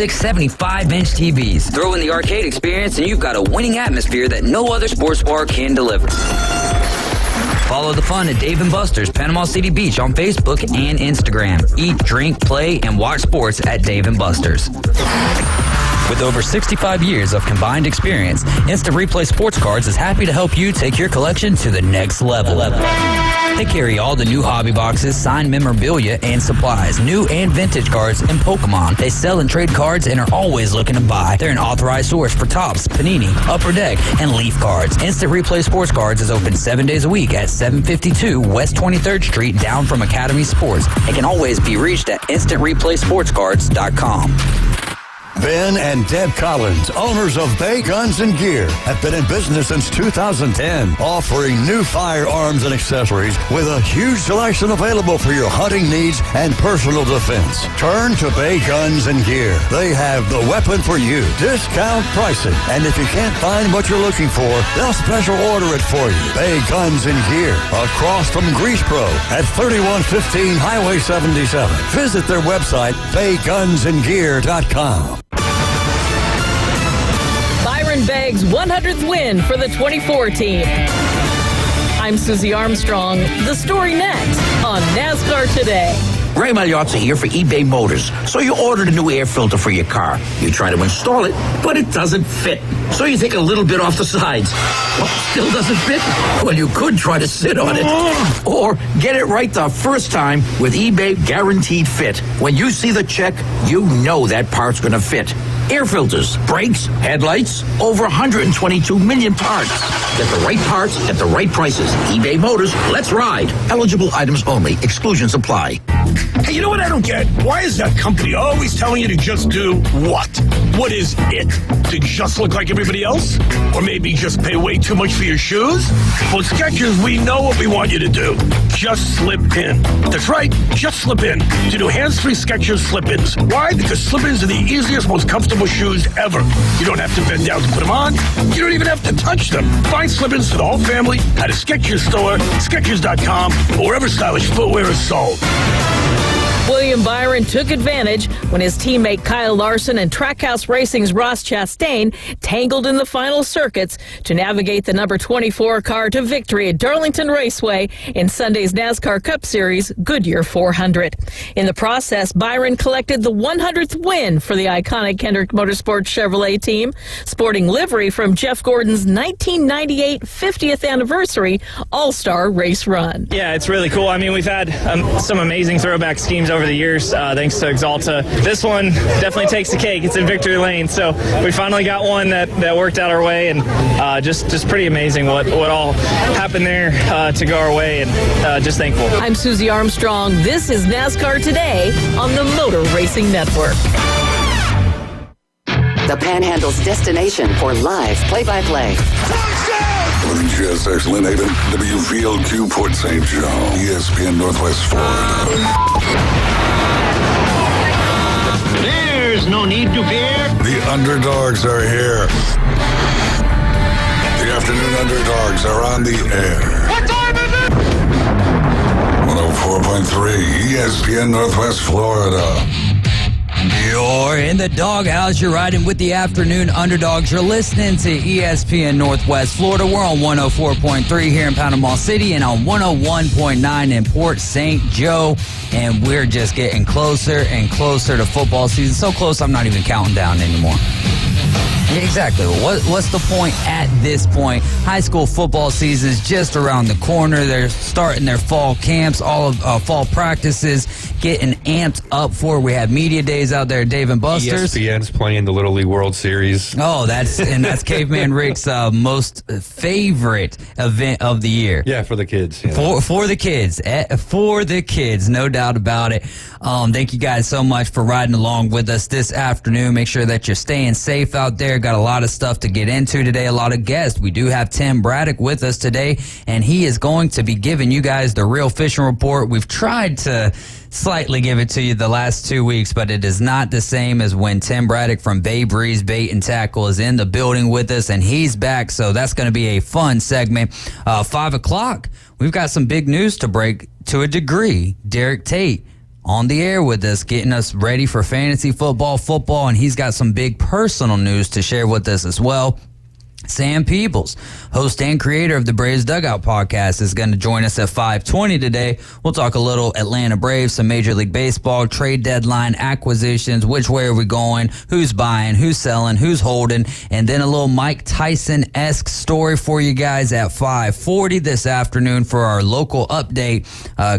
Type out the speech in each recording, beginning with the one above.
6 75-inch TVs. Throw in the arcade experience and you've got a winning atmosphere that no other sports bar can deliver. Follow the fun at Dave & Buster's Panama City Beach on Facebook and Instagram. Eat, drink, play, and watch sports at Dave & Buster's. With over 65 years of combined experience, Instant Replay Sports Cards is happy to help you take your collection to the next level. They carry all the new hobby boxes, signed memorabilia, and supplies, new and vintage cards, and Pokemon. They sell and trade cards and are always looking to buy. They're an authorized source for Topps, Panini, Upper Deck, and Leaf cards. Instant Replay Sports Cards is open 7 days a week at 752 West 23rd Street, down from Academy Sports, and can always be reached at instantReplaySportsCards.com. Ben and Deb Collins, owners of Bay Guns and Gear, have been in business since 2010, offering new firearms and accessories with a huge selection available for your hunting needs and personal defense. Turn to Bay Guns and Gear. They have the weapon for you. Discount pricing. And if you can't find what you're looking for, they'll special order it for you. Bay Guns and Gear, across from Grease Pro at 3115 Highway 77. Visit their website, baygunsandgear.com. Byron Beggs' 100th win for the 24 team. I'm Susie Armstrong. The story next on NASCAR Today. Ray Magliozzi here for eBay Motors. So you ordered a new air filter for your car. You try to install it, but it doesn't fit. So you take a little bit off the sides. Well, still doesn't fit? Well, you could try to sit on it. Or get it right the first time with eBay Guaranteed Fit. When you see the check, you know that part's going to fit. Air filters, brakes, headlights, over 122 million parts. Get the right parts at the right prices. eBay Motors, let's ride. Eligible items only. Exclusions apply. Hey, you know what I don't get? Why is that company always telling you to just do what? What is it? To just look like everybody else? Or maybe just pay way too much for your shoes? Well, at Skechers, we know what we want you to do. Just slip in. That's right, just slip in. To do hands-free Skechers slip-ins. Why? Because slip-ins are the easiest, most comfortable shoes ever. You don't have to bend down to put them on. You don't even have to touch them. Find slip-ins for the whole family at a Skechers store, Skechers.com, or wherever stylish footwear is sold. William Byron took advantage when his teammate Kyle Larson and Trackhouse Racing's Ross Chastain tangled in the final circuits to navigate the number 24 car to victory at Darlington Raceway in Sunday's NASCAR Cup Series Goodyear 400. In the process, Byron collected the 100th win for the iconic Kendrick Motorsports Chevrolet team, sporting livery from Jeff Gordon's 1998 50th anniversary All-Star race run. Yeah, it's really cool. I mean, we've had some amazing throwback schemes over the years, thanks to Exalta. This one definitely takes the cake. It's in victory lane, so we finally got one that worked out our way, and just pretty amazing what all happened there to go our way, and just thankful. I'm Susie Armstrong. This is NASCAR Today on the Motor Racing Network. The Panhandle's destination for live play-by-play. WGSX Lynn Haven, WVLQ Port St. John, ESPN Northwest Florida. There's no need to fear. The Underdogs are here. The Afternoon Underdogs are on the air. What time is it? 104.3 ESPN Northwest Florida. You're in the doghouse. You're riding with the Afternoon Underdogs. You're listening to ESPN Northwest Florida. We're on 104.3 here in Panama City and on 101.9 in Port St. Joe. And we're just getting closer and closer to football season. So close, I'm not even counting down anymore. Exactly. What's the point at this point? High school football season is just around the corner. They're starting their fall camps, all of fall practices, getting amped up for. We have media days out there at Dave & Buster's. ESPN's playing the Little League World Series. Oh, that's Caveman Rick's most favorite event of the year. Yeah, for the kids. Yeah. For the kids. For the kids, no doubt about it. Thank you guys so much for riding along with us this afternoon. Make sure that you're staying safe out there. Got a lot of stuff to get into today, a lot of guests. We do have Tim Braddock with us today, and he is going to be giving you guys the real fishing report. We've tried to slightly give it to you the last 2 weeks, but it is not the same as when Tim Braddock from Bay Breeze Bait and Tackle is in the building with us, and he's back, so that's going to be a fun segment. 5 o'clock, we've got some big news to break to a degree. Derek Tate on the air with us, getting us ready for fantasy football, and he's got some big personal news to share with us as well. Sam Peebles, host and creator of the Braves Dugout podcast, is going to join us at 5:20 today. We'll talk a little Atlanta Braves, some Major League Baseball, trade deadline, acquisitions, which way are we going, who's buying, who's selling, who's holding, and then a little Mike Tyson-esque story for you guys at 5:40 this afternoon for our local update.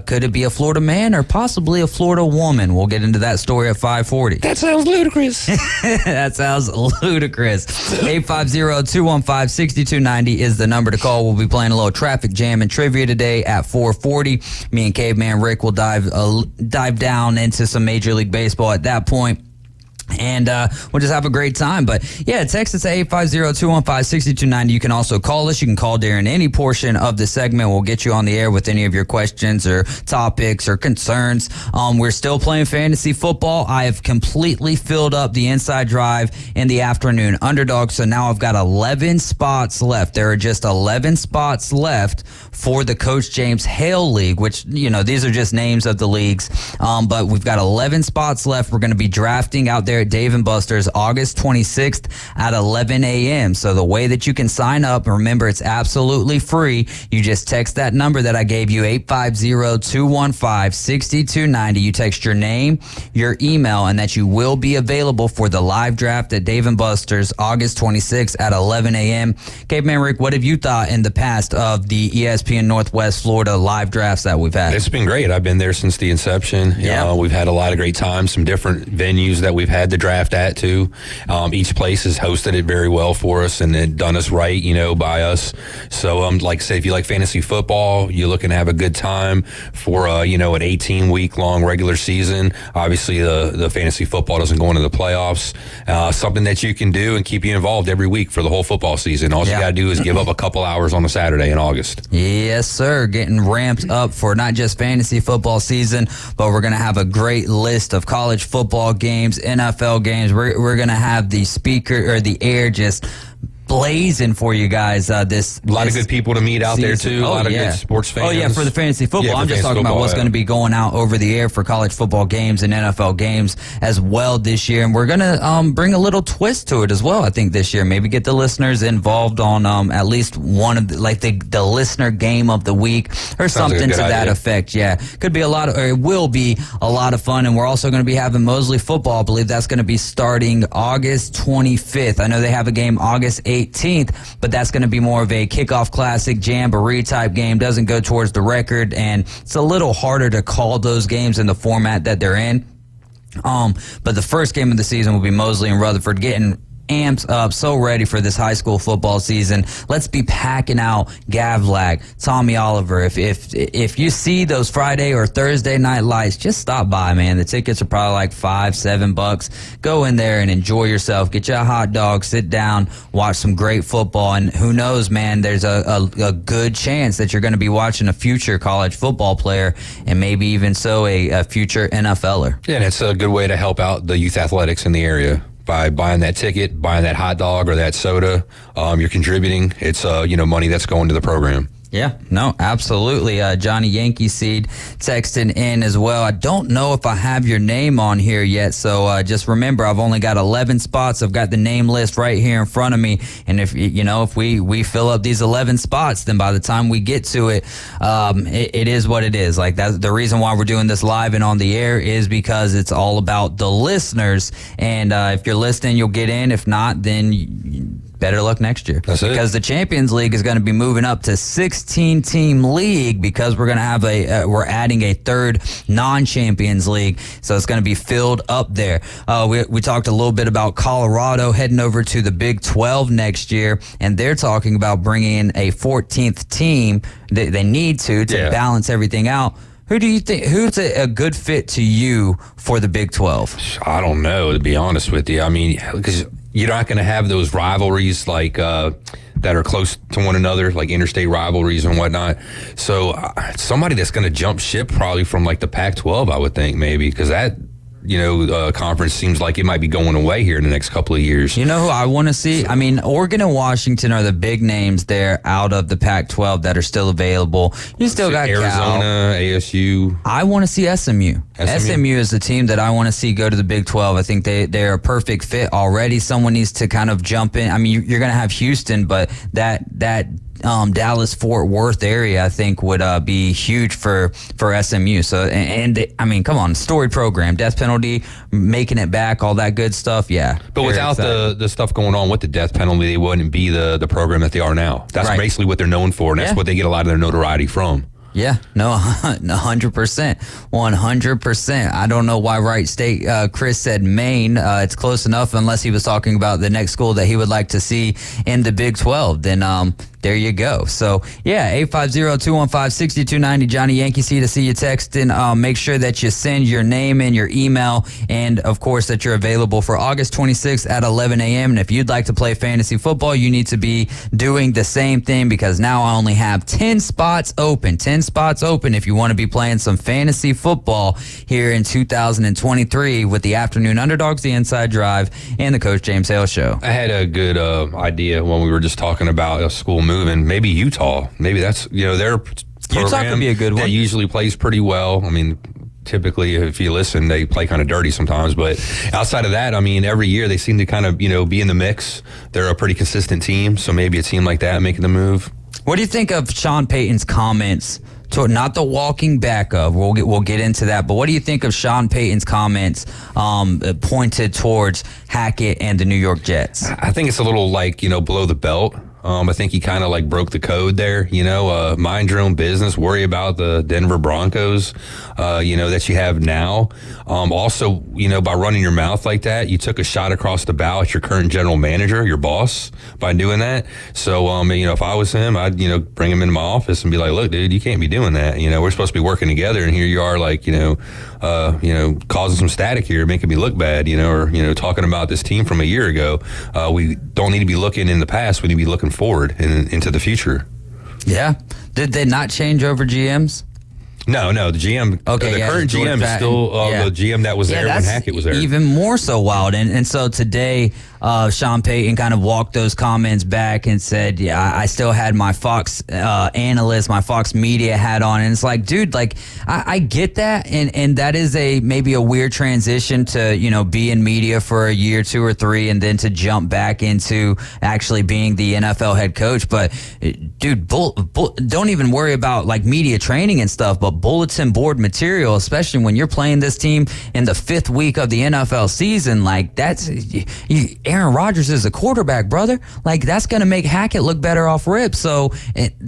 Could it be a Florida man or possibly a Florida woman? We'll get into that story at 5:40. That sounds ludicrous. That sounds ludicrous. 850-215-6290 is the number to call. We'll be playing a little traffic jam and trivia today at 4:40. Me and Caveman Rick will dive down into some Major League Baseball at that point. And we'll just have a great time. But, yeah, text us at 850-215-6290. You can also call us. You can call during any portion of the segment. We'll get you on the air with any of your questions or topics or concerns. We're still playing fantasy football. I have completely filled up the inside drive in the afternoon underdog. So now I've got 11 spots left. There are just 11 spots left for the Coach James Hale League, which, you know, these are just names of the leagues. But we've got 11 spots left. We're going to be drafting out there at Dave & Buster's August 26th at 11 a.m. So the way that you can sign up, remember, it's absolutely free. You just text that number that I gave you, 850-215-6290. You text your name, your email, and that you will be available for the live draft at Dave & Buster's August 26th at 11 a.m. Caveman Rick, what have you thought in the past of the ESPN Northwest Florida live drafts that we've had? It's been great. I've been there since the inception. Yeah. We've had a lot of great times, some different venues that we've had to draft at too. Each place has hosted it very well for us and then done us right, by us. So like I say, if you like fantasy football, you're looking to have a good time for an 18-week long regular season. Obviously the fantasy football doesn't go into the playoffs. Something that you can do and keep you involved every week for the whole football season. All you got to do is give up a couple hours on a Saturday in August. Yes, sir. Getting ramped up for not just fantasy football season, but we're going to have a great list of college football games, NFL games. We're going to have the speaker or the air just blazing for you guys. A lot of good people to meet out there too. A lot of good sports fans. Oh yeah, for the fantasy football. Yeah, I'm just talking about what's going to be going out over the air for college football games and NFL games as well this year. And we're going to bring a little twist to it as well, I think, this year. Maybe get the listeners involved on at least one of the listener game of the week or something to that effect. Yeah, could be it will be a lot of fun. And we're also going to be having Mosley football. I believe that's going to be starting August 25th. I know they have a game August 18th, but that's going to be more of a kickoff classic jamboree type game. Doesn't go towards the record, and it's a little harder to call those games in the format that they're in. But the first game of the season will be Mosley and Rutherford getting amped up, so ready for this high school football season. Let's be packing out Gavlag, Tommy Oliver. If you see those Friday or Thursday night lights, just stop by, man. The tickets are probably like $5-7. Go in there and enjoy yourself. Get you a hot dog, sit down, watch some great football, and who knows, man, there's a good chance that you're going to be watching a future college football player and maybe even so a future NFLer. Yeah, and it's a good way to help out the youth athletics in the area. By buying that ticket, buying that hot dog or that soda, you're contributing. It's money that's going to the program. Yeah, no, absolutely. Johnny Yankee Seed texting in as well. I don't know if I have your name on here yet, so just remember, I've only got 11 spots. I've got the name list right here in front of me, and if we fill up these 11 spots, then by the time we get to it, it is what it is. Like, that's the reason why we're doing this live and on the air is because it's all about the listeners, and if you're listening, you'll get in. If not, then better luck next year. That's because the Champions League is going to be moving up to 16-team league because we're going to have we're adding a third non-Champions League, so it's going to be filled up there. We talked a little bit about Colorado heading over to the Big 12 next year, and they're talking about bringing in a 14th team. They need to balance everything out. Who do you think? Who's a good fit to you for the Big 12? I don't know, to be honest with you. I mean, because you're not going to have those rivalries like that are close to one another, like interstate rivalries and whatnot. So somebody that's going to jump ship probably from like the Pac-12, I would think, maybe, because conference seems like it might be going away here in the next couple of years. You know who I want to see? I mean, Oregon and Washington are the big names there out of the Pac-12 that are still available. You still got Arizona, ASU. I want to see SMU. SMU is the team that I want to see go to the Big 12. I think they're a perfect fit already. Someone needs to kind of jump in. I mean, you're going to have Houston, but that Dallas-Fort Worth area, I think, would be huge for SMU. So, I mean, come on, storied program, death penalty, making it back, all that good stuff. Yeah. But without the stuff going on with the death penalty, they wouldn't be the program that they are now. That's basically what they're known for, and that's what they get a lot of their notoriety from. Yeah, no, 100%. 100%. I don't know why Wright State, Chris said Maine. It's close enough unless he was talking about the next school that he would like to see in the Big 12. Then there you go. So, yeah, 850-215-6290. Johnny Yankee C to see you texting. Make sure that you send your name and your email, and, of course, that you're available for August 26th at 11 a.m. And if you'd like to play fantasy football, you need to be doing the same thing, because now I only have 10 spots open. 10 spots open if you want to be playing some fantasy football here in 2023 with the Afternoon Underdogs, the Inside Drive, and the Coach James Hale Show. I had a good idea when we were just talking about a school moving. Maybe Utah. Maybe that's, their program Utah could be a good one. That usually plays pretty well. I mean, typically, if you listen, they play kind of dirty sometimes. But outside of that, I mean, every year they seem to kind of, be in the mix. They're a pretty consistent team. So maybe a team like that making the move. What do you think of Sean Payton's comments? Not the walking back of, we'll get into that, but what do you think of Sean Payton's comments pointed towards Hackett and the New York Jets? I think it's a little below the belt. I think he kind of broke the code there, mind your own business, worry about the Denver Broncos, that you have now. Also, by running your mouth like that, you took a shot across the bow at your current general manager, your boss, by doing that. So, if I was him, I'd, bring him into my office and be like, look, dude, you can't be doing that. We're supposed to be working together, and here you are, causing some static here, making me look bad, or, talking about this team from a year ago. We don't need to be looking in the past. We need to be looking forward and into the future. Yeah. Did they not change over GMs? No, the GM, current GM is still the GM that was there when Hackett was there. Even more so wild. And so today, Sean Payton kind of walked those comments back and said, I still had my Fox analyst, my Fox media hat on. And it's like, dude, I get that. And that is maybe a weird transition to, be in media for a year, 2 or 3, and then to jump back into actually being the NFL head coach. But dude, don't even worry about media training and stuff, but bulletin board material, especially when you're playing this team in the 5th week of the NFL season, that's Aaron Rodgers is a quarterback, brother. That's going to make Hackett look better off rip. So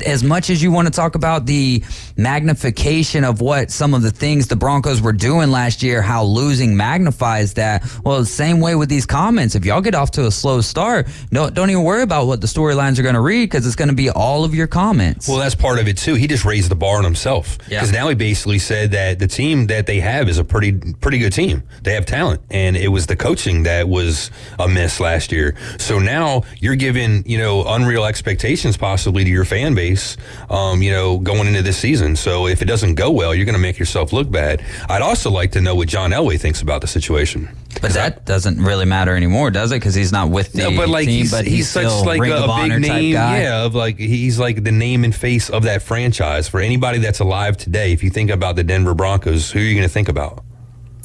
as much as you want to talk about the magnification of what some of the things the Broncos were doing last year, how losing magnifies that, well, the same way with these comments. If y'all get off to a slow start, don't even worry about what the storylines are going to read, because it's going to be all of your comments. Well, that's part of it too. He just raised the bar on himself. Because now he basically said that the team that they have is a pretty good team. They have talent, and it was the coaching that was a miss last year. So now you're giving unreal expectations possibly to your fan base, going into this season. So if it doesn't go well, you're going to make yourself look bad. I'd also like to know what John Elway thinks about the situation. But that doesn't really matter anymore, does it? Because he's not with the team, but he's such still a big name. Yeah, he's the name and face of that franchise. For anybody that's alive today, if you think about the Denver Broncos, who are you going to think about?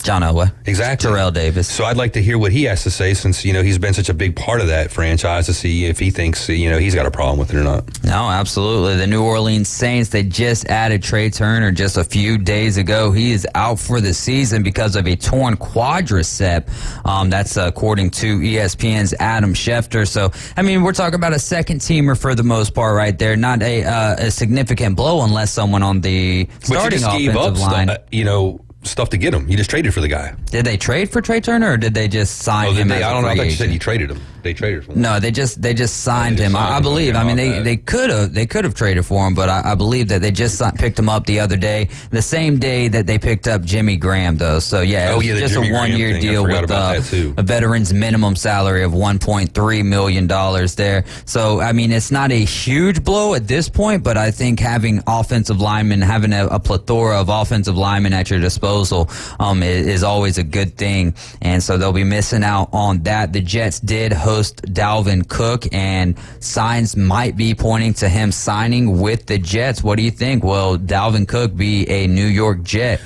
John Elway. Exactly. Terrell Davis. So I'd like to hear what he has to say, since, he's been such a big part of that franchise, to see if he thinks, he's got a problem with it or not. No, absolutely. The New Orleans Saints, they just added Trey Turner just a few days ago. He is out for the season because of a torn quadricep. That's according to ESPN's Adam Schefter. So, we're talking about a second teamer for the most part right there. Not a significant blow unless someone on the starting offensive line. Stuff to get him. You just traded for the guy. Did they trade for Trey Turner, or did they just sign him as a free agent? I thought you said you traded him. they traded for him. No, they just signed him. I believe. I mean, they could have traded for him, but I believe that they just picked him up the other day, the same day that they picked up Jimmy Graham, though. So yeah, it was just a 1-year deal with a veteran's minimum salary of $1.3 million there. So I mean, it's not a huge blow at this point, but I think having offensive linemen, having a plethora of offensive linemen at your disposal, is always a good thing. And so they'll be missing out on that. The Jets did host Dalvin Cook, and signs might be pointing to him signing with the Jets. What do you think? Will Dalvin Cook be a New York Jet?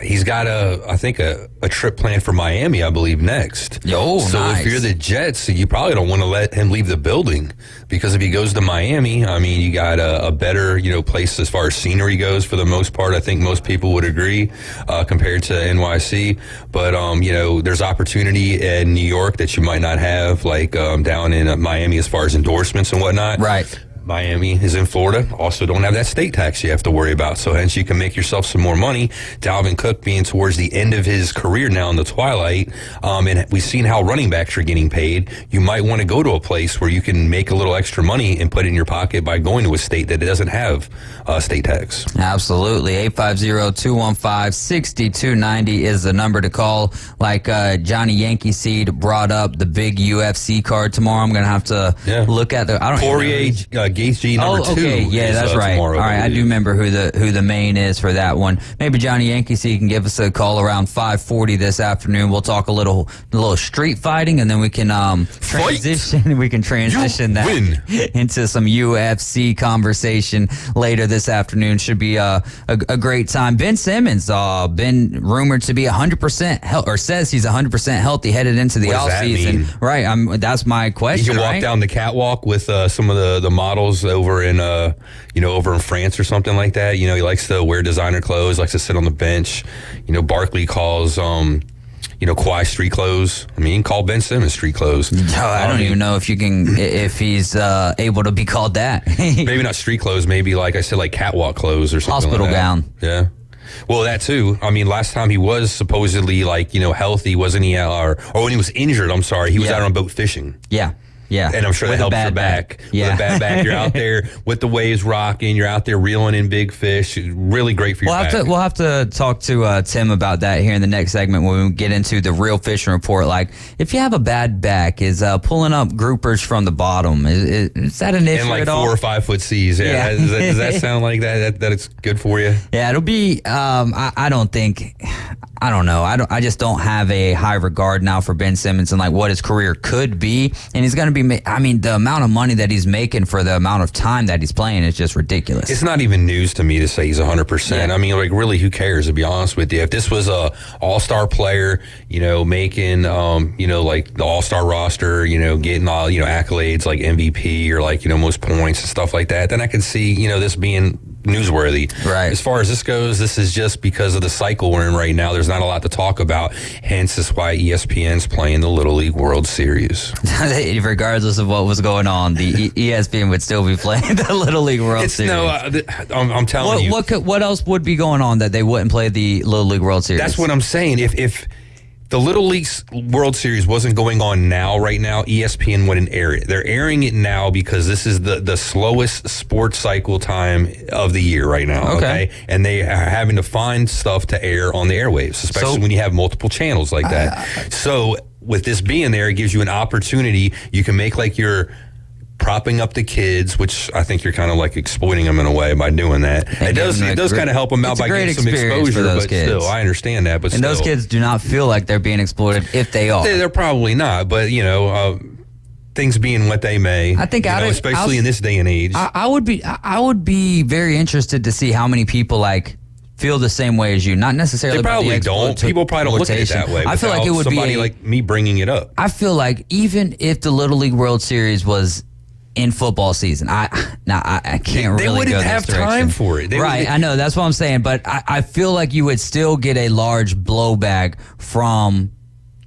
He's got I think a trip planned for Miami, I believe, next. Oh, so nice. If you're the Jets, you probably don't want to let him leave the building, because if he goes to Miami, I mean, you got a better, place as far as scenery goes for the most part. I think most people would agree, compared to NYC. But, there's opportunity in New York that you might not have, like down in Miami as far as endorsements and whatnot. Right. Miami is in Florida. Also don't have that state tax you have to worry about. So hence you can make yourself some more money. Dalvin Cook being towards the end of his career now in the twilight. And we've seen how running backs are getting paid. You might want to go to a place where you can make a little extra money and put it in your pocket by going to a state that doesn't have state tax. Absolutely. 850-215-6290 is the number to call. Like Johnny Yankee Seed brought up the big UFC card tomorrow. I'm going to have to look at the... Poirier, Gaethje number 2. Okay, yeah, that's right. Tomorrow, all right, I do remember who the main is for that one. Maybe Johnny Yankee Seed can give us a call around 5:40 this afternoon. We'll talk a little street fighting, and then we can transition. We can transition that into some UFC conversation later this afternoon. Should be a great time. Ben Simmons been rumored to be 100% or says he's 100% healthy headed into the offseason. Right. That's my question. You can walk down the catwalk with some of the models over in over in France or something like that. He likes to wear designer clothes, likes to sit on the bench. Barkley calls Kawhi street clothes. I mean, you can call Ben Simmons street clothes. I don't even know if he's able to be called that. Maybe not street clothes, maybe like I said, like catwalk clothes or something. Hospital like that. gown. Yeah. Well, that too. I mean, last time he was supposedly healthy, wasn't he? Or when he was injured, I'm sorry, he was out on a boat fishing. Yeah. Yeah. And I'm sure that helps your back. Yeah. With a bad back. You're out there with the waves rocking. You're out there reeling in big fish. Really great for your back. We'll have to talk to Tim about that here in the next segment when we get into the real fishing report. Like, if you have a bad back, is pulling up groupers from the bottom, is that an issue and like at all? 4 or 5 foot seas. Yeah. Does that sound like that it's good for you? Yeah, it'll be, I don't know. I just don't have a high regard now for Ben Simmons and like what his career could be. And he's going to be, the amount of money that he's making for the amount of time that he's playing is just ridiculous. It's not even news to me to say he's 100%. Yeah. I mean, like, really, who cares, to be honest with you? If this was a all-star player, making, like the all-star roster, getting all, accolades like MVP or like, most points and stuff like that, then I could see, this being newsworthy. Right. As far as this goes, this is just because of the cycle we're in right now. There's not a lot to talk about. Hence, that's why ESPN's playing the Little League World Series. Regardless of what was going on, the ESPN would still be playing the Little League World Series. No, I'm telling you. What else would be going on that they wouldn't play the Little League World Series? That's what I'm saying. If the Little League World Series wasn't going on right now, ESPN wouldn't air it. They're airing it now because this is the slowest sports cycle time of the year right now. Okay. And they are having to find stuff to air on the airwaves, especially when you have multiple channels like that. So with this being there, it gives you an opportunity. You can make like your propping up the kids, which I think you're kind of like exploiting them in a way by doing that. It does kind of help them out by getting some exposure, but kids. Still, I understand that. But and those kids do not feel like they're being exploited if they are. They're probably not, but things being what they may. I think, especially in this day and age, I would be very interested to see how many people feel the same way as you. Not necessarily. They probably don't. People probably don't look at it that way. I feel like it would be somebody like me bringing it up. I feel like even if the Little League World Series was in football season, I can't really go this direction. They wouldn't have time for it. I know. That's what I'm saying. But I feel like you would still get a large blowback from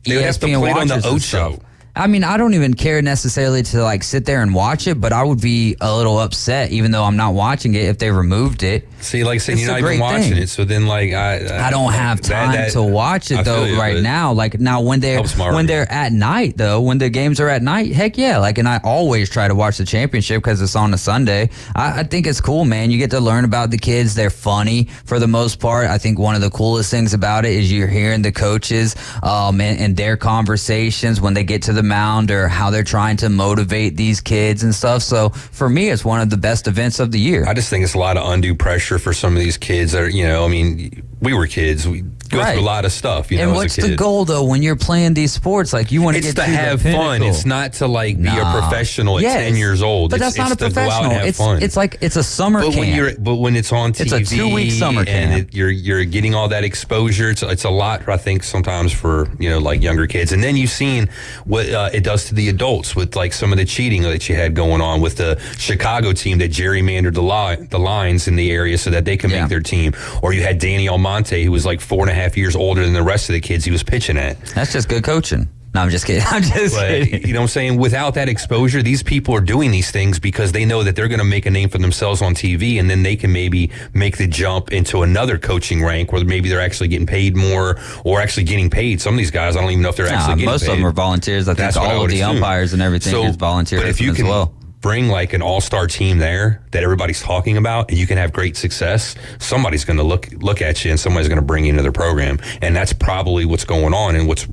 they would ESPN have to play it on the Ocho. I mean, I don't even care necessarily to like sit there and watch it, but I would be a little upset, even though I'm not watching it, if they removed it. See, like I said, you're not even watching it, so then like I don't have time to watch it though right now. Like now when they're at night though, when the games are at night, heck yeah. Like, and I always try to watch the championship because it's on a Sunday. I think it's cool, man. You get to learn about the kids. They're funny for the most part. I think one of the coolest things about it is you're hearing the coaches and their conversations when they get to the mound or how they're trying to motivate these kids and stuff. So for me, it's one of the best events of the year. I just think it's a lot of undue pressure for some of these kids that are, I mean, we were kids. We go through a lot of stuff, and what's the goal, though, when you're playing these sports? Like, you want to get to have fun. It's not to, like, be a professional at 10 years old. But that's not a professional. It's like it's a summer camp. But when it's on TV, it's a 2-week summer camp. And you're getting all that exposure. It's a lot, I think, sometimes for, like, younger kids. And then you've seen what it does to the adults with, like, some of the cheating that you had going on with the Chicago team that gerrymandered the lines in the area so that they can make their team. Or you had Danny Almonte, who was, like, 4.5 years older than the rest of the kids he was pitching at. That's just good coaching. No, I'm just kidding. Kidding. You know what I'm saying? Without that exposure, these people are doing these things because they know that they're going to make a name for themselves on TV, and then they can maybe make the jump into another coaching rank where maybe they're actually getting paid more or actually getting paid. Some of these guys, I don't even know if they're actually getting paid. Most of them are volunteers. I think all of the umpires and everything is volunteer as well. Bring like an all-star team there that everybody's talking about, and you can have great success. Somebody's going to look at you, and somebody's going to bring you into their program, and that's probably what's going on and what's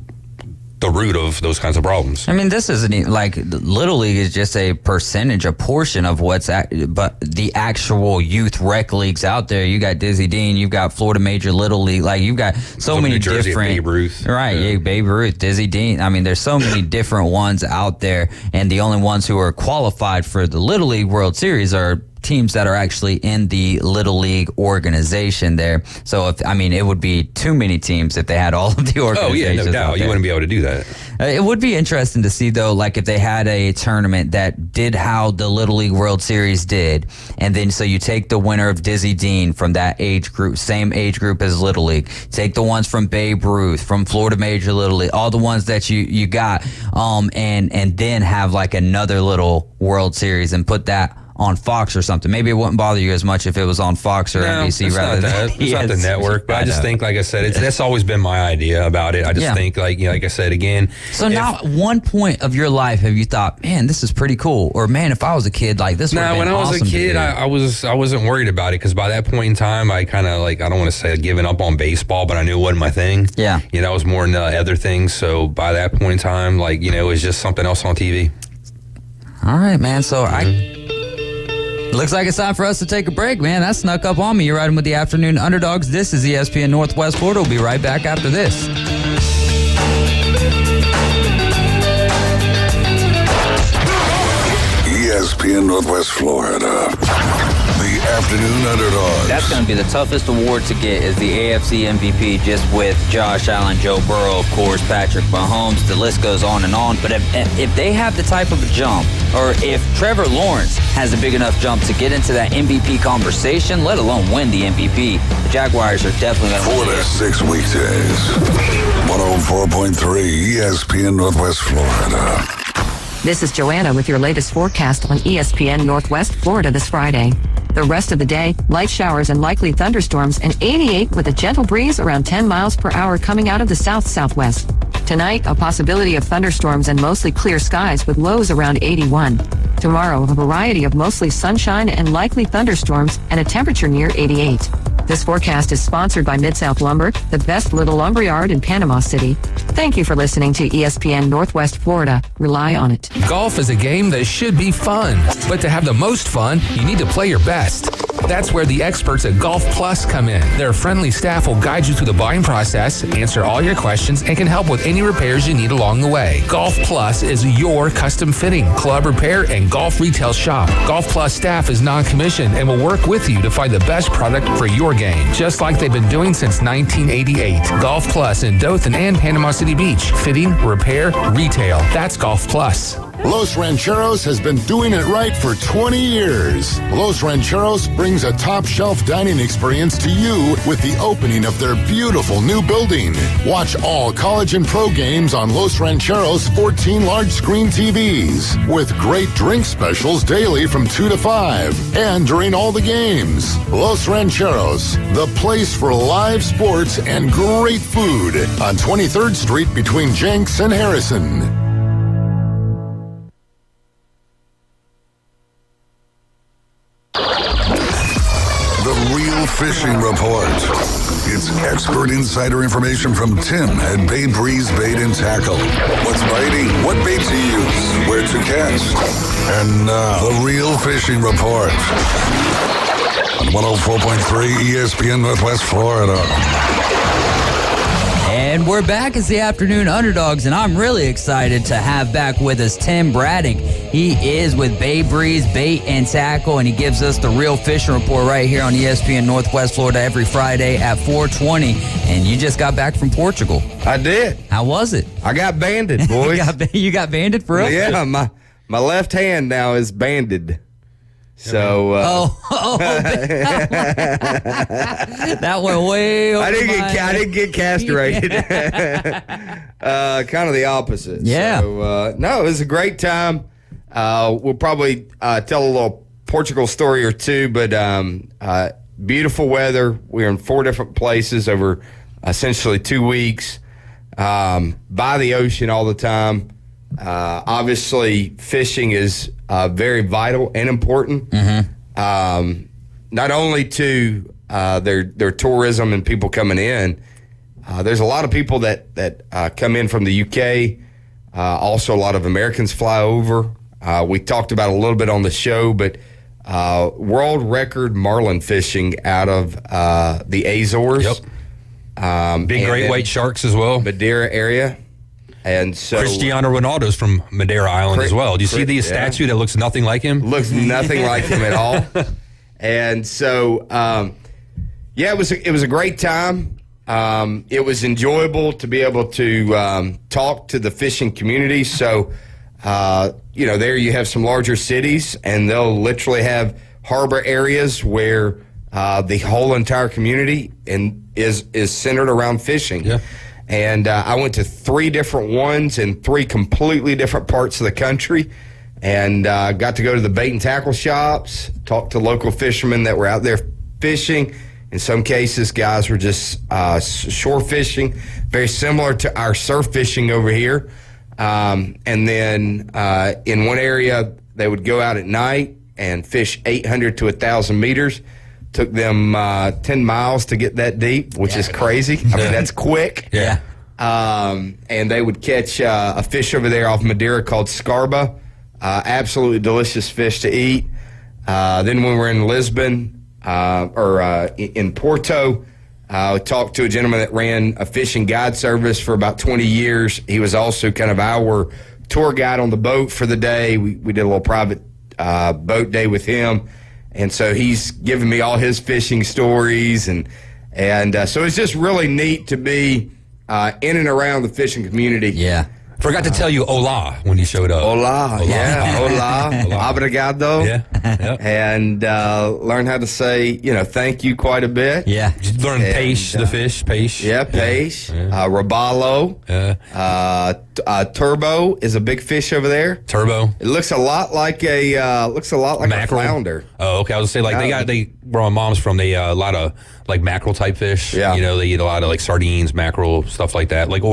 the root of those kinds of problems. I mean, this isn't even, like, Little League is just a percentage, a portion of but the actual youth rec leagues out there. You got Dizzy Dean, you've got Florida Major Little League, like you've got so many different. Babe Ruth. Right, yeah, Babe Ruth, Dizzy Dean. I mean, there's so many different ones out there, and the only ones who are qualified for the Little League World Series are teams that are actually in the Little League organization there. So, it would be too many teams if they had all of the organizations. Oh, yeah, no doubt. You wouldn't be able to do that. It would be interesting to see, though, like if they had a tournament that did how the Little League World Series did, and then so you take the winner of Dizzy Dean from that age group, same age group as Little League, take the ones from Babe Ruth, from Florida Major Little League, all the ones that you got, and then have like another little World Series and put that on Fox or something. Maybe it wouldn't bother you as much if it was on Fox or NBC rather than it's not the network. But I just think, like I said, that's always been my idea about it. I just think, like I said again. So now, at one point of your life, have you thought, man, this is pretty cool, or man, if I was a kid, like this would have been awesome? When I was a kid, I wasn't worried about it because by that point in time, I kind of I don't want to say giving up on baseball, but I knew it wasn't my thing. Yeah, I was more into other things. So by that point in time, it was just something else on TV. All right, man. So looks like it's time for us to take a break, man. That snuck up on me. You're riding with the Afternoon Underdogs. This is ESPN Northwest Florida. We'll be right back after this. ESPN Northwest Florida. The Afternoon Underdogs. That's going to be the toughest award to get, is the AFC MVP, just with Josh Allen, Joe Burrow, of course, Patrick Mahomes. The list goes on and on. But if they have the type of a jump, or if Trevor Lawrence has a big enough jump to get into that MVP conversation, let alone win the MVP, the Jaguars are definitely going to win. 4 to 6 weekdays. 104.3 ESPN Northwest Florida. This is Joanna with your latest forecast on ESPN Northwest Florida this Friday. The rest of the day, light showers and likely thunderstorms, and 88 with a gentle breeze around 10 miles per hour coming out of the south-southwest. Tonight, a possibility of thunderstorms and mostly clear skies with lows around 81. Tomorrow, a variety of mostly sunshine and likely thunderstorms and a temperature near 88. This forecast is sponsored by Mid-South Lumber, the best little lumberyard in Panama City. Thank you for listening to ESPN Northwest Florida. Rely on it. Golf is a game that should be fun, but to have the most fun, you need to play your best. That's where the experts at Golf Plus come in. Their friendly staff will guide you through the buying process, answer all your questions, and can help with any repairs you need along the way. Golf Plus is your custom fitting, club repair, and golf retail shop. Golf Plus staff is non-commissioned and will work with you to find the best product for your game, just like they've been doing since 1988. Golf Plus in Dothan and Panama City Beach. Fitting, repair, retail. That's Golf Plus. Los Rancheros has been doing it right for 20 years. Los Rancheros brings a top-shelf dining experience to you with the opening of their beautiful new building. Watch all college and pro games on Los Rancheros' 14 large-screen TVs with great drink specials daily from 2 to 5 and during all the games. Los Rancheros, the place for live sports and great food on 23rd Street between Jenks and Harrison. The Real Fishing Report. It's expert insider information from Tim at Bay Breeze Bait and Tackle. What's biting? What bait to use? Where to cast? And now, the Real Fishing Report. On 104.3 ESPN Northwest Florida. And we're back as the Afternoon Underdogs, and I'm really excited to have back with us Tim Braddock. He is with Bay Breeze Bait and Tackle, and he gives us the Real Fishing Report right here on ESPN Northwest Florida every Friday at 4:20. And you just got back from Portugal. I did. How was it? I got banded, boys. you got banded for real? Yeah, my left hand now is banded. So that went way over. I didn't get castrated. Kind of the opposite. Yeah. So, no, it was a great time. We'll probably tell a little Portugal story or two, but beautiful weather. We were in 4 different places over essentially 2 weeks, by the ocean all the time. Obviously, fishing is very vital and important, not only to their tourism and people coming in. There's a lot of people that come in from the UK. Also, a lot of Americans fly over. We talked about a little bit on the show, but world record marlin fishing out of the Azores. Yep. Big great white sharks as well. Madeira area. And so Cristiano Ronaldo's from Madeira Island as well. Do you see the statue that looks nothing like him? Looks nothing like him at all. And so, it was a great time. It was enjoyable to be able to talk to the fishing community. So, there you have some larger cities, and they'll literally have harbor areas where the whole entire community is centered around fishing. Yeah. And I went to 3 different ones in 3 completely different parts of the country, and got to go to the bait and tackle shops, talk to local fishermen that were out there fishing. In some cases, guys were just shore fishing, very similar to our surf fishing over here. And then in one area, they would go out at night and fish 800 to 1,000 meters. Took them 10 miles to get that deep, which is crazy. I mean, that's quick. Yeah. And they would catch a fish over there off Madeira called scarba. Absolutely delicious fish to eat. Then when we were in Lisbon in Porto, we talked to a gentleman that ran a fishing guide service for about 20 years. He was also kind of our tour guide on the boat for the day. We did a little private boat day with him. And so he's giving me all his fishing stories, and so it's just really neat to be in and around the fishing community. Yeah. Forgot to tell you hola when you showed up. Hola. Yeah, hola. Obrigado. Yeah. Yep. And learn how to say, thank you quite a bit. Yeah. Just learn peixe, the fish, peixe. Yeah, peixe. Yeah. Robalo. Turbo is a big fish over there. Turbo. It looks a lot like a mackerel. A flounder. Oh, okay. I was gonna say where my mom's from, they a lot of like mackerel type fish. Yeah. They eat a lot of like sardines, mackerel, stuff like that. Like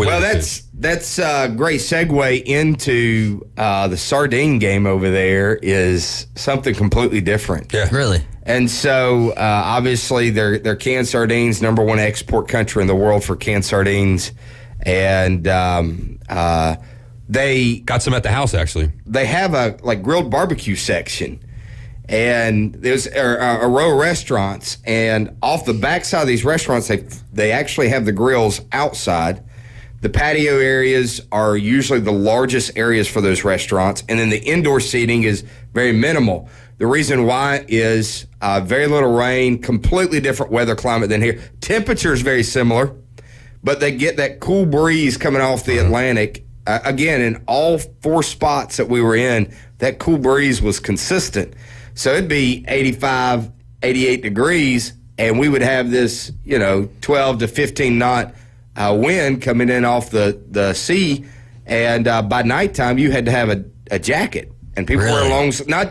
that's a great segue into the sardine game over there is something completely different. Yeah. Really? And so, obviously, they're canned sardines, number 1 export country in the world for canned sardines. And they got some at the house, actually. They have a grilled barbecue section. And there's a row of restaurants. And off the backside of these restaurants, they actually have the grills outside. The patio areas are usually the largest areas for those restaurants. And then the indoor seating is very minimal. The reason why is very little rain, completely different weather climate than here. Temperature is very similar, but they get that cool breeze coming off the Atlantic, again, in all 4 spots that we were in, that cool breeze was consistent. So it'd be 85, 88 degrees, and we would have this, 12 to 15 knot wind coming in off the sea. And by nighttime, you had to have a jacket. And people Really? wear long, not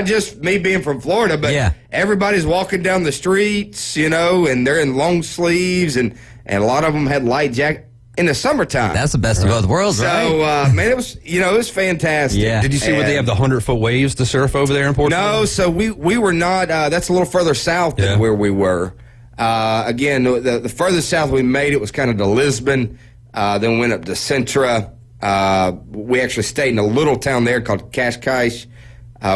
just me being from Florida, but everybody's walking down the streets, and they're in long sleeves, and a lot of them had light jacket in the summertime. That's the best of both worlds, right? So, man, it was fantastic. Yeah. Did you see where they have the 100-foot waves to surf over there in Portugal? No, so we were not. That's a little further south than where we were. Again, the furthest south we made it was kind of to Lisbon. Then went up to Sintra. We actually stayed in a little town there called Cascais,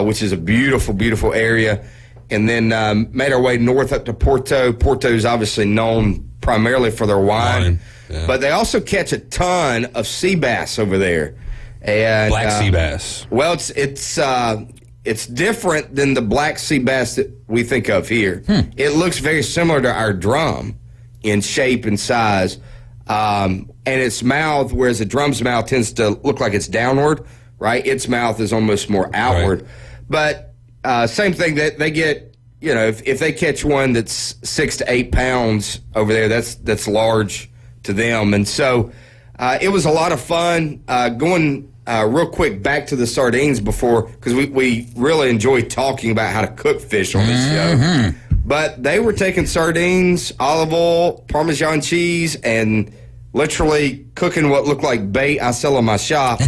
which is a beautiful, beautiful area. And then made our way north up to Porto. Porto is obviously known primarily for their wine. Yeah. But they also catch a ton of sea bass over there. And Black sea bass. Well, it's different than the black sea bass that we think of here. It looks very similar to our drum in shape and size. And its mouth, whereas the drum's mouth tends to look like it's downward, right? Its mouth is almost more outward. Right. But same thing that they get, if they catch one that's 6 to 8 pounds over there, that's large to them. And so it was a lot of fun. Going real quick back to the sardines before, because we really enjoy talking about how to cook fish on this show. But they were taking sardines, olive oil, Parmesan cheese, and literally cooking what looked like bait I sell in my shop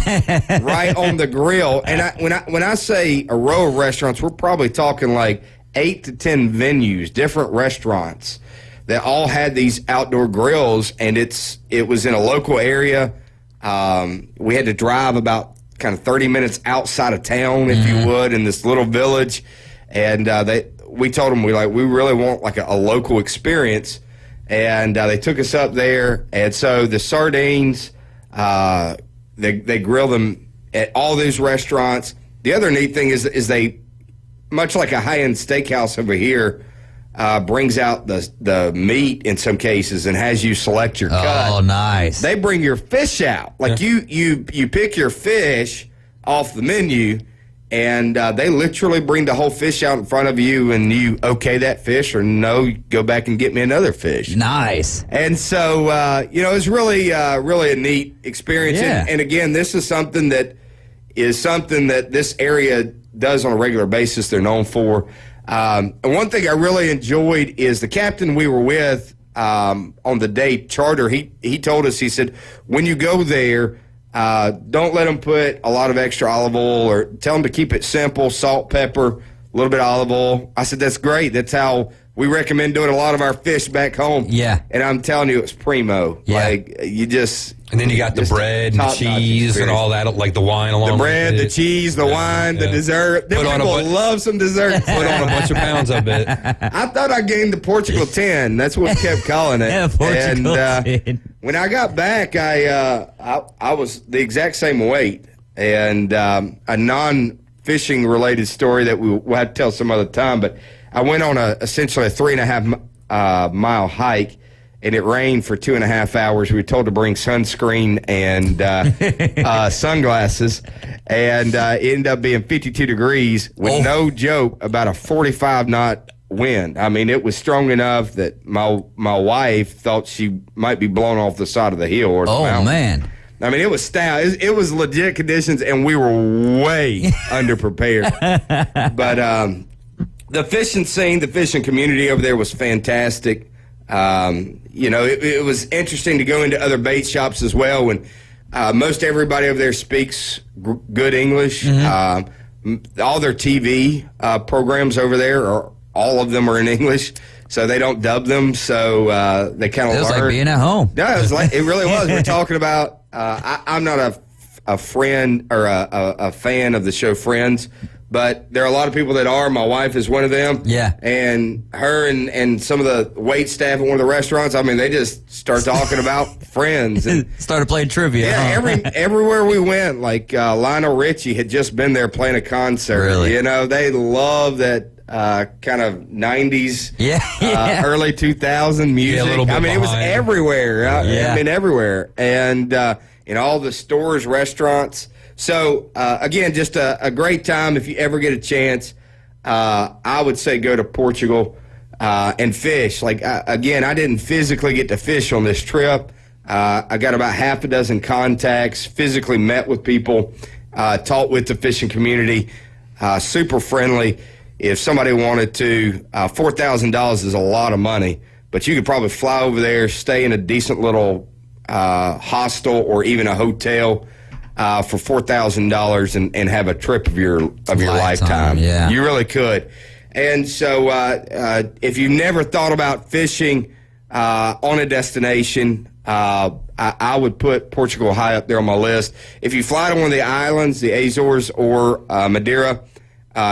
right on the grill. And when I say a row of restaurants, we're probably talking like 8 to 10 venues, different restaurants that all had these outdoor grills, and it was in a local area. We had to drive about kind of 30 minutes outside of town, if you would, in this little village. And we told them we really want like a local experience. And they took us up there. And so the sardines, they grill them at all these restaurants. The other neat thing is they, much like a high-end steakhouse over here, brings out the meat in some cases and has you select your cut. Oh, nice. They bring your fish out. Like you pick your fish off the menu, and they literally bring the whole fish out in front of you, and you okay that fish or no, go back and get me another fish. Nice. And so, it's really a neat experience. Yeah. And again, this is something that this area does on a regular basis. They're known for. And one thing I really enjoyed is the captain we were with on the day charter. He told us, he said, when you go there, don't let them put a lot of extra olive oil, or tell them to keep it simple, salt, pepper, a little bit of olive oil. I said, that's great. That's how we recommend doing a lot of our fish back home. Yeah. And I'm telling you, it's primo. Yeah. Like, you just... And then you got the bread and the cheese and all that, like the wine along the bread, with it. the cheese, the wine, the dessert. Them people love some dessert. Put on a bunch of pounds, I bet. I thought I gained the Portugal 10. That's what we kept calling it. Yeah, Portugal 10. When I got back, I was the exact same weight. And a non-fishing related story that we'll have to tell some other time, but I went on essentially a 3.5 mile hike, and it rained for 2.5 hours. We were told to bring sunscreen and sunglasses, and it ended up being 52 degrees with no joke, about a 45 knot wind. I mean, it was strong enough that my wife thought she might be blown off the side of the hill or the mountain. Man. I mean, it was stout. It was legit conditions, and we were way underprepared. But the fishing scene, the fishing community over there was fantastic. It was interesting to go into other bait shops as well when most everybody over there speaks good English. All their TV programs over there, all of them are in English, so they don't dub them. So they kind of learn. It was like being at home. No, it really was. We're talking about. I'm not a friend or a fan of the show Friends, but there are a lot of people that are. My wife is one of them. Yeah. And her and some of the wait staff at one of the restaurants, I mean, they just start talking about Friends. And started playing trivia. Yeah, everywhere we went, like Lionel Richie had just been there playing a concert. Really? They love that kind of 90s, early 2000 music. Yeah, a little bit I mean, it was behind. everywhere. I mean, everywhere. And in all the stores, restaurants. So, again, just a great time. If you ever get a chance, I would say go to Portugal and fish. Again, I didn't physically get to fish on this trip. I got about half a dozen contacts, physically met with people, talked with the fishing community, super friendly. If somebody wanted to, $4,000 is a lot of money, but you could probably fly over there, stay in a decent little hostel or even a hotel for $4,000 and have a trip of your lifetime. Yeah. You really could. And so if you've never thought about fishing on a destination, I would put Portugal high up there on my list. If you fly to one of the islands, the Azores or Madeira,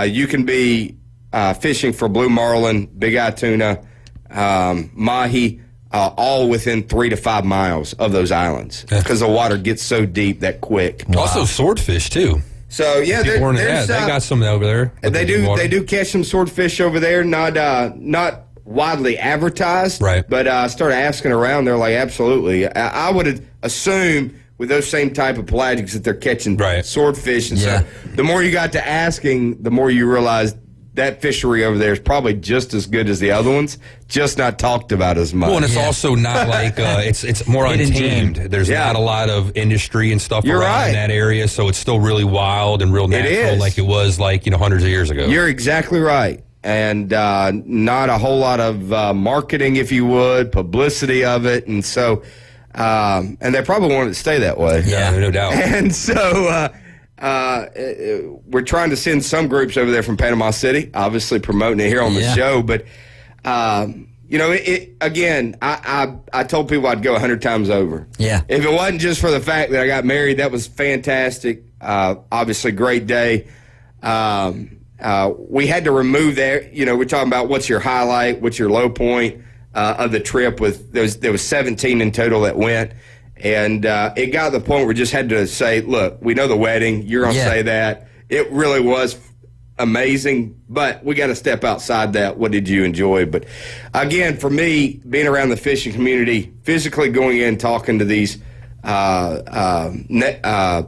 you can be fishing for blue marlin, big eye tuna, mahi, all within 3 to 5 miles of those islands because the water gets so deep that quick. Wow. Also swordfish too. So yeah, they got some over there. They do catch some swordfish over there. Not widely advertised, right? But I started asking around. They're like, absolutely. I would assume with those same type of pelagics that they're catching swordfish, and so the more you got to asking, the more you realize that fishery over there is probably just as good as the other ones, just not talked about as much. Well, and it's also not like it's more untamed. There's not a lot of industry and stuff around in that area, so it's still really wild and real natural, like it was hundreds of years ago. You're exactly right. And not a whole lot of marketing, if you would, publicity of it. And so, and they probably wanted to stay that way. Yeah, no doubt. And so we're trying to send some groups over there from Panama City, obviously promoting it here on the show. But, again, I told people I'd go 100 times over. Yeah. If it wasn't just for the fact that I got married, that was fantastic. Obviously, great day. We had to remove that. We're talking about what's your highlight, what's your low point of the trip. There was 17 in total that went, and it got to the point where we just had to say, look, we know the wedding. You're going to say that. It really was amazing, but we got to step outside that. What did you enjoy? But again, for me, being around the fishing community, physically going in, talking to these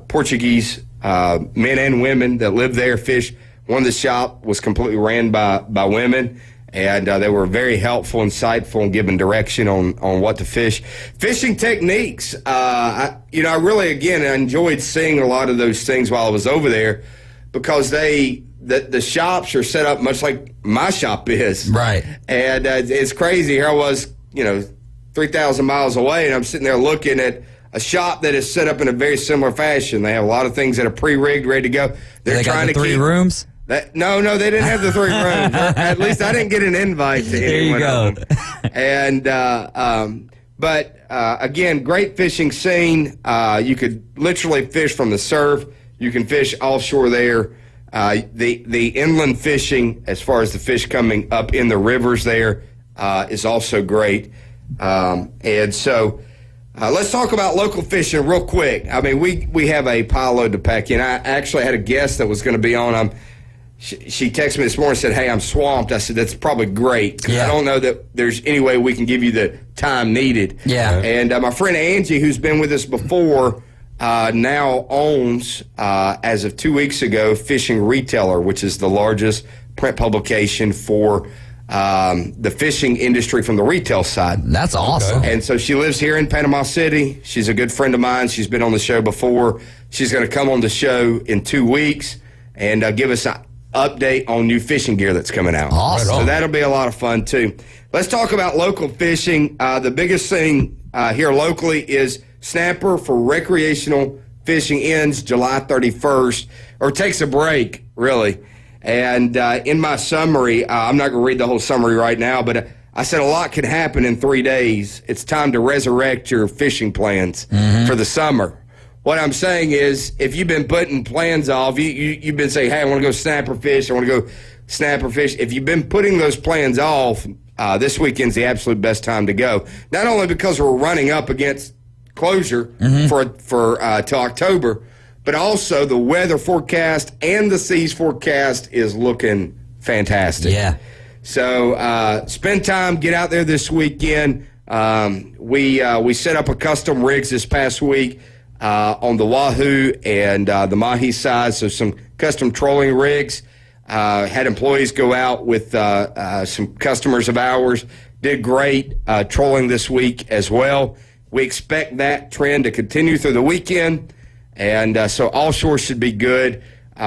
Portuguese men and women that live there, fish. One of the shop was completely ran by women, and they were very helpful, insightful, and giving direction on what to fish. Fishing techniques. I really, again, I enjoyed seeing a lot of those things while I was over there because the shops are set up much like my shop is. Right. And it's crazy. Here I was, 3,000 miles away, and I'm sitting there looking at a shop that is set up in a very similar fashion. They have a lot of things that are pre-rigged, ready to go. They're trying to keep 3 rooms? No, they didn't have the 3 rooms. At least I didn't get an invite to any one of them. And but again, great fishing scene. You could literally fish from the surf. You can fish offshore there. The inland fishing, as far as the fish coming up in the rivers there, is also great. And so let's talk about local fishing real quick. I mean, we have a pile load to pack in. I actually had a guest that was going to be on. She texted me this morning and said, hey, I'm swamped. I said, that's probably great. I don't know that there's any way we can give you the time needed. Yeah. And my friend Angie, who's been with us before, now owns, as of 2 weeks ago, Fishing Retailer, which is the largest print publication for the fishing industry from the retail side. That's awesome. And so she lives here in Panama City. She's a good friend of mine. She's been on the show before. She's going to come on the show in 2 weeks and give us an update on new fishing gear that's coming out. Awesome. So that'll be a lot of fun, too. Let's talk about local fishing. The biggest thing here locally is snapper for recreational fishing ends July 31st, or takes a break, really. And in my summary, I'm not going to read the whole summary right now, but I said a lot could happen in 3 days. It's time to resurrect your fishing plans for the summer. What I'm saying is, if you've been putting plans off, you've been saying, hey, I want to go snapper fish, I want to go snapper fish. If you've been putting those plans off, this weekend's the absolute best time to go. Not only because we're running up against closure for till October, but also the weather forecast and the seas forecast is looking fantastic. Yeah. So spend time, get out there this weekend. We set up a custom rigs this past week. on the Wahoo and the Mahi side, so some custom trolling rigs. Had employees go out with some customers of ours. Did great trolling this week as well. We expect that trend to continue through the weekend, and so offshore should be good.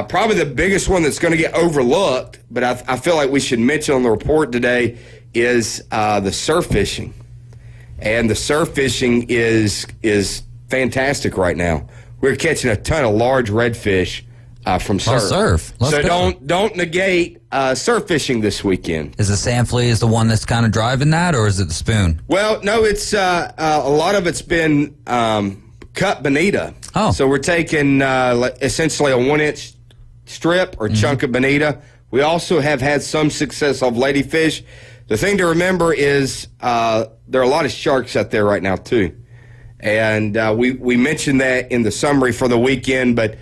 Probably the biggest one that's going to get overlooked, but I feel like we should mention on the report today is the surf fishing. And the surf fishing is fantastic right now. We're catching a ton of large redfish from surf. Surf. So don't negate surf fishing this weekend. Is the sand flea is the one that's kind of driving that, or is it the spoon? Well, no, it's a lot of it's been cut bonita. Oh. So we're taking essentially a 1-inch strip or chunk of bonita. We also have had some success of ladyfish. The thing to remember is there are a lot of sharks out there right now too. And we mentioned that in the summary for the weekend, but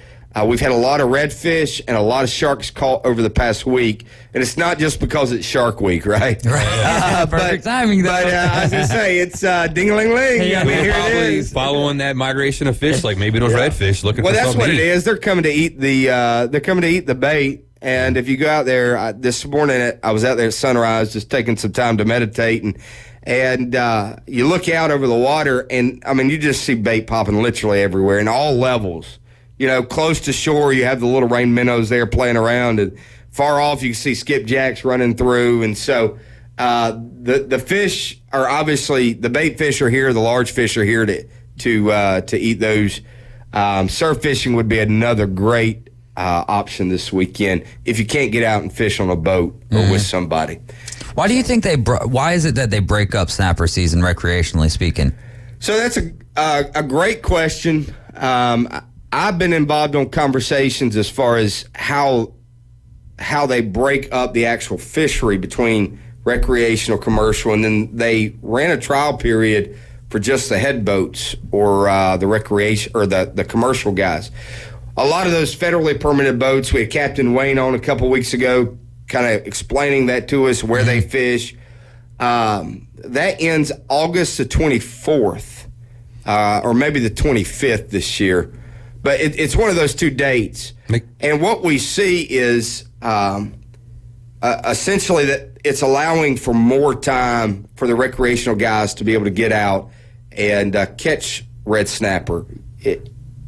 we've had a lot of redfish and a lot of sharks caught over the past week. And it's not just because it's Shark Week, right? Right. Perfect timing, though. But I was going to say, it's ding-a-ling-ling. Yeah, I mean, here it is. Following that migration of fish, like maybe those redfish looking for something. Well, that's what it is. They're coming to eat the bait. And if you go out there, this morning I was out there at sunrise just taking some time to meditate, and you look out over the water, and, I mean, you just see bait popping literally everywhere in all levels. You know, close to shore, you have the little rain minnows there playing around, and far off you can see skipjacks running through. And so the fish are obviously, the bait fish are here, the large fish are here to eat those. Surf fishing would be another great option this weekend if you can't get out and fish on a boat or with somebody. Why do you think why is it that they break up snapper season recreationally speaking? So that's a great question. I've been involved on conversations as far as how they break up the actual fishery between recreational, commercial, and then they ran a trial period for just the head boats or the recreation or the commercial guys. A lot of those federally permitted boats, we had Captain Wayne on a couple weeks ago, kind of explaining that to us, where they fish. That ends August the 24th, or maybe the 25th this year. But it's one of those two dates. And what we see is essentially that it's allowing for more time for the recreational guys to be able to get out and catch red snapper.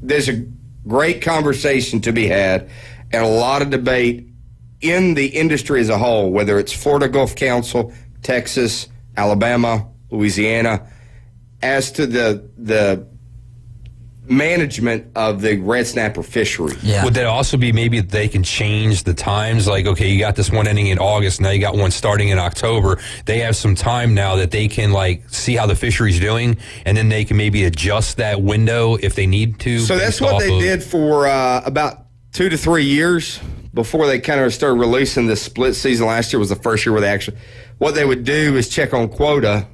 There's a great conversation to be had and a lot of debate in the industry as a whole, whether it's Florida Gulf Council, Texas, Alabama, Louisiana, as to the management of the red snapper fishery. Yeah. Would that also be maybe they can change the times? Like, okay, you got this one ending in August, now you got one starting in October. They have some time now that they can, like, see how the fishery's doing, and then they can maybe adjust that window if they need to. So that's what they did for about 2 to 3 years before they kind of started releasing this split season. Last year was the first year where they actually, what they would do is check on quota,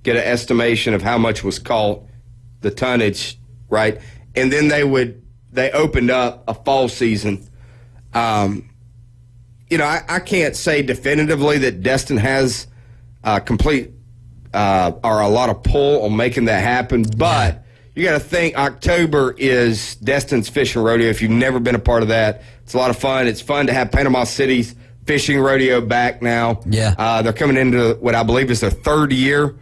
get an estimation of how much was caught, the tonnage, right? And then they opened up a fall season. I can't say definitively that Destin has complete or a lot of pull on making that happen, but you got to think October is Destin's Fishing Rodeo. If you've never been a part of that, it's a lot of fun. It's fun to have Panama City's Fishing Rodeo back now. Yeah. They're coming into what I believe is their third year.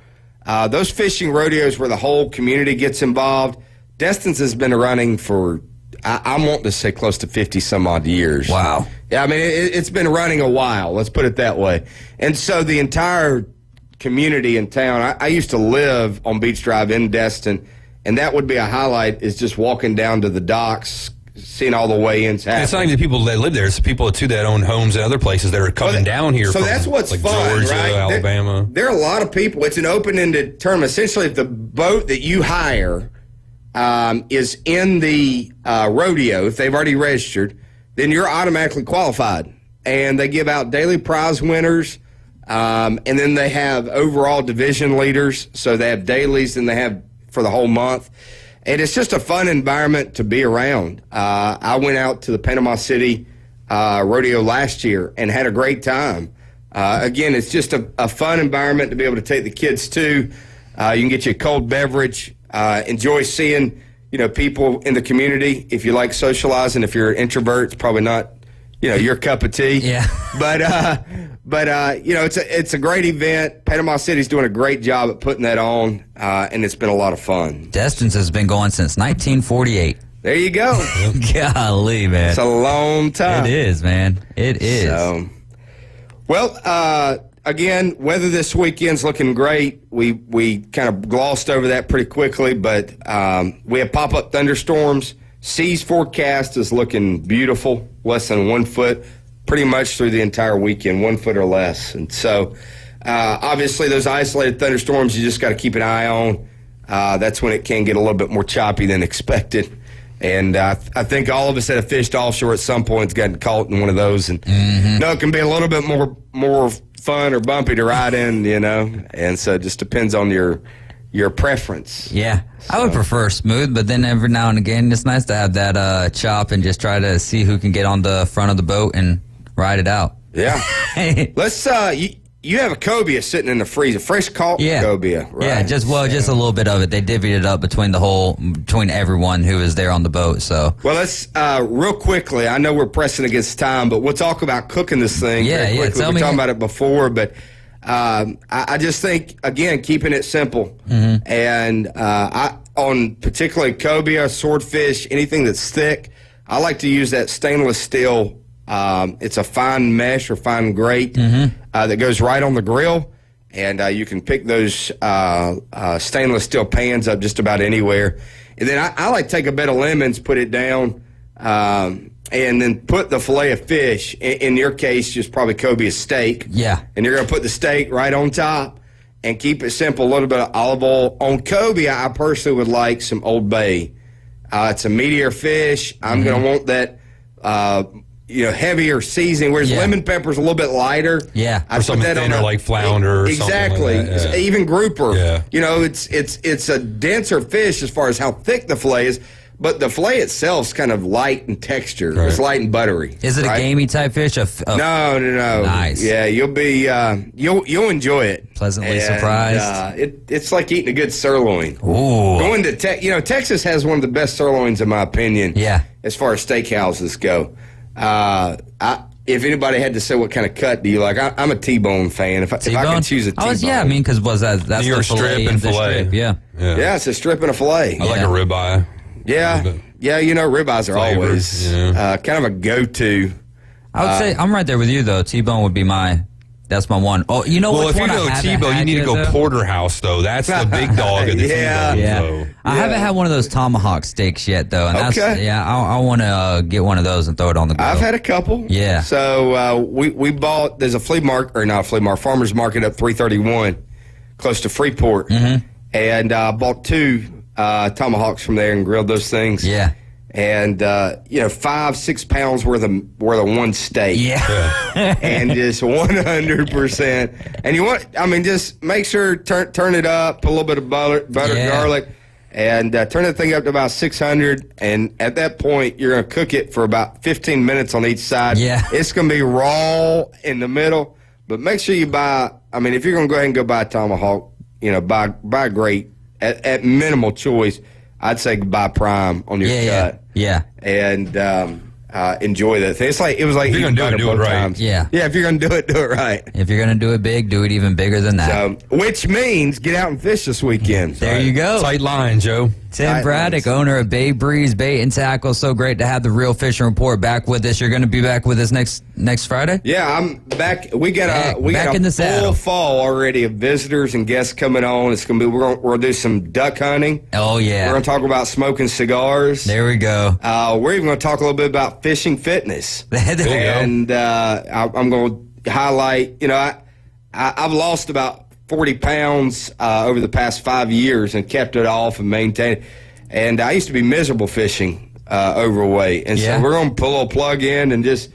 Those fishing rodeos where the whole community gets involved, Destin's has been running for, I'm wanting to say close to 50 some odd years. Wow. Yeah, I mean, it's been running a while, let's put it that way. And so the entire community in town, I used to live on Beach Drive in Destin, and that would be a highlight, is just walking down to the docks, seeing all the weigh-ins happen. It's not even the people that live there. It's the people, too, that own homes in other places that are coming down here. So from, that's what's like fun, Georgia, right? Alabama. There are a lot of people. It's an open-ended term. Essentially, if the boat that you hire is in the rodeo, if they've already registered, then you're automatically qualified. And they give out daily prize winners, and then they have overall division leaders. So they have dailies, and they have for the whole month. And it's just a fun environment to be around. I went out to the Panama City rodeo last year and had a great time. Again, it's just a fun environment to be able to take the kids to. You can get you a cold beverage, enjoy seeing people in the community. If you like socializing, if you're an introvert, it's probably not, your cup of tea. Yeah. But it's a great event. Panama City's doing a great job at putting that on, and it's been a lot of fun. Destin's has been going since 1948. There you go. Golly, man. It's a long time. It is, man. It is. So, again, weather this weekend's looking great. We kind of glossed over that pretty quickly, but we have pop-up thunderstorms. Seas forecast is looking beautiful, less than 1 foot, pretty much through the entire weekend, 1 foot or less. And so, obviously, those isolated thunderstorms, you just got to keep an eye on. That's when it can get a little bit more choppy than expected. And I think all of us that have fished offshore at some point has gotten caught in one of those. And it can be a little bit more fun or bumpy to ride in, And so it just depends on your preference. Yeah. So. I would prefer smooth, but then every now and again, it's nice to have that chop and just try to see who can get on the front of the boat and ride it out. Yeah. Let's, you have a cobia sitting in the freezer, fresh caught cobia, right? Yeah, just a little bit of it. They divvied it up between everyone who was there on the boat. So, well, let's real quickly. I know we're pressing against time, but we'll talk about cooking this thing. Yeah, very quickly. We were talking about it before, but I just think again keeping it simple, and on particularly cobia, swordfish, anything that's thick, I like to use that stainless steel. It's a fine mesh or fine grate that goes right on the grill, and you can pick those stainless steel pans up just about anywhere. And then I like to take a bed of lemons, put it down, and then put the fillet of fish, in your case, just probably cobia steak. Yeah. And you're going to put the steak right on top and keep it simple, a little bit of olive oil. On cobia, I personally would like some Old Bay. It's a meatier fish. I'm going to want that heavier seasoning, whereas lemon pepper's a little bit lighter. Yeah, or something thinner like flounder or exactly. Something like that. Yeah. Even grouper. Yeah. It's a denser fish as far as how thick the fillet is, but the fillet itself is kind of light in texture. Right. It's light and buttery. Is it a gamey type fish? No. Nice. Yeah, you'll be you'll enjoy it. Pleasantly surprised. It's like eating a good sirloin. Ooh. Going to Texas has one of the best sirloins in my opinion. Yeah. As far as steakhouses go. If anybody had to say what kind of cut do you like, I'm a T-bone fan. If I could choose a T-bone. because that's New York the strip and filet. Yeah, it's a strip and a filet. I like a ribeye. Yeah, ribeyes are Flavor, always kind of a go-to. I would say I'm right there with you though. T-bone would be that's my one. Oh, you know what? Well, if you go T-bone, you need to go porterhouse though. That's the big dog of the T-bone. Yeah. So. I haven't had one of those tomahawk steaks yet though, and I want to get one of those and throw it on the grill. I've had a couple. Yeah. So we bought. There's a farmers market up 331, close to Freeport, and bought 2 tomahawks from there and grilled those things. Yeah. And 5-6 pounds worth of one steak. Yeah. And just 100%. And just make sure turn it up, put a little bit of butter, garlic, and turn the thing up to about 600. And at that point, you're going to cook it for about 15 minutes on each side. Yeah. It's going to be raw in the middle, but make sure you buy. If you're going to go ahead and go buy a tomahawk, buy a great at minimal choice. I'd say buy prime on your cut. Yeah. And enjoy that thing. It was like if you're gonna do it right. Times. Yeah. Yeah, if you're gonna do it right. If you're gonna do it big, do it even bigger than that. So, which means get out and fish this weekend. There you go. Tight line, Joe. Tim Braddock, owner of Bay Breeze Bait and Tackle. So great to have the Real Fishing Report back with us. You're going to be back with us next Friday? Yeah, I'm back. We got in the full saddle. fall already of visitors and guests coming on. It's going to be we're going to do some duck hunting. Oh yeah. We're going to talk about smoking cigars. There we go. We're even going to talk a little bit about fishing fitness. And I'm going to highlight. I've lost about 40 pounds over the past 5 years and kept it off and maintained it. And I used to be miserable fishing overweight. And so we're going to pull a little plug in and just,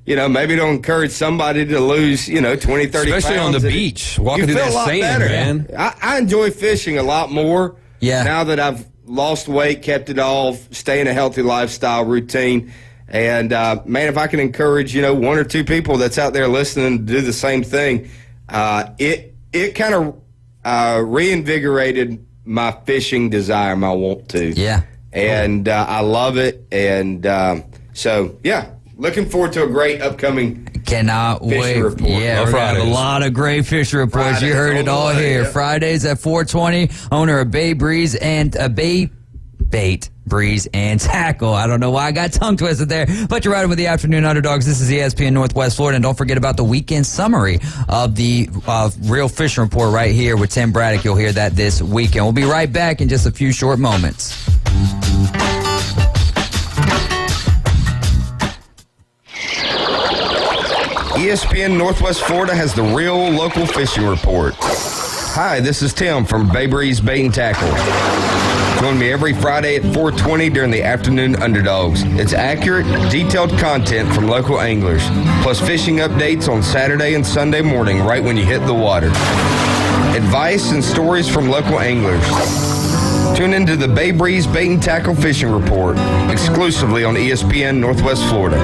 maybe to encourage somebody to lose, 20, 30 Especially pounds. on the beach, walking through that sand, man. I enjoy fishing a lot more now that I've lost weight, kept it off, stay in a healthy lifestyle routine. And, man, if I can encourage, 1 or 2 people that's out there listening to do the same thing, it kind of reinvigorated my fishing desire, my want to. Yeah. and I love it. And so, yeah, looking forward to a great upcoming Cannot wait. report. Yeah, we're going to have a lot of great fishing reports. Fridays, you heard it all here. yeah. Fridays at 4:20, owner of Bay Breeze and Bay Bait, Breeze, and Tackle. I don't know why I got tongue twisted there, but you're riding with the Afternoon Underdogs. This is ESPN Northwest Florida, and don't forget about the weekend summary of the Real Fishing Report right here with Tim Braddock. You'll hear that this weekend. We'll be right back in just a few short moments. ESPN Northwest Florida has the Real Local Fishing Report. Hi, this is Tim from Bay Breeze Bait and Tackle. Join me every Friday at 4:20 during the Afternoon Underdogs. It's accurate, detailed content from local anglers, plus fishing updates on Saturday and Sunday morning right when you hit the water. Advice and stories from local anglers. Tune into the Bay Breeze Bait and Tackle Fishing Report, exclusively on ESPN Northwest Florida.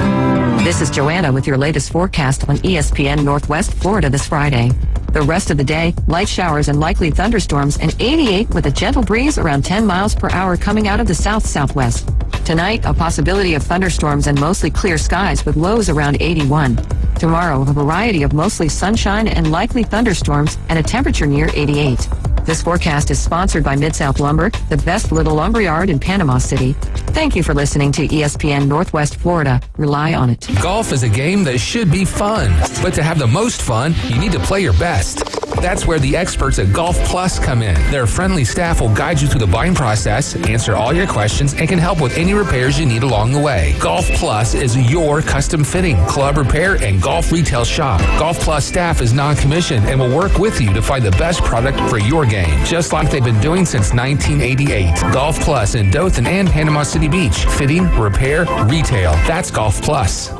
This is Joanna with your latest forecast on ESPN Northwest Florida this Friday. The rest of the day, light showers and likely thunderstorms, and 88 with a gentle breeze around 10 miles per hour coming out of the south-southwest. Tonight, a possibility of thunderstorms and mostly clear skies with lows around 81. Tomorrow, a variety of mostly sunshine and likely thunderstorms and a temperature near 88. This forecast is sponsored by Mid-South Lumber, the best little lumber yard in Panama City. Thank you for listening to ESPN Northwest Florida. Rely on it. Golf is a game that should be fun, but to have the most fun, you need to play your best. That's where the experts at Golf Plus come in. Their friendly staff will guide you through the buying process, answer all your questions, and can help with any repairs you need along the way. Golf Plus is your custom fitting, club repair, and golf retail shop. Golf Plus staff is non-commissioned and will work with you to find the best product for your game, just like they've been doing since 1988. Golf Plus in Dothan and Panama City Beach. Fitting, repair, retail. That's Golf Plus.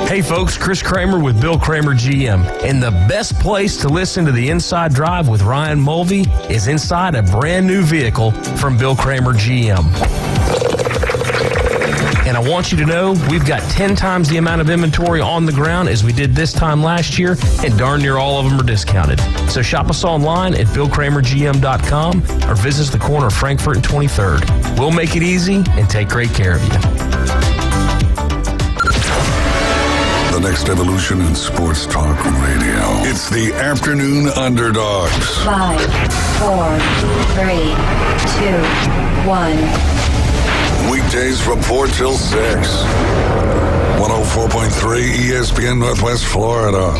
Hey folks, Chris Kramer with Bill Kramer GM. And the best place to listen to the Inside Drive with Ryan Mulvey is inside a brand new vehicle from Bill Kramer GM. And I want you to know we've got 10 times the amount of inventory on the ground as we did this time last year, and darn near all of them are discounted. So shop us online at BillKramerGM.com or visit us at the corner of Frankfurt and 23rd. We'll make it easy and take great care of you. The next evolution in sports talk radio. It's the Afternoon Underdogs. 5, 4, 3, 2, 1. Weekdays from 4 till 6. 104.3 ESPN Northwest Florida.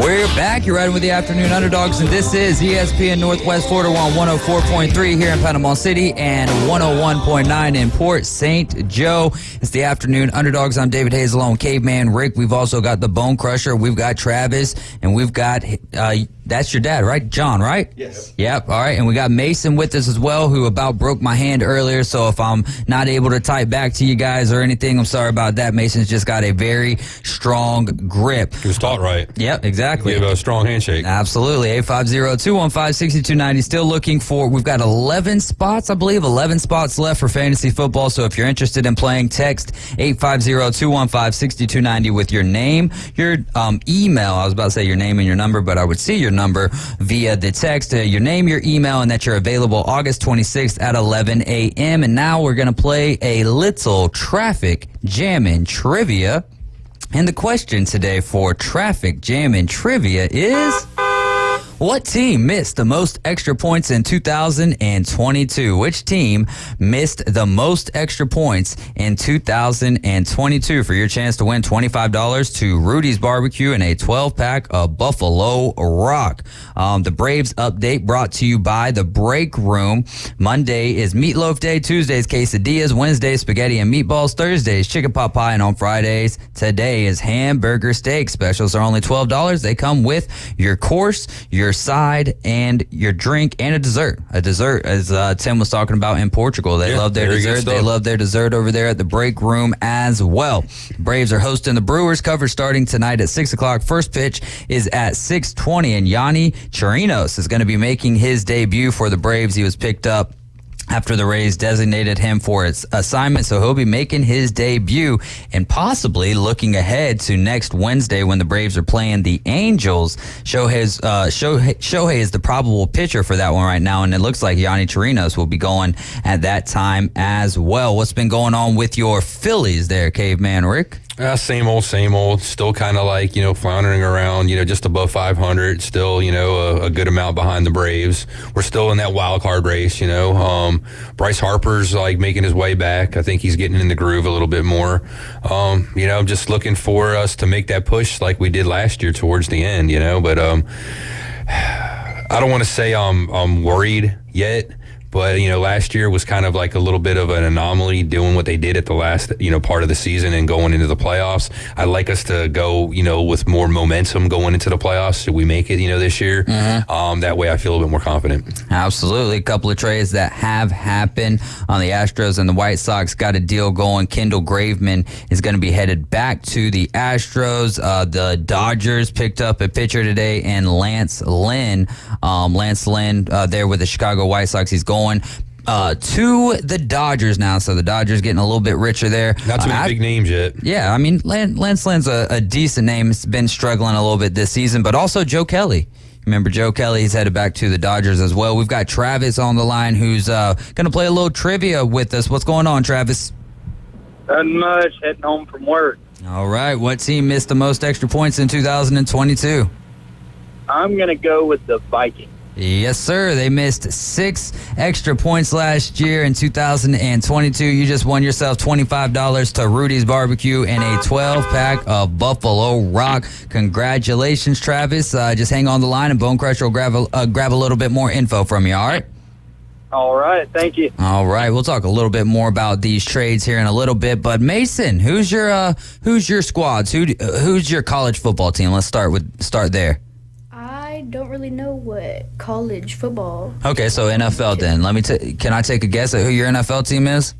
We're back. You're riding with the Afternoon Underdogs, and this is ESPN Northwest Florida on 104.3 here in Panama City and 101.9 in Port St. Joe. It's the Afternoon Underdogs. I'm David Hayes along with Caveman Rick. We've also got the Bone Crusher. We've got Travis, and we've got that's your dad, right? John, right? Yes. Yep. All right. And we got Mason with us as well, who about broke my hand earlier. So if I'm not able to type back to you guys or anything, I'm sorry about that. Mason's just got a very strong grip. He was taught right. Yep, exactly. Give a strong handshake. Absolutely. 850-215-6290. Still looking for, we've got 11 spots, I believe, 11 spots left for fantasy football. So if you're interested in playing, text 850-215-6290 with your name, your email. I was about to say your name and your number, but I would see your number via the text. Your name, your email, and that you're available August 26th at 11 a.m. And now we're going to play a little traffic jamming trivia. And the question today for traffic jamming trivia is, what team missed the most extra points in 2022? Which team missed the most extra points in 2022? For your chance to win $25 to Rudy's Barbecue and a 12-pack of Buffalo Rock. The Braves update brought to you by The Break Room. Monday is Meatloaf Day. Tuesday is Quesadillas. Wednesday is Spaghetti and Meatballs. Thursday is Chicken Pot Pie. And on Fridays, today is Hamburger Steak. Specials are only $12. They come with your course, your side, and your drink, and a dessert. A dessert, as Tim was talking about in Portugal. They love their dessert. They love their dessert over there at the Break Room as well. Braves are hosting the Brewers. Coverage starting tonight at 6 o'clock. First pitch is at 6:20, and Yanni Chirinos is going to be making his debut for the Braves. He was picked up after the Rays designated him for its assignment, so he'll be making his debut and possibly looking ahead to next Wednesday when the Braves are playing the Angels. Shohei is the probable pitcher for that one right now, and it looks like Yanni Chirinos will be going at that time as well. What's been going on with your Phillies there, Caveman Rick? Same old. Still kind of like, floundering around, just above 500. Still, a good amount behind the Braves. We're still in that wild card race, Bryce Harper's like making his way back. I think he's getting in the groove a little bit more. I'm just looking for us to make that push like we did last year towards the end, but I don't want to say I'm worried yet. But, last year was kind of like a little bit of an anomaly doing what they did at the last, part of the season and going into the playoffs. I'd like us to go, with more momentum going into the playoffs. Should we make it, this year? Mm-hmm. That way I feel a bit more confident. Absolutely. A couple of trades that have happened on the Astros and the White Sox got a deal going. Kendall Graveman is going to be headed back to the Astros. The Dodgers picked up a pitcher today and Lance Lynn. There with the Chicago White Sox. He's going to the Dodgers now, so the Dodgers getting a little bit richer there. Not too many big names yet. Yeah, I mean, Lance Lynn's a decent name. He's been struggling a little bit this season, but also Joe Kelly. Remember, Joe Kelly, he's headed back to the Dodgers as well. We've got Travis on the line who's going to play a little trivia with us. What's going on, Travis? Nothing much. Heading home from work. All right. What team missed the most extra points in 2022? I'm going to go with the Vikings. Yes, sir. They missed 6 extra points last year in 2022. You just won yourself $25 to Rudy's Barbecue and a 12-pack of Buffalo Rock. Congratulations, Travis. Just hang on the line and Bone Crusher will grab a little bit more info from you, all right? All right. Thank you. All right. We'll talk a little bit more about these trades here in a little bit. But, Mason, who's your squads? Who's your college football team? Let's start there. I don't really know what college football. Okay, so NFL then. Can I take a guess at who your NFL team is?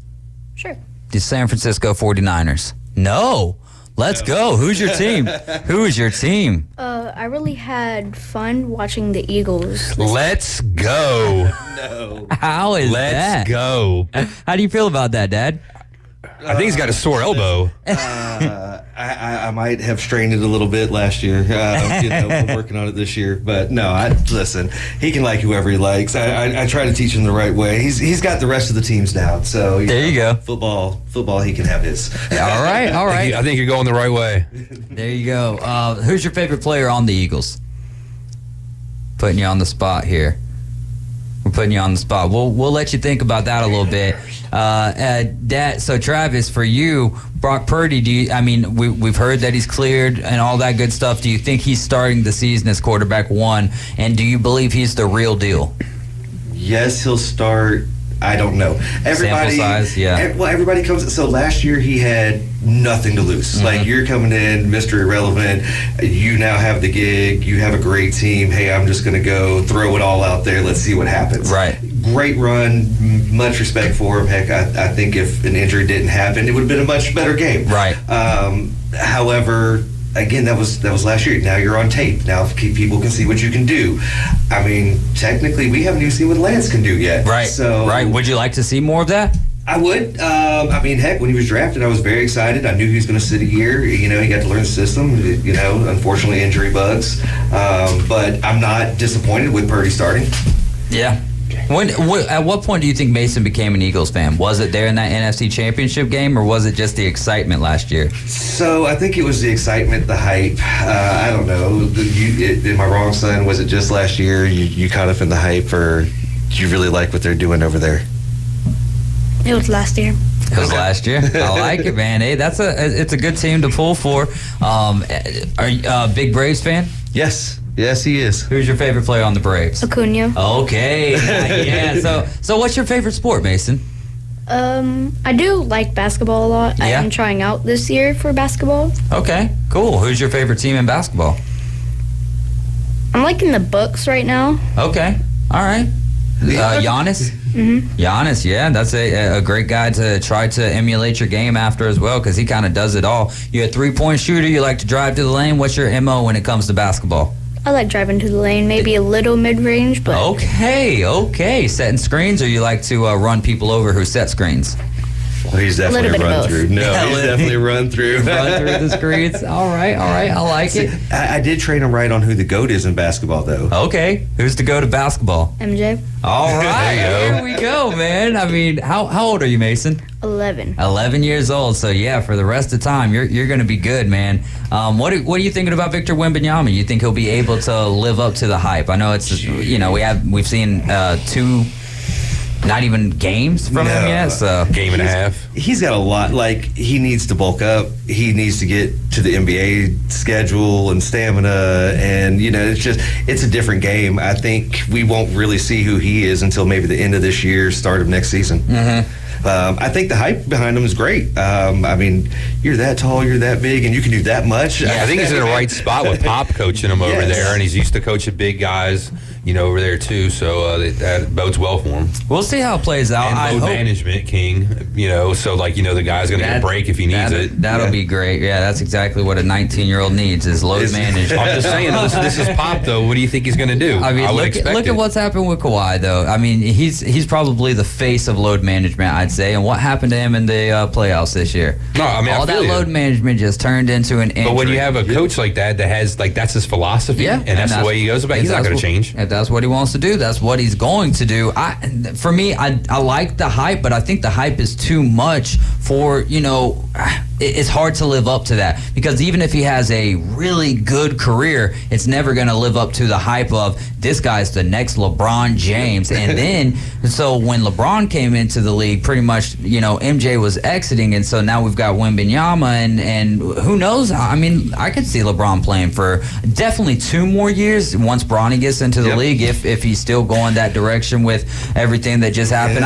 Sure. The San Francisco 49ers. No. Let's go. Who's your team? Who is your team? I really had fun watching the Eagles. Let's go. No. How is that? Let's go. How do you feel about that, Dad? I think he's got a sore elbow. I might have strained it a little bit last year. I'm working on it this year. But no, listen, he can like whoever he likes. I try to teach him the right way. He's got the rest of the teams down. So there you go. Football, he can have his. All right. I think you're going the right way. There you go. Who's your favorite player on the Eagles? Putting you on the spot here. We're putting you on the spot. We'll let you think about that a little bit. So Travis, for you, Brock Purdy, we've heard that he's cleared and all that good stuff. Do you think he's starting the season as quarterback 1? And do you believe he's the real deal? Yes, he'll start. I don't know. Sample size, yeah. Everybody comes. So last year he had nothing to lose. Mm-hmm. Like, you're coming in, Mr. Irrelevant. You now have the gig. You have a great team. Hey, I'm just going to go throw it all out there. Let's see what happens. Right. Great run. Much respect for him. Heck, I think if an injury didn't happen, it would have been a much better game. Right. However, again, that was last year. Now you're on tape. Now people can see what you can do. I mean, technically, we haven't even seen what Lance can do yet. Right. Would you like to see more of that? I would. Heck, when he was drafted, I was very excited. I knew he was going to sit a year. He got to learn the system. Unfortunately, injury bugs. But I'm not disappointed with Purdy starting. Yeah. At what point do you think Mason became an Eagles fan? Was it there in that NFC Championship game, or was it just the excitement last year? So I think it was the excitement, the hype. I don't know. Am I wrong, son? Was it just last year? You caught up in the hype, or do you really like what they're doing over there? It was last year. It was last year. I like it, man. Hey, it's a good team to pull for. Are you a big Braves fan? Yes. Yes, he is. Who's your favorite player on the Braves? Acuna. Okay. Yeah. So what's your favorite sport, Mason? I do like basketball a lot. Yeah? I am trying out this year for basketball. Okay, cool. Who's your favorite team in basketball? I'm liking the Bucks right now. Okay. All right. Giannis? Mm-hmm. Giannis, yeah. That's a great guy to try to emulate your game after as well, because he kind of does it all. You're a 3-point shooter. You like to drive to the lane. What's your MO when it comes to basketball? I like driving to the lane, maybe a little mid-range, but... Okay. Setting screens, or you like to run people over who set screens? Well, he's definitely a run through. No, Yeah, he's definitely a run through. Run through the screens. All right. I like it. I did train him right on who the GOAT is in basketball, though. Okay. Who's the GOAT of basketball? MJ. All right. Here we go, man. I mean, how old are you, Mason? 11. 11 years old. So, yeah, for the rest of the time, you're going to be good, man. What are you thinking about Victor Wembanyama? You think he'll be able to live up to the hype? I know it's, we've seen 2... not even games from him yet, so game and a half. He's got a lot. Like, he needs to bulk up. He needs to get to the NBA schedule and stamina, and it's a different game. I think we won't really see who he is until maybe the end of this year, start of next season. I think the hype behind him is great. I mean, you're that tall, you're that big, and you can do that much. I think he's in the right spot with Pop coaching him over there, and he's used to coaching big guys, over there too. So that bodes well for him. We'll see how it plays out. And load management king, so the guy's going to get a break if he needs it. That'll be great. Yeah, that's exactly what a 19-year-old needs is load management. I'm just saying, this is Pop though. What do you think he's going to do? I mean, look at what's happened with Kawhi though. I mean, he's probably the face of load management, I'd say. And what happened to him in the playoffs this year? No, I mean, all that load management just turned into an injury. But when you have a coach like that has that's his philosophy, and that's the way he goes about it, he's not going to change. If that's what he wants to do, that's what he's going to do. For me, I like the hype, but I think the hype is too much for, it's hard to live up to that, because even if he has a really good career, it's never going to live up to the hype of this guy's the next LeBron James. And then, so when LeBron came into the league, pretty much, MJ was exiting, and so now we've got Wembanyama, and who knows? I mean, I could see LeBron playing for definitely 2 more years once Bronny gets into the league, if he's still going that direction with everything that just happened.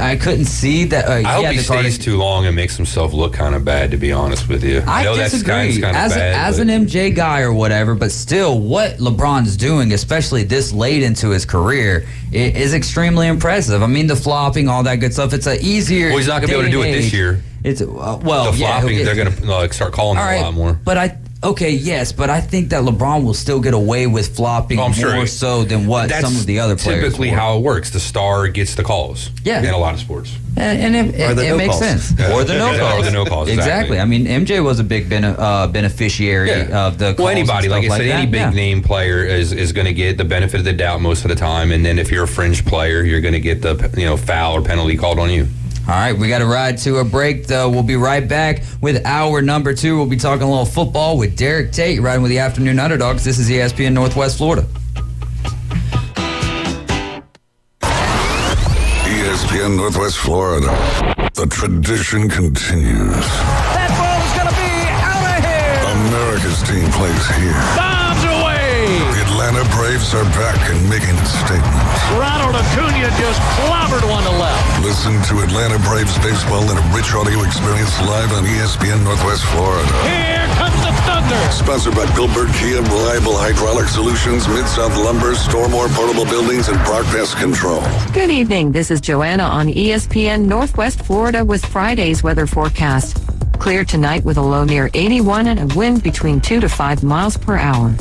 I couldn't see that. I hope he stays too long and makes himself look kind of bad, to be honest with you. I know disagree. That's as an MJ guy or whatever, but still, what LeBron's doing, especially this late into his career, is extremely impressive. I mean, the flopping, all that good stuff. It's an easier. Well, he's not going to be able to do it this year. It's the flopping. They're going to start calling him a lot more. But but I think that LeBron will still get away with flopping more so than what some of the other players. Typically how it works. The star gets the calls. Yeah. In a lot of sports. And it makes sense. Or the no calls. Or the no calls. Exactly. I mean, MJ was a big beneficiary of the calls. Well, anybody, like I said, any big name player is going to get the benefit of the doubt most of the time. And then if you're a fringe player, you're going to get the foul or penalty called on you. All right, we got to ride to a break, though. We'll be right back with hour number 2. We'll be talking a little football with Derek Tate, riding with the Afternoon Underdogs. This is ESPN Northwest Florida. ESPN Northwest Florida. The tradition continues. That ball's going to be out of here. America's team plays here. Bombs away. The Atlanta Braves are back and making a statement. Ronald Acuna just clobbered one to left. Listen to Atlanta Braves baseball in a rich audio experience live on ESPN Northwest Florida. Here comes the thunder. Sponsored by Billboard Kia, Reliable Hydraulic Solutions, Mid-South Lumber, Stormore Portable Buildings, and Brock Pest Control. Good evening. This is Joanna on ESPN Northwest Florida with Friday's weather forecast. Clear tonight with a low near 81 and a wind between 2 to 5 miles per hour.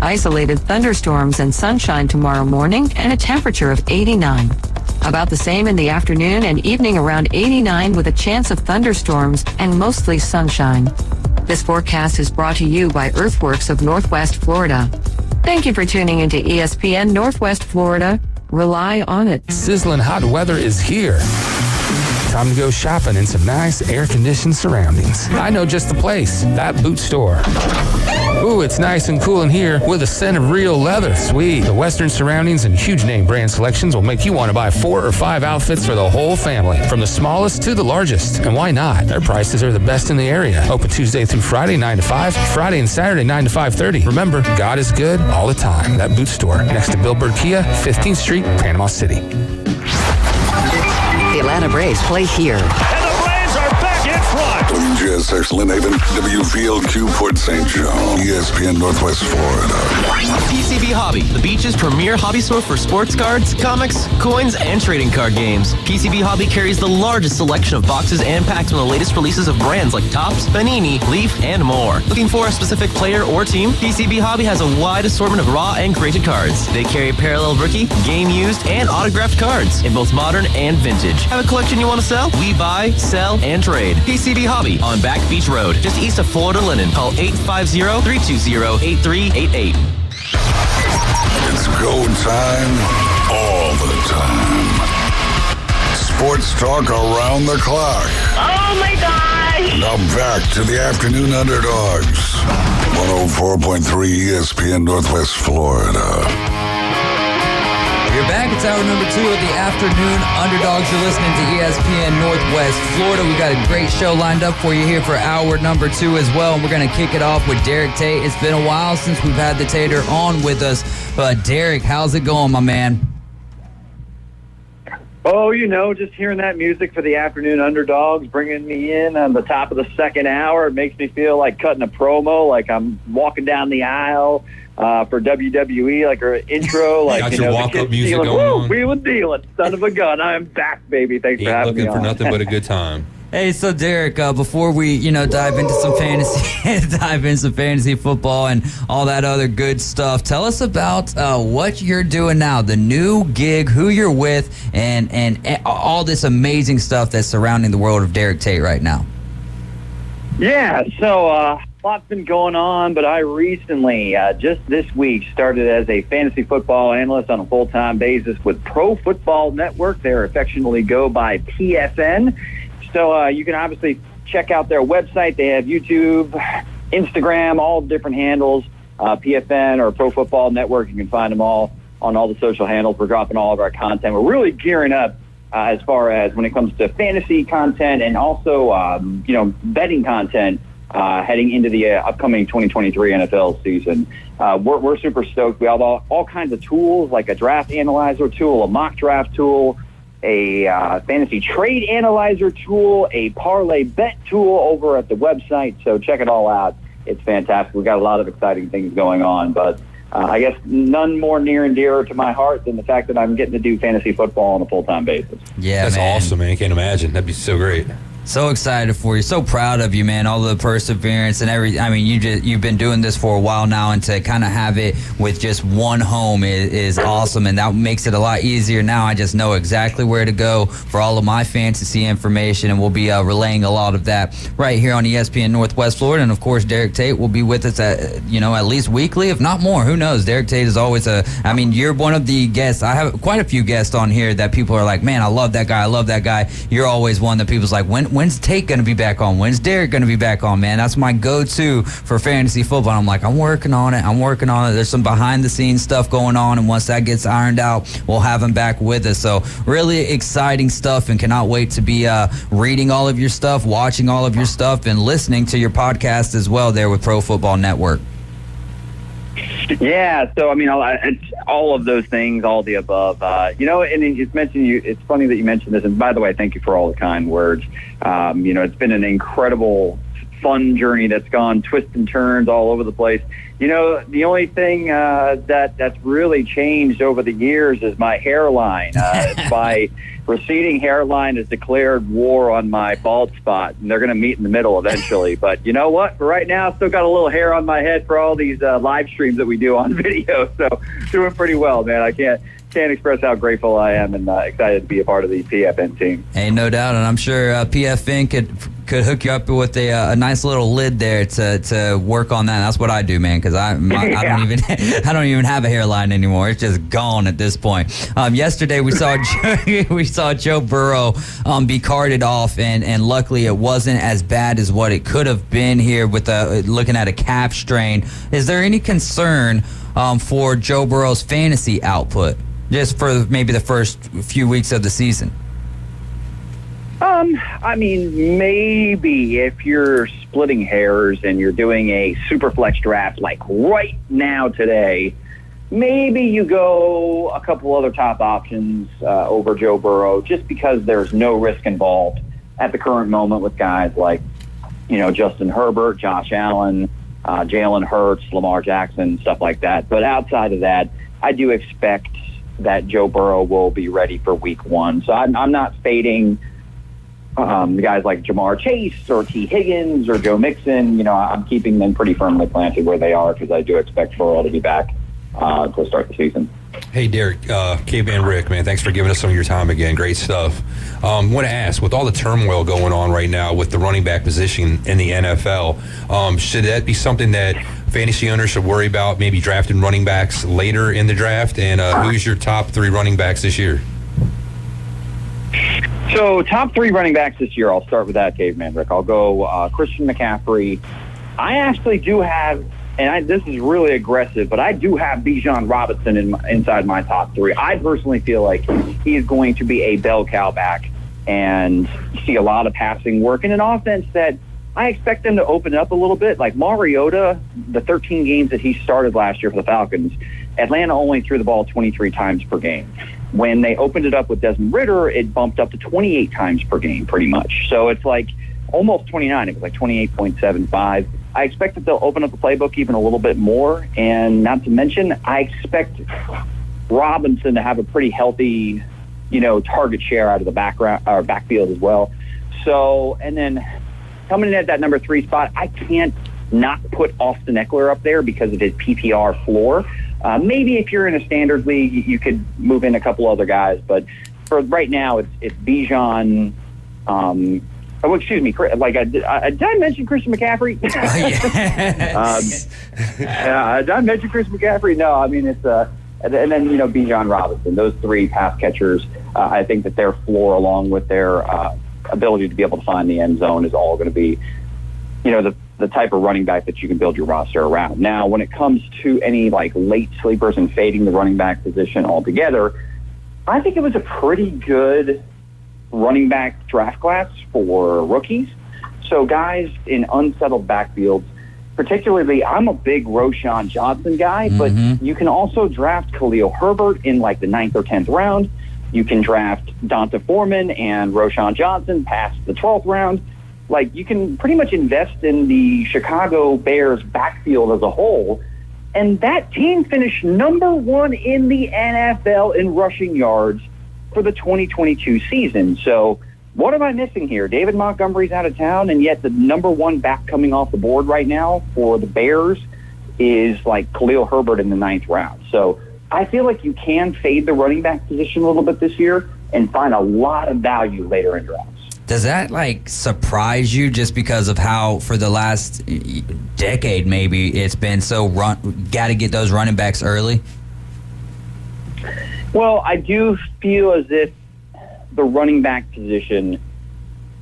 Isolated thunderstorms and sunshine tomorrow morning and a temperature of 89. About the same in the afternoon and evening, around 89 with a chance of thunderstorms and mostly sunshine. This forecast is brought to you by Earthworks of Northwest Florida. Thank you for tuning into ESPN Northwest Florida. Rely on it. Sizzling hot weather is here. Time to go shopping in some nice air-conditioned surroundings. I know just the place, that boot store. Ooh, it's nice and cool in here with a scent of real leather. Sweet. The Western surroundings and huge name brand selections will make you want to buy 4 or 5 outfits for the whole family, from the smallest to the largest. And why not? Their prices are the best in the area. Open Tuesday through Friday, 9 to 5. Friday and Saturday, 9 to 5:30. Remember, God is good all the time. That boot store next to Billboard Kia, 15th Street, Panama City. The Atlanta Braves play here. And the Braves are back in front. When just 106 Lynn Haven, WVLQ Port St. John, ESPN Northwest Florida. PCB Hobby, the beach's premier hobby store for sports cards, comics, coins, and trading card games. PCB Hobby carries the largest selection of boxes and packs from the latest releases of brands like Topps, Panini, Leaf, and more. Looking for a specific player or team? PCB Hobby has a wide assortment of raw and graded cards. They carry parallel rookie, game used, and autographed cards in both modern and vintage. Have a collection you want to sell? We buy, sell, and trade. PCB Hobby on Back Beach Road, just east of Florida Linen. Call 850-320-8388. It's go time all the time. Sports talk around the clock. Oh my gosh! Now back to the Afternoon Underdogs. 104.3 ESPN Northwest Florida. You're back. It's hour number 2 of the Afternoon Underdogs. You're listening to ESPN Northwest Florida. We've got a great show lined up for you here for hour number 2 as well. And we're going to kick it off with Derek Tate. It's been a while since we've had the Tater on with us. But Derek, how's it going, my man? Oh, just hearing that music for the Afternoon Underdogs, bringing me in on the top of the second hour, it makes me feel like cutting a promo, like I'm walking down the aisle for WWE, like our intro, like got your walk-up music stealing, going on. We were dealing, son of a gun. I am back, baby. Thanks for having me on. Looking for nothing but a good time. Hey, so Derek, before we, dive into some fantasy football and all that other good stuff, tell us about what you're doing now, the new gig, who you're with, and all this amazing stuff that's surrounding the world of Derek Tate right now. Yeah, so a lot's been going on, but I recently, just this week, started as a fantasy football analyst on a full-time basis with Pro Football Network. They affectionately go by PFN. So you can obviously check out their website. They have YouTube, Instagram, all different handles, PFN or Pro Football Network. You can find them all on all the social handles. We're dropping all of our content. We're really gearing up as far as when it comes to fantasy content and also, betting content heading into the upcoming 2023 NFL season. We're super stoked. We have all kinds of tools like a draft analyzer tool, a mock draft tool, a fantasy trade analyzer tool, a parlay bet tool over at the website. So check it all out. It's fantastic. We've got a lot of exciting things going on, but I guess none more near and dear to my heart than the fact that I'm getting to do fantasy football on a full-time basis. Yeah, that's awesome, man. I can't imagine. That'd be so great. So excited for you. So proud of you, man. All the perseverance and everything. I mean, you've been doing this for a while now, and to kind of have it with just one home is awesome, and that makes it a lot easier now. I just know exactly where to go for all of my fantasy information, and we'll be relaying a lot of that right here on ESPN Northwest Florida. And of course, Derek Tate will be with us at least weekly, if not more. Who knows? Derek Tate is always you're one of the guests. I have quite a few guests on here that people are like, man, I love that guy. I love that guy. You're always one that people's like, when's Tate going to be back on? When's Derek going to be back on, man? That's my go-to for fantasy football. I'm like, I'm working on it. There's some behind-the-scenes stuff going on, and once that gets ironed out, we'll have him back with us. So really exciting stuff, and cannot wait to be reading all of your stuff, watching all of your stuff, and listening to your podcast as well there with Pro Football Network. Yeah, so it's all of those things, all the above. And it's mentioned it's funny that you mentioned this. And by the way, thank you for all the kind words. It's been an incredible, fun journey that's gone twists and turns all over the place. The only thing that's really changed over the years is my hairline. My receding hairline has declared war on my bald spot, and they're going to meet in the middle eventually. But you know what? For right now, I've still got a little hair on my head for all these live streams that we do on video. So doing pretty well, man. I can't express how grateful I am and excited to be a part of the PFN team. Hey, no doubt, and I'm sure PFN could hook you up with a nice little lid there to work on that. That's what I do, man, because I don't even have a hairline anymore. It's just gone at this point. Yesterday we saw Joe Burrow be carted off, and luckily it wasn't as bad as what it could have been here with looking at a calf strain. Is there any concern for Joe Burrow's fantasy output, just for maybe the first few weeks of the season? Maybe if you're splitting hairs and you're doing a super flex draft like right now today, maybe you go a couple other top options over Joe Burrow, just because there's no risk involved at the current moment with guys like Justin Herbert, Josh Allen, Jalen Hurts, Lamar Jackson, stuff like that. But outside of that, I do expect that Joe Burrow will be ready for week 1. So I'm not fading the guys like Jamar Chase or T. Higgins or Joe Mixon. I'm keeping them pretty firmly planted where they are because I do expect Burrow to be back to start the season. Hey, Derek, Caveman Rick, man, thanks for giving us some of your time again. Great stuff. Want to ask, with all the turmoil going on right now with the running back position in the NFL, should that be something that fantasy owners should worry about, maybe drafting running backs later in the draft? And who's your top 3 running backs this year? So top 3 running backs this year, I'll start with that, Caveman Rick. I'll go Christian McCaffrey. I actually do have, this is really aggressive, but I do have Bijan Robinson inside my top 3. I personally feel like he is going to be a bell cow back and see a lot of passing work in an offense that I expect them to open up a little bit. Like Mariota, the 13 games that he started last year for the Falcons, Atlanta only threw the ball 23 times per game. When they opened it up with Desmond Ridder, it bumped up to 28 times per game pretty much. So it's like almost 29. It was like 28.75. I expect that they'll open up the playbook even a little bit more. And not to mention, I expect Robinson to have a pretty healthy, target share out of the backfield as well. So, and then coming in at that number 3 spot, I can't not put Austin Eckler up there because of his PPR floor. Maybe if you're in a standard league, you could move in a couple other guys. But for right now, it's Bijan. Excuse me. Did I mention Christian McCaffrey? Did I mention Christian McCaffrey? No, I mean it's and then Bijan Robinson. Those 3 pass catchers. I think that their floor, along with their ability to be able to find the end zone, is all going to be, the type of running back that you can build your roster around. Now, when it comes to any late sleepers and fading the running back position altogether, I think it was a pretty good running back draft class for rookies. So guys in unsettled backfields, particularly, I'm a big Roschon Johnson guy, but you can also draft Khalil Herbert in the 9th or 10th round. You can draft Donta Foreman and Roschon Johnson past the 12th round. You can pretty much invest in the Chicago Bears backfield as a whole. And that team finished number 1 in the NFL in rushing yards for the 2022 season. So what am I missing here? David Montgomery's out of town, and yet the number 1 back coming off the board right now for the Bears is Khalil Herbert in the 9th round. So I feel like you can fade the running back position a little bit this year and find a lot of value later in drafts. Does that surprise you just because of how for the last decade maybe it's been so got to get those running backs early? Well, I do feel as if the running back position,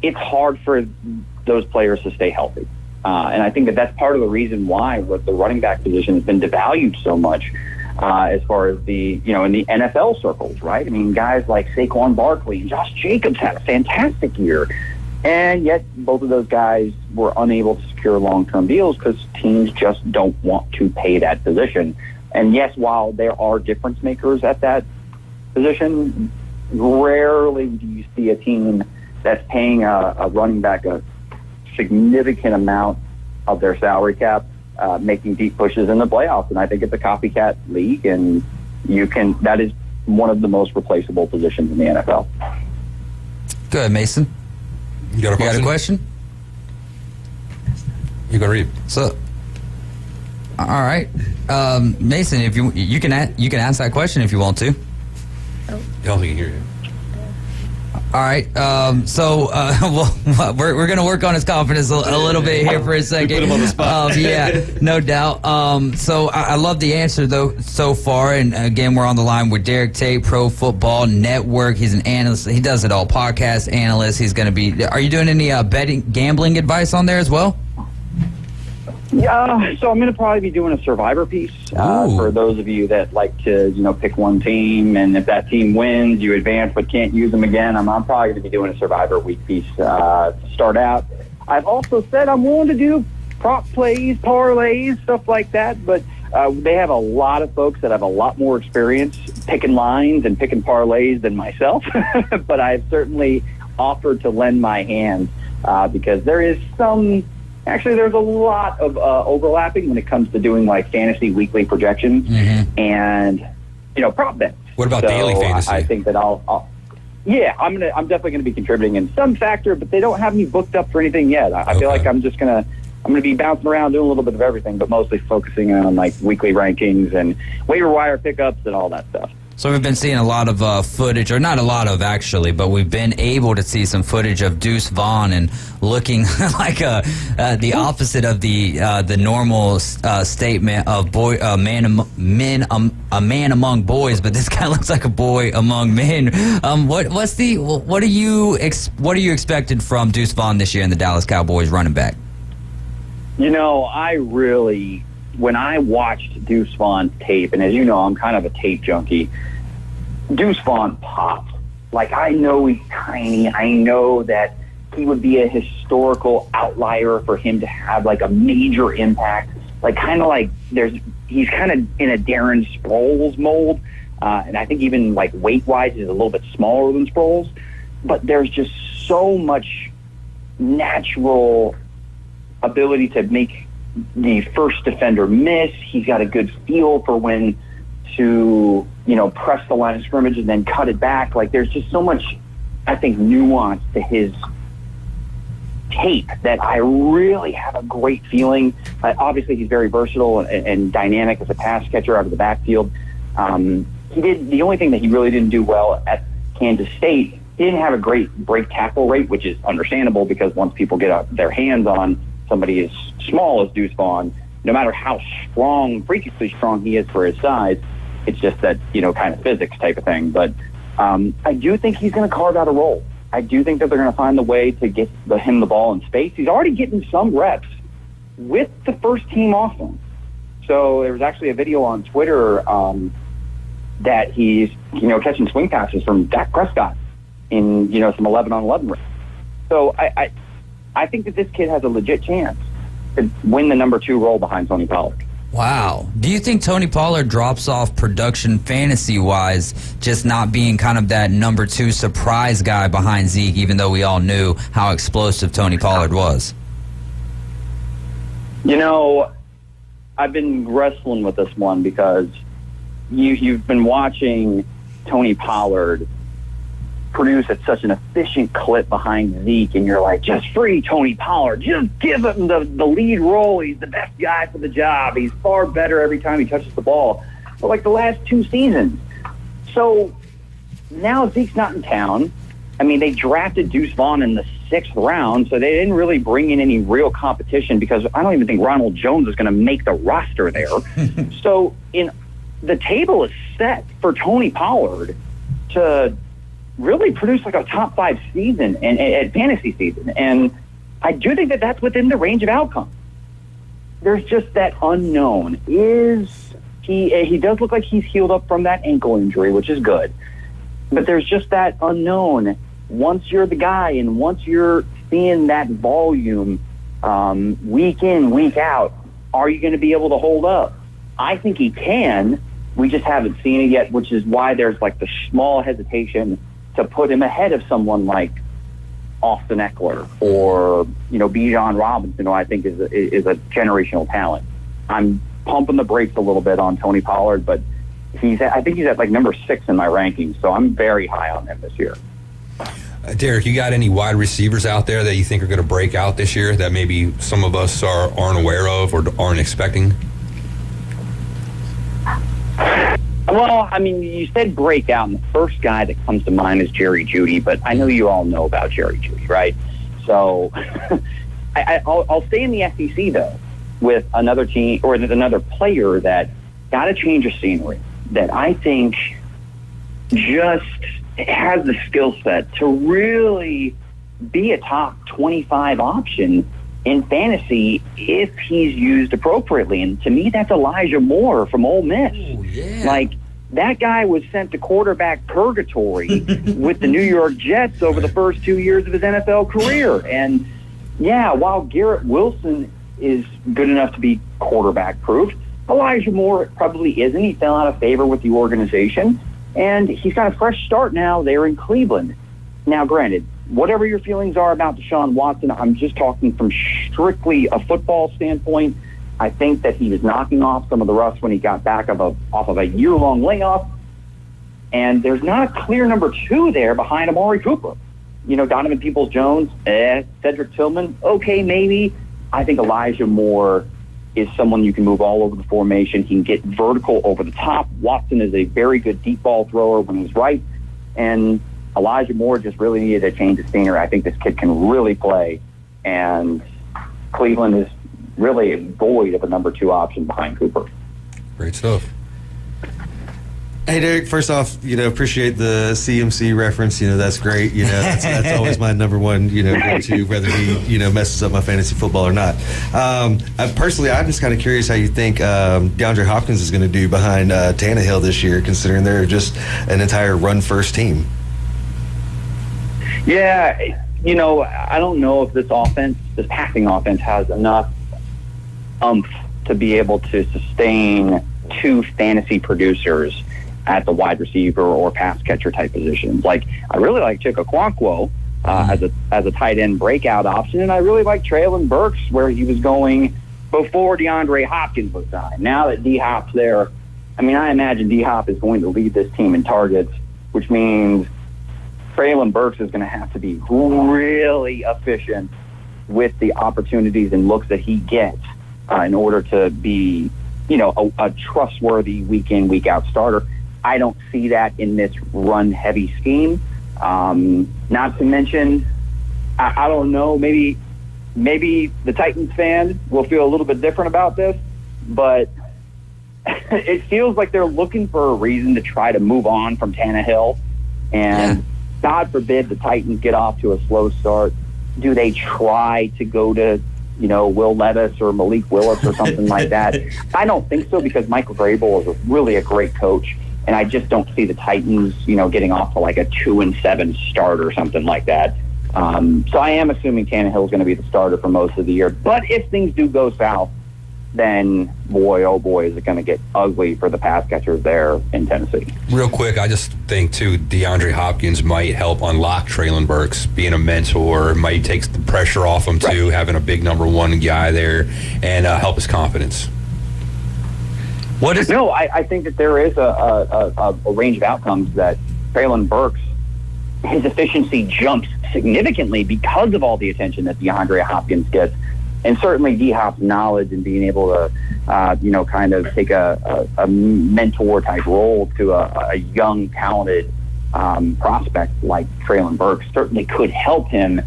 it's hard for those players to stay healthy. And I think that that's part of the reason why the running back position has been devalued so much as far as in the NFL circles, right? I mean, guys like Saquon Barkley and Josh Jacobs had a fantastic year. And yet both of those guys were unable to secure long-term deals because teams just don't want to pay that position. And yes, while there are difference makers at that position, rarely do you see a team that's paying a running back a significant amount of their salary cap making deep pushes in the playoffs. And I think it's a copycat league, and that is one of the most replaceable positions in the NFL. Good, Mason. You got a question? You go read. So, all right, Mason, if you can answer that question if you want to. I don't think he can hear you. All right, we're going to work on his confidence a little bit here for a second. We put him on the spot. Yeah, no doubt. So I love the answer, though, so far. And, again, we're on the line with Derek Tate, Pro Football Network. He's an analyst. He does it all, podcast analyst. He's going to be – are you doing any gambling advice on there as well? Yeah, so I'm going to probably be doing a survivor piece for those of you that like to, pick one team, and if that team wins, you advance but can't use them again. I'm probably going to be doing a survivor week piece to start out. I've also said I'm willing to do prop plays, parlays, stuff like that, but they have a lot of folks that have a lot more experience picking lines and picking parlays than myself, but I've certainly offered to lend my hand because there is some Actually, there's a lot of overlapping when it comes to doing like fantasy weekly projections and prop bets. What about daily fantasy? I think that I'm definitely gonna be contributing in some factor, but they don't have me booked up for anything yet. I feel like I'm gonna be bouncing around doing a little bit of everything, but mostly focusing on like weekly rankings and waiver wire pickups and all that stuff. So we've been seeing a lot of footage, or not a lot of actually, but we've been able to see some footage of Deuce Vaughn and looking like the opposite of the normal statement of a man among boys, but this guy looks like a boy among men. What are you expecting from Deuce Vaughn this year in the Dallas Cowboys running back? When I watched Deuce Vaughn's tape, and as you know, I'm kind of a tape junkie, Deuce Vaughn popped. Like, I know he's tiny. I know that he would be a historical outlier for him to have, like, a major impact. He's kind of in a Darren Sproles mold. And I think even, like, weight-wise, he's a little bit smaller than Sproles. But there's just so much natural ability to make the first defender miss. He's got a good feel for when to, press the line of scrimmage and then cut it back. Like, there's just so much, I think, nuance to his tape that I really have a great feeling. Obviously, he's very versatile and dynamic as a pass catcher out of the backfield. The only thing that he really didn't do well at Kansas State, he didn't have a great break tackle rate, which is understandable because once people get their hands on somebody as small as Deuce Vaughn, no matter how freakishly strong he is for his size, it's just that, kind of physics type of thing. But I do think he's going to carve out a role. I do think that they're going to find the way to get him the ball in space. He's already getting some reps with the first team offense. So there was actually a video on Twitter that he's, catching swing passes from Dak Prescott in, some 11-on-11 reps. So I think that this kid has a legit chance to win the number 2 role behind Tony Pollard. Wow. Do you think Tony Pollard drops off production fantasy-wise, just not being kind of that number 2 surprise guy behind Zeke, even though we all knew how explosive Tony Pollard was? I've been wrestling with this one because you've been watching Tony Pollard produce at such an efficient clip behind Zeke, and you're like, just free Tony Pollard. Just give him the lead role. He's the best guy for the job. He's far better every time he touches the ball. But like the last 2 seasons. So now Zeke's not in town. I mean, they drafted Deuce Vaughn in the 6th round, so they didn't really bring in any real competition because I don't even think Ronald Jones is going to make the roster there. So the table is set for Tony Pollard to really produce like a top 5 season and at fantasy season. And I do think that that's within the range of outcome. There's just that unknown. He does look like he's healed up from that ankle injury, which is good. But there's just that unknown. Once you're the guy and once you're seeing that volume week in, week out, are you going to be able to hold up? I think he can. We just haven't seen it yet, which is why there's like the small hesitation to put him ahead of someone like Austin Eckler or, Bijan Robinson, who I think is a generational talent. I'm pumping the brakes a little bit on Tony Pollard, but I think he's at like number 6 in my rankings, so I'm very high on him this year. Derek, you got any wide receivers out there that you think are going to break out this year that maybe some of us aren't aware of or aren't expecting? Well, I mean, you said breakout, and the first guy that comes to mind is Jerry Jeudy, but I know you all know about Jerry Jeudy, right? So I'll stay in the SEC, though, with another team or another player that got a change of scenery that I think just has the skill set to really be a top 25 option in fantasy if he's used appropriately. And to me, that's Elijah Moore from Ole Miss. Ooh, yeah. Like, that guy was sent to quarterback purgatory with the New York Jets over the first 2 years of his NFL career. And, yeah, while Garrett Wilson is good enough to be quarterback-proof, Elijah Moore probably isn't. He fell out of favor with the organization. And he's got a fresh start now there in Cleveland. Now, granted, whatever your feelings are about Deshaun Watson, I'm just talking from strictly a football standpoint. I think that he was knocking off some of the rust when he got back off of a year-long layoff. And there's not a clear number 2 there behind Amari Cooper. Donovan Peoples-Jones, Cedric Tillman, okay, maybe. I think Elijah Moore is someone you can move all over the formation. He can get vertical over the top. Watson is a very good deep ball thrower when he's right. And Elijah Moore just really needed a change of scenery. I think this kid can really play. And Cleveland is really void of a number 2 option behind Cooper. Great stuff. Hey, Derek, first off, appreciate the CMC reference. That's great. That's always my number one, go-to, whether he, messes up my fantasy football or not. I'm just kind of curious how you think DeAndre Hopkins is going to do behind Tannehill this year, considering they're just an entire run-first team. Yeah, I don't know if this passing offense has enough umph to be able to sustain 2 fantasy producers at the wide receiver or pass catcher type positions. Like, I really like Chika Okonkwo as a tight end breakout option, and I really like Treylon Burks where he was going before DeAndre Hopkins was signed. Now that D-Hop's there, I imagine D-Hop is going to lead this team in targets, which means Treylon Burks is going to have to be really efficient with the opportunities and looks that he gets in order to be, a trustworthy week in, week out starter. I don't see that in this run-heavy scheme. Not to mention, I don't know, maybe the Titans fan will feel a little bit different about this, but it feels like they're looking for a reason to try to move on from Tannehill. And God forbid the Titans get off to a slow start. Do they try to go to, Will Levis or Malik Willis or something like that? I don't think so, because Michael Vrabel is really a great coach. And I just don't see the Titans, getting off to like a 2-7 start or something like that. So I am assuming Tannehill is going to be the starter for most of the year. But if things do go south, then boy, oh boy, is it going to get ugly for the pass catchers there in Tennessee. Real quick, I just think, too, DeAndre Hopkins might help unlock Treylon Burks, being a mentor, might take the pressure off him, too, having a big number 1 guy there, and help his confidence. I think that there is a range of outcomes that Treylon Burks, his efficiency jumps significantly because of all the attention that DeAndre Hopkins gets. And certainly D-Hop's knowledge and being able to, kind of take a mentor-type role to a young, talented prospect like Treylon Burks certainly could help him.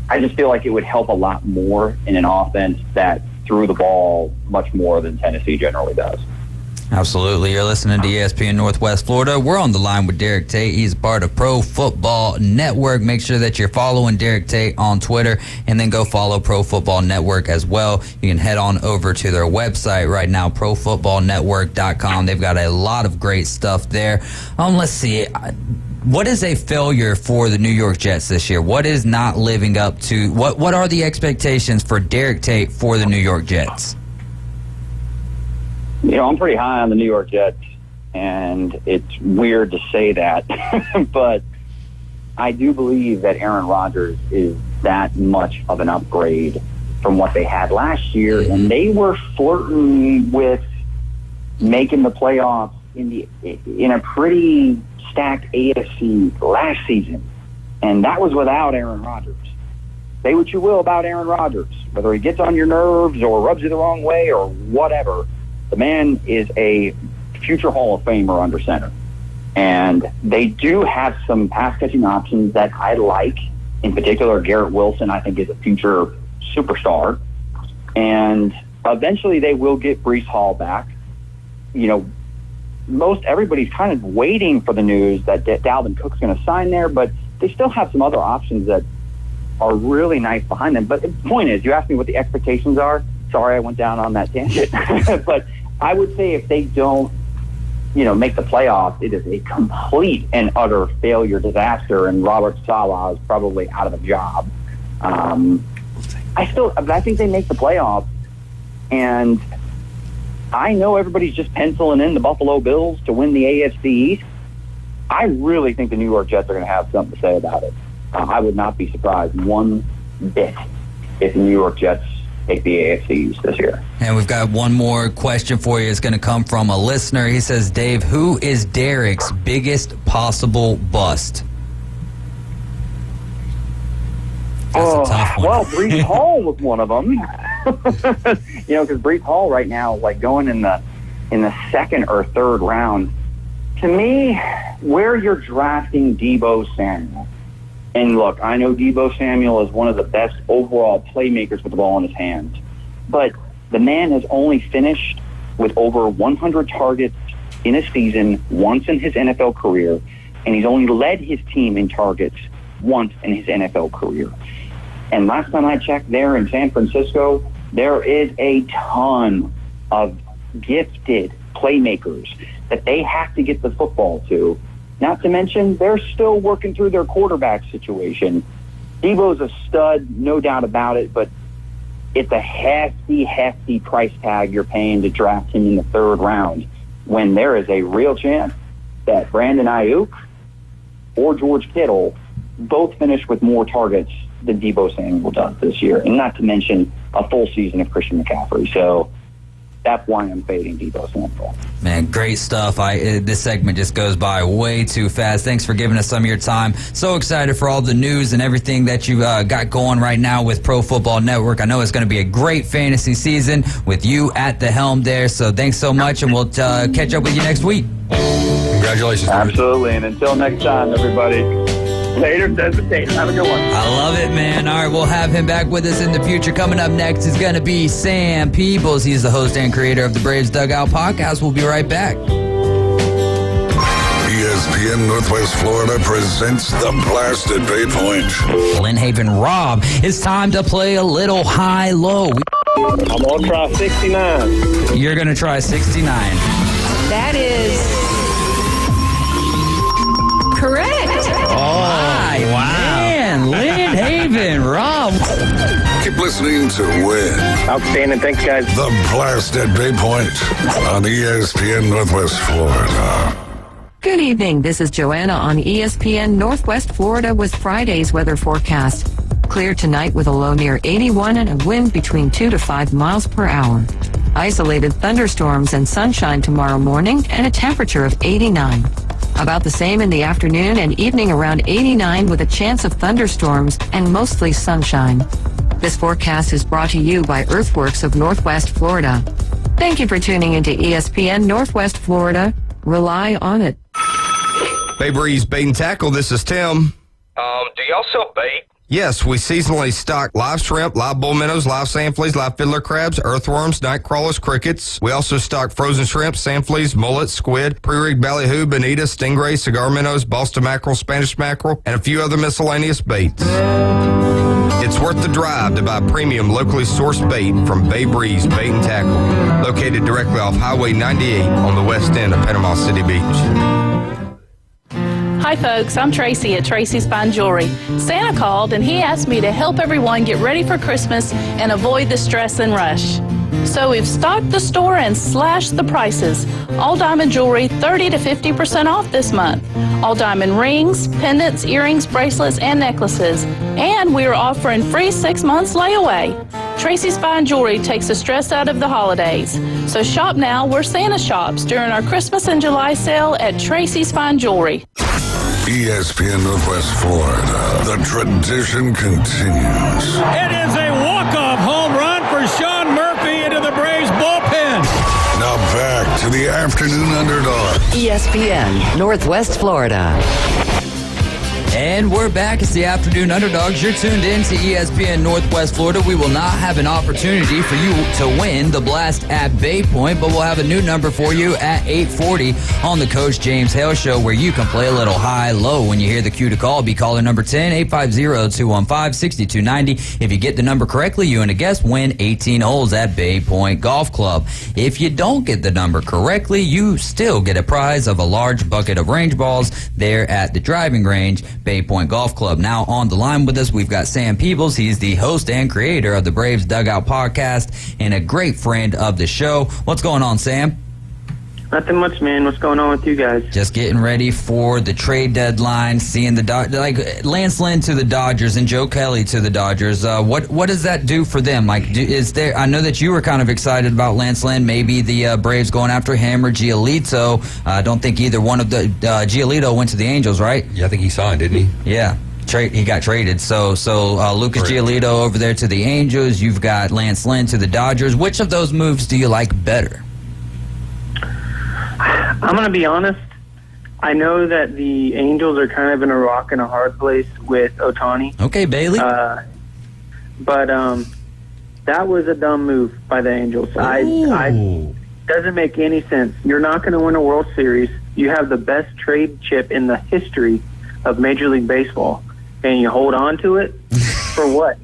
I just feel like it would help a lot more in an offense that threw the ball much more than Tennessee generally does. Absolutely. You're listening to ESPN Northwest Florida. We're on the line with Derek Tate. He's part of Pro Football Network. Make sure that you're following Derek Tate on Twitter, and then go follow Pro Football Network as well. You can head on over to their website right now, profootballnetwork.com. They've got a lot of great stuff there. Let's see. What is a failure for the New York Jets this year? What is not living up to what are the expectations for Derek Tate for the New York Jets? I'm pretty high on the New York Jets, and it's weird to say that, but I do believe that Aaron Rodgers is that much of an upgrade from what they had last year, and they were flirting with making the playoffs in a pretty stacked AFC last season, and that was without Aaron Rodgers. Say what you will about Aaron Rodgers, whether he gets on your nerves or rubs you the wrong way or whatever. The man is a future Hall of Famer under center. And they do have some pass-catching options that I like. In particular, Garrett Wilson, I think, is a future superstar. And eventually they will get Breece Hall back. Most everybody's kind of waiting for the news that Dalvin Cook's going to sign there, but they still have some other options that are really nice behind them. But the point is, you asked me what the expectations are. Sorry, I went down on that tangent. But I would say if they don't, make the playoffs, it is a complete and utter failure, disaster, and Robert Saleh is probably out of a job. I think they make the playoffs, and I know everybody's just penciling in the Buffalo Bills to win the AFC East. I really think the New York Jets are going to have something to say about it. I would not be surprised one bit if the New York Jets take the AFC East this year. And we've got one more question for you. It's going to come from a listener. He says, Dave, who is Derek's biggest possible bust? Well, Breece Hall was one of them. Because Breece Hall right now, like going in the second or third round, to me, where you're drafting Deebo Samuel. And look, I know Deebo Samuel is one of the best overall playmakers with the ball in his hands, but the man has only finished with over 100 targets in a season once in his NFL career, and he's only led his team in targets once in his NFL career. And last time I checked there in San Francisco, there is a ton of gifted playmakers that they have to get the football to. Not to mention, they're still working through their quarterback situation. Deebo's a stud, no doubt about it, but it's a hefty price tag you're paying to draft him in the third round when there is a real chance that Brandon Ayuk or George Kittle both finish with more targets than Deebo Samuel does this year, and not to mention a full season of Christian McCaffrey. So that's why I'm fading Deebo Samuel. Man, great stuff. This segment just goes by way too fast. Thanks for giving us some of your time. So excited for all the news and everything that you got going right now with Pro Football Network. I know it's going to be a great fantasy season with you at the helm there. So thanks so much, and we'll catch up with you next week. Congratulations. Absolutely. And until next time, everybody. Later, Desmond Tatum. Have a good one. I love it, man. All right, we'll have him back with us in the future. Coming up next is going to be Sam Peebles. He's the host and creator of the Braves Dugout Podcast. We'll be right back. ESPN Northwest Florida presents the Blasted Bay Point. Lynn Haven Rob, it's time to play a little high-low. I'm going to try 69. You're going to try 69. That is correct. Wow. Man, Lynn Haven, Rob. Keep listening to win. Outstanding. Thanks, guys. The Blasted Bay Point on ESPN Northwest Florida. Good evening. This is Joanna on ESPN Northwest Florida with Friday's weather forecast. Clear tonight with a low near 81 and a wind between 2 to 5 miles per hour. Isolated thunderstorms and sunshine tomorrow morning and a temperature of 89. About the same in the afternoon and evening around 89 with a chance of thunderstorms and mostly sunshine. This forecast is brought to you by Earthworks of Northwest Florida. Thank you for tuning into ESPN Northwest Florida. Rely on it. Bay Breeze Bait and Tackle, this is Tim. Do y'all sell bait? Yes, we seasonally stock live shrimp, live bull minnows, live sand fleas, live fiddler crabs, earthworms, night crawlers, crickets. We also stock frozen shrimp, sand fleas, mullets, squid, pre-rigged ballyhoo, bonita, stingray, cigar minnows, Boston mackerel, Spanish mackerel, and a few other miscellaneous baits. It's worth the drive to buy premium locally sourced bait from Bay Breeze Bait and Tackle, located directly off Highway 98 on the west end of Panama City Beach. Hi folks, I'm Tracy at Tracy's Fine Jewelry. Santa called and he asked me to help everyone get ready for Christmas and avoid the stress and rush. So we've stocked the store and slashed the prices. All diamond jewelry 30 to 50% off this month. All diamond rings, pendants, earrings, bracelets, and necklaces. And we are offering free 6 months layaway. Tracy's Fine Jewelry takes the stress out of the holidays. So shop now where Santa shops during our Christmas and July sale at Tracy's Fine Jewelry. ESPN Northwest Florida. The tradition continues. It is a walk-off home run for Sean Murphy into the Braves bullpen. Now back to the Afternoon Underdogs. ESPN Northwest Florida. And we're back. It's the Afternoon Underdogs. You're tuned in to ESPN Northwest Florida. We will not have an opportunity for you to win the Blast at Bay Point, but we'll have a new number for you at 8:40 on the Coach James Hale Show, where you can play a little high-low. When you hear the cue to call, be caller number 10, 850-215-6290. If you get the number correctly, you and a guest win 18 holes at Bay Point Golf Club. If you don't get the number correctly, you still get a prize of a large bucket of range balls there at the driving range, Bay Point Golf Club. Now on the line with us, we've got Sam Peebles. He's the host and creator of the Braves Dugout Podcast and a great friend of the show. What's going on, Sam? Nothing much, man. What's going on with you guys? Just getting ready for the trade deadline, seeing like Lance Lynn to the Dodgers and Joe Kelly to the Dodgers. What does that do for them? Like, I know that you were kind of excited about Lance Lynn, maybe the Braves going after him or Giolito. I don't think either one of the Giolito went to the Angels, right? Yeah, I think he signed, didn't he? Yeah. He got traded. So Lucas Giolito over there to the Angels. You've got Lance Lynn to the Dodgers. Which of those moves do you like better? I'm going to be honest. I know that the Angels are kind of in a rock and a hard place with Ohtani. Okay, Bailey. But that was a dumb move by the Angels. I doesn't make any sense. You're not going to win a World Series. You have the best trade chip in the history of Major League Baseball, and you hold on to it for what?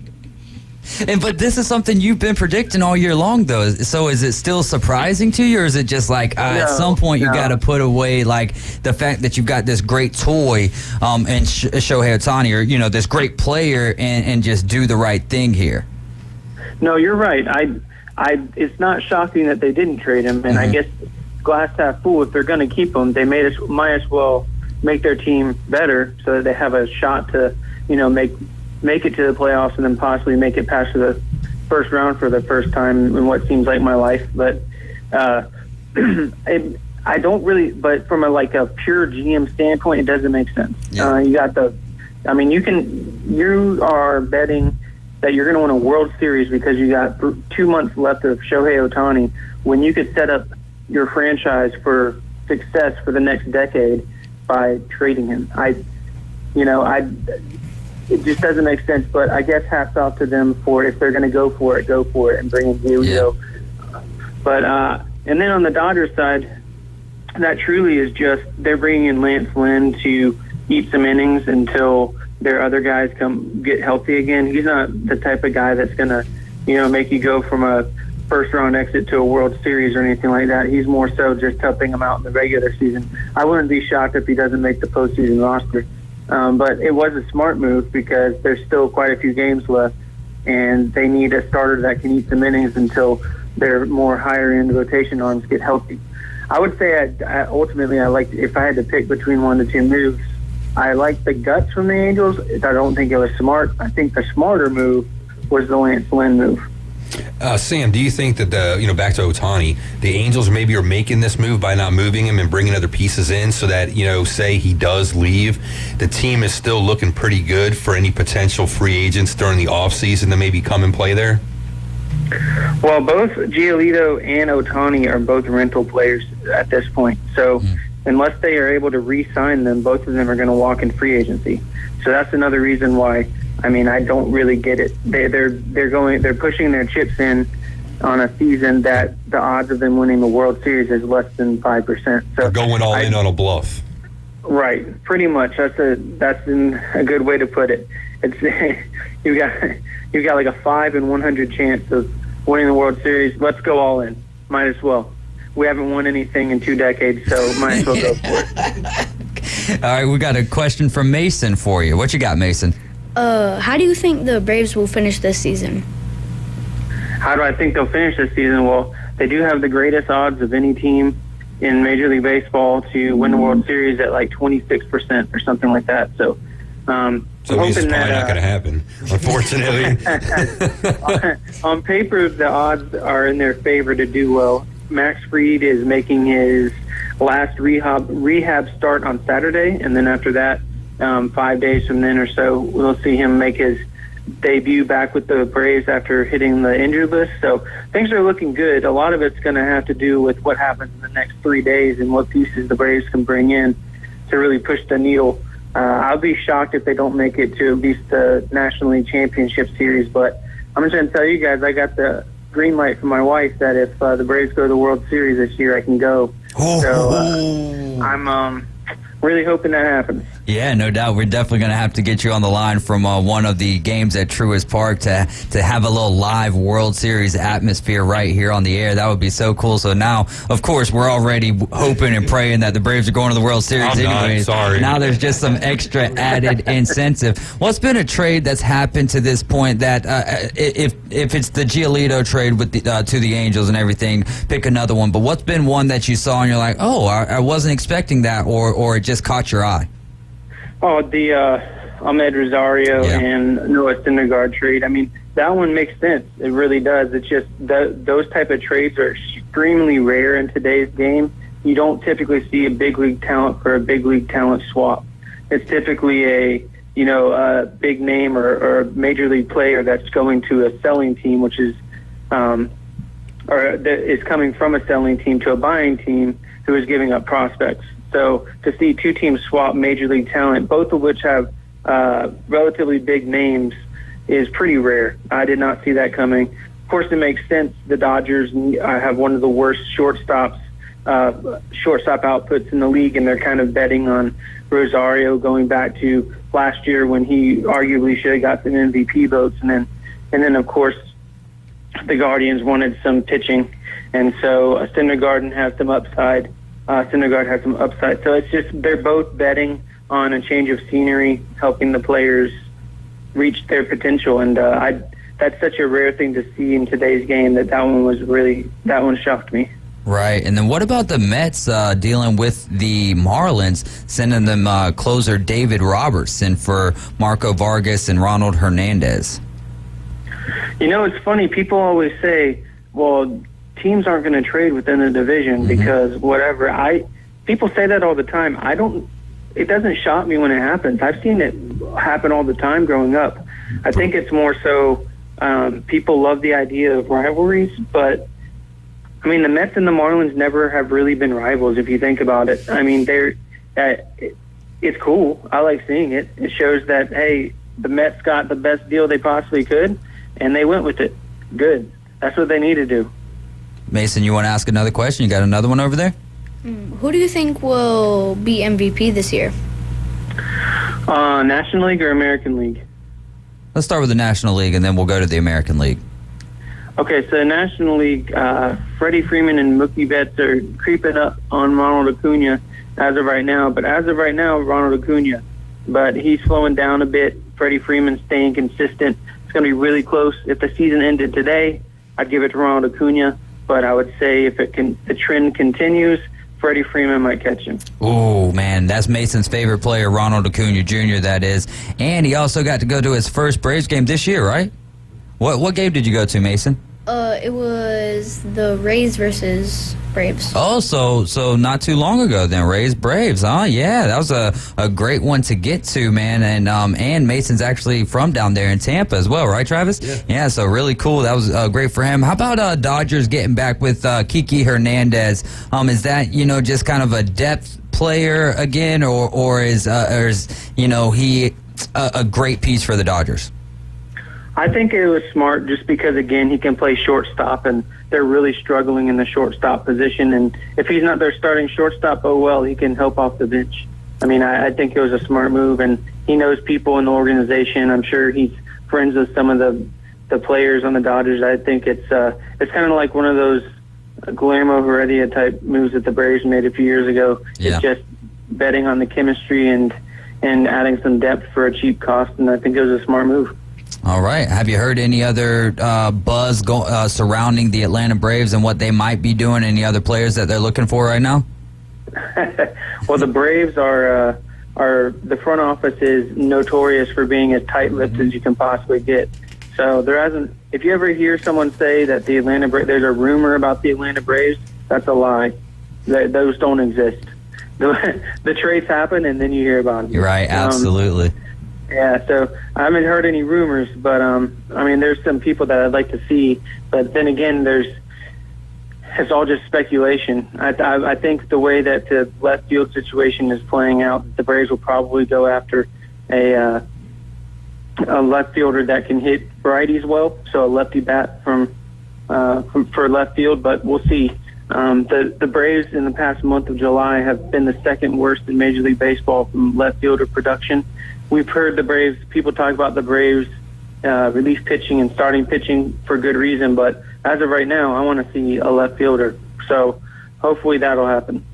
But this is something you've been predicting all year long, though. So is it still surprising to you, or is it just like at some point you got to put away like the fact that you've got this great toy and Shohei Ohtani, or this great player, and just do the right thing here? No, you're right. It's not shocking that they didn't trade him, and I guess glass half full. If they're going to keep him, they might as well make their team better so that they have a shot to make it to the playoffs and then possibly make it past the first round for the first time in what seems like my life. But I don't really. But from a pure GM standpoint, it doesn't make sense. Yeah. You are betting that you're going to win a World Series because you got 2 months left of Shohei Ohtani when you could set up your franchise for success for the next decade by trading him. It just doesn't make sense, but I guess hats off to them for if they're going to go for it and bring in Giolito. Yeah. But and then on the Dodgers side, that truly is just they're bringing in Lance Lynn to eat some innings until their other guys get healthy again. He's not the type of guy that's going to make you go from a first-round exit to a World Series or anything like that. He's more so just helping him out in the regular season. I wouldn't be shocked if he doesn't make the postseason roster. But it was a smart move because there's still quite a few games left, and they need a starter that can eat some innings until their more higher-end rotation arms get healthy. I would say ultimately I like if I had to pick between one of the two moves, I like the guts from the Angels. I don't think it was smart. I think the smarter move was the Lance Lynn move. Sam, do you think that back to Ohtani, the Angels maybe are making this move by not moving him and bringing other pieces in so that, say he does leave, the team is still looking pretty good for any potential free agents during the offseason to maybe come and play there? Well, both Giolito and Ohtani are both rental players at this point. So unless they are able to re-sign them, both of them are going to walk in free agency. So that's another reason why I don't really get it. They're pushing their chips in on a season that the odds of them winning the World Series is less than 5%. So they're going all in on a bluff. Right, pretty much. That's a good way to put it. It's you got like a 5 in 100 chance of winning the World Series. Let's go all in. Might as well. We haven't won anything in 2 decades, so might as well go for it. All right, we got a question from Mason for you. What you got, Mason? How do you think the Braves will finish this season? How do I think they'll finish this season? Well, they do have the greatest odds of any team in Major League Baseball to win the World Series at like 26% or something like that. So, it's probably not going to happen, unfortunately. On paper, the odds are in their favor to do well. Max Fried is making his last rehab start on Saturday, and then after that, 5 days from then or so, we'll see him make his debut back with the Braves after hitting the injured list. So things are looking good. A lot of it's going to have to do with what happens in the next 3 days and what pieces the Braves can bring in to really push the needle. I'll be shocked if they don't make it to at least the National League Championship Series, but I'm just going to tell you guys, I got the green light from my wife that if the Braves go to the World Series this year, I can go. So I'm really hoping that happens. Yeah, no doubt. We're definitely going to have to get you on the line from one of the games at Truist Park to have a little live World Series atmosphere right here on the air. That would be so cool. So now, of course, we're already hoping and praying that the Braves are going to the World Series anyways. Sorry. Now there's just some extra added incentive. What's been a trade that's happened to this point that if it's the Giolito trade with to the Angels and everything, pick another one. But what's been one that you saw and you're like, oh, I wasn't expecting that, or it just caught your eye? Oh, the Ahmed Rosario and Noah Syndergaard trade. I mean, that one makes sense. It really does. It's just those type of trades are extremely rare in today's game. You don't typically see a big league talent for a big league talent swap. It's typically a big name or a major league player that's going to a selling team, which is is coming from a selling team to a buying team who is giving up prospects. So to see two teams swap major league talent, both of which have relatively big names, is pretty rare. I did not see that coming. Of course, it makes sense. The Dodgers have one of the worst shortstop outputs in the league, and they're kind of betting on Rosario going back to last year when he arguably should have got some MVP votes. And then of course, the Guardians wanted some pitching, and so Syndergaard has some upside. Syndergaard has some upside. So it's just they're both betting on a change of scenery, helping the players reach their potential. And that's such a rare thing to see in today's game that one shocked me. Right. And then what about the Mets dealing with the Marlins, sending them closer David Robertson for Marco Vargas and Ronald Hernandez? You know, it's funny. People always say, well, teams aren't going to trade within the division because whatever. People say that all the time. It doesn't shock me when it happens. I've seen it happen all the time growing up. I think it's more so people love the idea of rivalries, but I mean, the Mets and the Marlins never have really been rivals if you think about it. I mean, it's cool. I like seeing it. It shows that, hey, the Mets got the best deal they possibly could, and they went with it. Good. That's what they need to do. Mason, you want to ask another question? You got another one over there? Who do you think will be MVP this year? National League or American League? Let's start with the National League, and then we'll go to the American League. Okay, so the National League, Freddie Freeman and Mookie Betts are creeping up on Ronald Acuna as of right now. But as of right now, Ronald Acuna. But he's slowing down a bit. Freddie Freeman's staying consistent. It's going to be really close. If the season ended today, I'd give it to Ronald Acuna. But I would say if the trend continues, Freddie Freeman might catch him. Oh, man, that's Mason's favorite player, Ronald Acuna Jr., that is. And he also got to go to his first Braves game this year, right? What game did you go to, Mason? It was the Rays versus Braves. Oh, so not too long ago then, Rays Braves, huh? Yeah, that was a great one to get to, man. And Mason's actually from down there in Tampa as well, right, Travis? Yeah, so really cool. That was great for him. How about Dodgers getting back with Kiki Hernandez? Is that, just kind of a depth player again, or is he a great piece for the Dodgers? I think it was smart just because, again, he can play shortstop, and they're really struggling in the shortstop position. And if he's not their starting shortstop, oh, well, he can help off the bench. I mean, I think it was a smart move, and he knows people in the organization. I'm sure he's friends with some of the players on the Dodgers. I think it's kind of like one of those Guillermo Heredia-type moves that the Braves made a few years ago. Yeah. It's just betting on the chemistry and adding some depth for a cheap cost, and I think it was a smart move. All right. Have you heard any other buzz surrounding the Atlanta Braves and what they might be doing? Any other players that they're looking for right now? Well, the Braves are the front office is notorious for being as tight-lipped as you can possibly get. So there hasn't. If you ever hear someone say that the Atlanta Braves, there's a rumor about the Atlanta Braves, that's a lie. Those don't exist. The trades happen, and then you hear about them. You're right. Absolutely. Yeah, so I haven't heard any rumors, but there's some people that I'd like to see. But then again, it's all just speculation. I think the way that the left field situation is playing out, the Braves will probably go after a left fielder that can hit righties well, so a lefty bat for left field. But we'll see. The Braves in the past month of July have been the second worst in Major League Baseball from left fielder production. We've heard the Braves, people talk about the Braves release pitching and starting pitching for good reason, but as of right now, I want to see a left fielder. So hopefully that'll happen.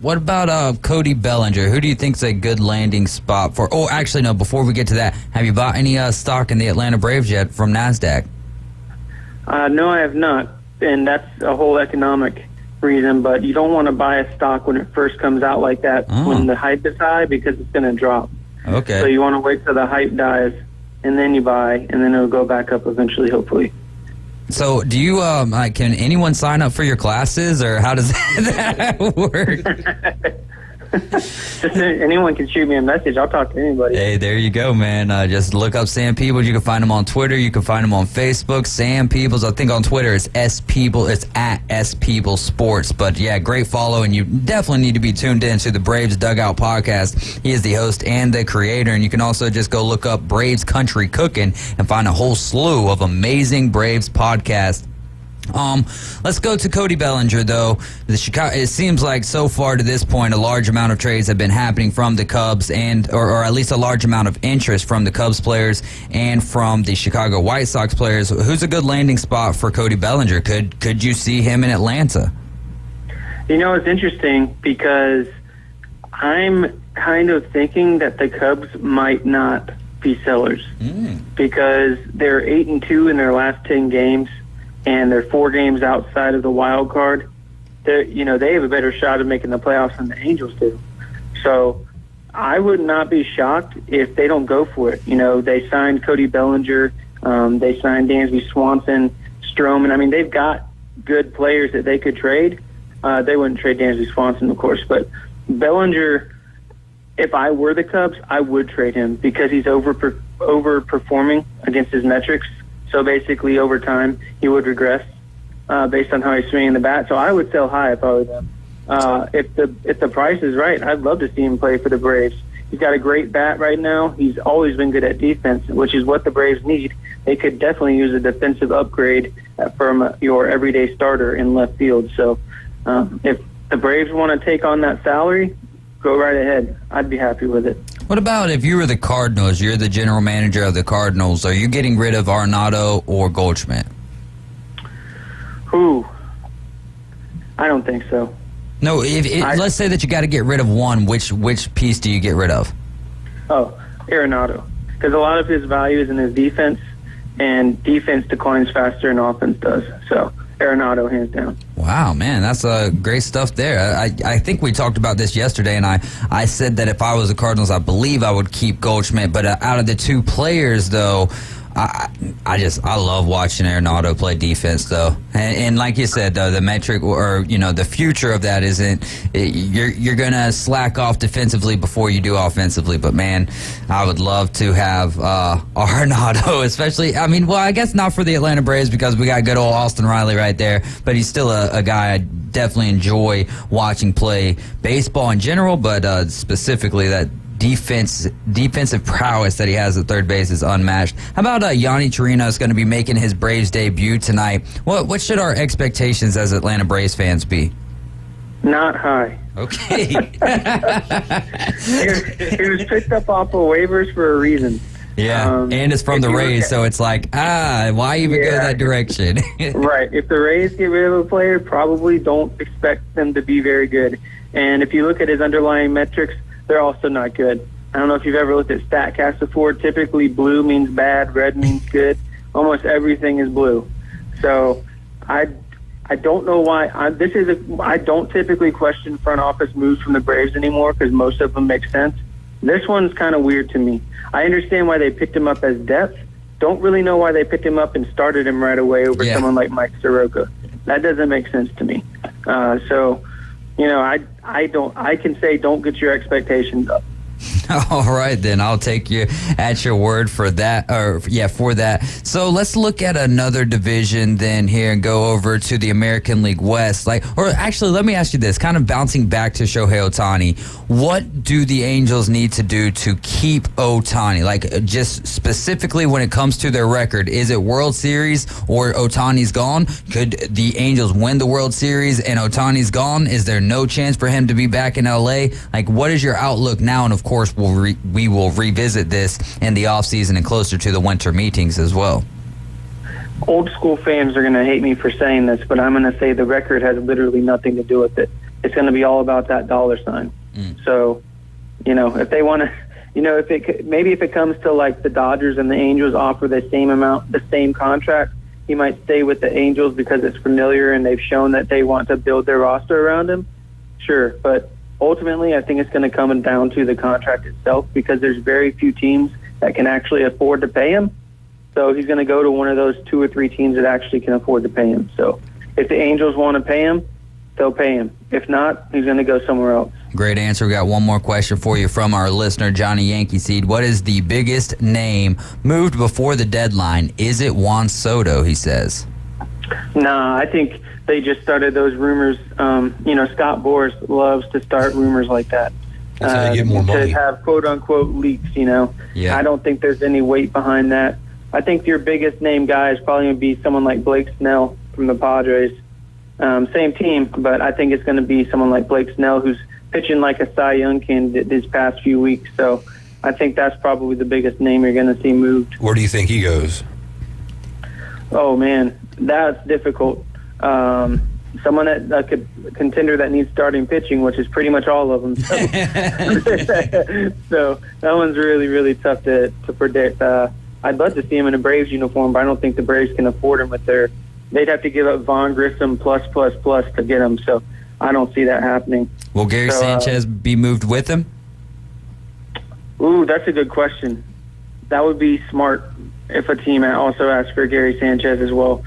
What about Cody Bellinger? Who do you think is a good landing spot for? Oh, actually, no, before we get to that, have you bought any stock in the Atlanta Braves yet from NASDAQ? No, I have not, and that's a whole economic reason, but you don't want to buy a stock when it first comes out like that, when the hype is high, because it's going to drop. Okay. So you want to wait till the hype dies, and then you buy, and then it'll go back up eventually, hopefully. So do you, can anyone sign up for your classes, or how does that work? Just anyone can shoot me a message. I'll talk to anybody. Hey, there you go, man. Just look up Sam Peebles. You can find him on Twitter. You can find him on Facebook. Sam Peebles. I think on Twitter it's S Peebles. It's at S Peebles Sports. But yeah, great follow, and you definitely need to be tuned in to the Braves Dugout podcast. He is the host and the creator, and you can also just go look up Braves Country Cooking and find a whole slew of amazing Braves podcasts. Let's go to Cody Bellinger, though. It seems like so far to this point, a large amount of trades have been happening from the Cubs, or at least a large amount of interest from the Cubs players and from the Chicago White Sox players. Who's a good landing spot for Cody Bellinger? Could you see him in Atlanta? You know, it's interesting because I'm kind of thinking that the Cubs might not be sellers because they're 8-2 in their last 10 games. And they're 4 games outside of the wild card. They have a better shot of making the playoffs than the Angels do. So I would not be shocked if they don't go for it. You know, they signed Cody Bellinger. They signed Dansby Swanson, Stroman. I mean, they've got good players that they could trade. They wouldn't trade Dansby Swanson, of course. But Bellinger, if I were the Cubs, I would trade him because he's overperforming against his metrics. So basically, over time, he would regress based on how he's swinging the bat. So I would sell high if I were them. If the price is right, I'd love to see him play for the Braves. He's got a great bat right now. He's always been good at defense, which is what the Braves need. They could definitely use a defensive upgrade from your everyday starter in left field. So if the Braves want to take on that salary, go right ahead. I'd be happy with it. What about if you were the Cardinals, you're the general manager of the Cardinals, are you getting rid of Arenado or Goldschmidt? I don't think so. No, let's say that you got to get rid of one, which piece do you get rid of? Arenado. Because a lot of his value is in his defense, and defense declines faster than offense does. So Arenado, hands down. Wow, man, that's great stuff there. I think we talked about this yesterday, and I said that if I was the Cardinals, I believe I would keep Goldschmidt. But out of the two players, though, I love watching Arenado play defense, though. And like you said, though, the metric or the future of that isn't you're gonna slack off defensively before you do offensively. But man, I would love to have Arenado, especially. I guess not for the Atlanta Braves because we got good old Austin Riley right there. But he's still a guy I definitely enjoy watching play baseball in general, but specifically that defensive prowess that he has at third base is unmatched. How about Yanni Torino is going to be making his Braves debut tonight? What should our expectations as Atlanta Braves fans be? Not high. Okay. He was picked up off of waivers for a reason. Yeah, and it's from the Rays, so it's like, why even go that direction? Right. If the Rays get rid of a player, probably don't expect them to be very good. And if you look at his underlying metrics, they're also not good. I don't know if you've ever looked at StatCast before. Typically, blue means bad, red means good. Almost everything is blue. So I don't know why. I don't typically question front office moves from the Braves anymore because most of them make sense. This one's kind of weird to me. I understand why they picked him up as depth. Don't really know why they picked him up and started him right away over someone like Mike Soroka. That doesn't make sense to me. I can say don't get your expectations up. All right, then I'll take you at your word for that. For that. So let's look at another division then here and go over to the American League West. Actually, let me ask you this, kind of bouncing back to Shohei Ohtani. What do the Angels need to do to keep Ohtani? Just specifically when it comes to their record, is it World Series or Ohtani's gone? Could the Angels win the World Series and Ohtani's gone? Is there no chance for him to be back in LA? What is your outlook now? And of course, we will revisit this in the offseason and closer to the winter meetings as well. Old school fans are going to hate me for saying this, but I'm going to say the record has literally nothing to do with it. It's going to be all about that dollar sign. So, if they want to, if it comes to the Dodgers and the Angels offer the same contract, he might stay with the Angels because it's familiar and they've shown that they want to build their roster around him. Sure, but ultimately I think it's going to come down to the contract itself because there's very few teams that can actually afford to pay him. So he's going to go to one of those 2 or 3 teams that actually can afford to pay him. So if the Angels want to pay him, they'll pay him. If not, he's going to go somewhere else. Great answer. We got one more question for you from our listener, Johnny Yankee Seed. What is the biggest name moved before the deadline? Is it Juan Soto, he says? Nah, I think they just started those rumors. Scott Boras loves to start rumors like that. That's how you get more money. To have quote-unquote leaks, Yeah. I don't think there's any weight behind that. I think your biggest name guy is probably going to be someone like Blake Snell from the Padres. Same team, but I think it's going to be someone like Blake Snell who's pitching like a Cy Young candidate these past few weeks. So I think that's probably the biggest name you're going to see moved. Where do you think he goes? Oh, man, that's difficult. Someone that could contender that needs starting pitching, which is pretty much all of them. So, so that one's really, really tough to predict. I'd love to see him in a Braves uniform, but I don't think the Braves can afford him with their. They'd have to give up Vaughn Grissom plus to get him. So I don't see that happening. Will Gary Sanchez be moved with him? Ooh, that's a good question. That would be smart if a team also asked for Gary Sanchez as well.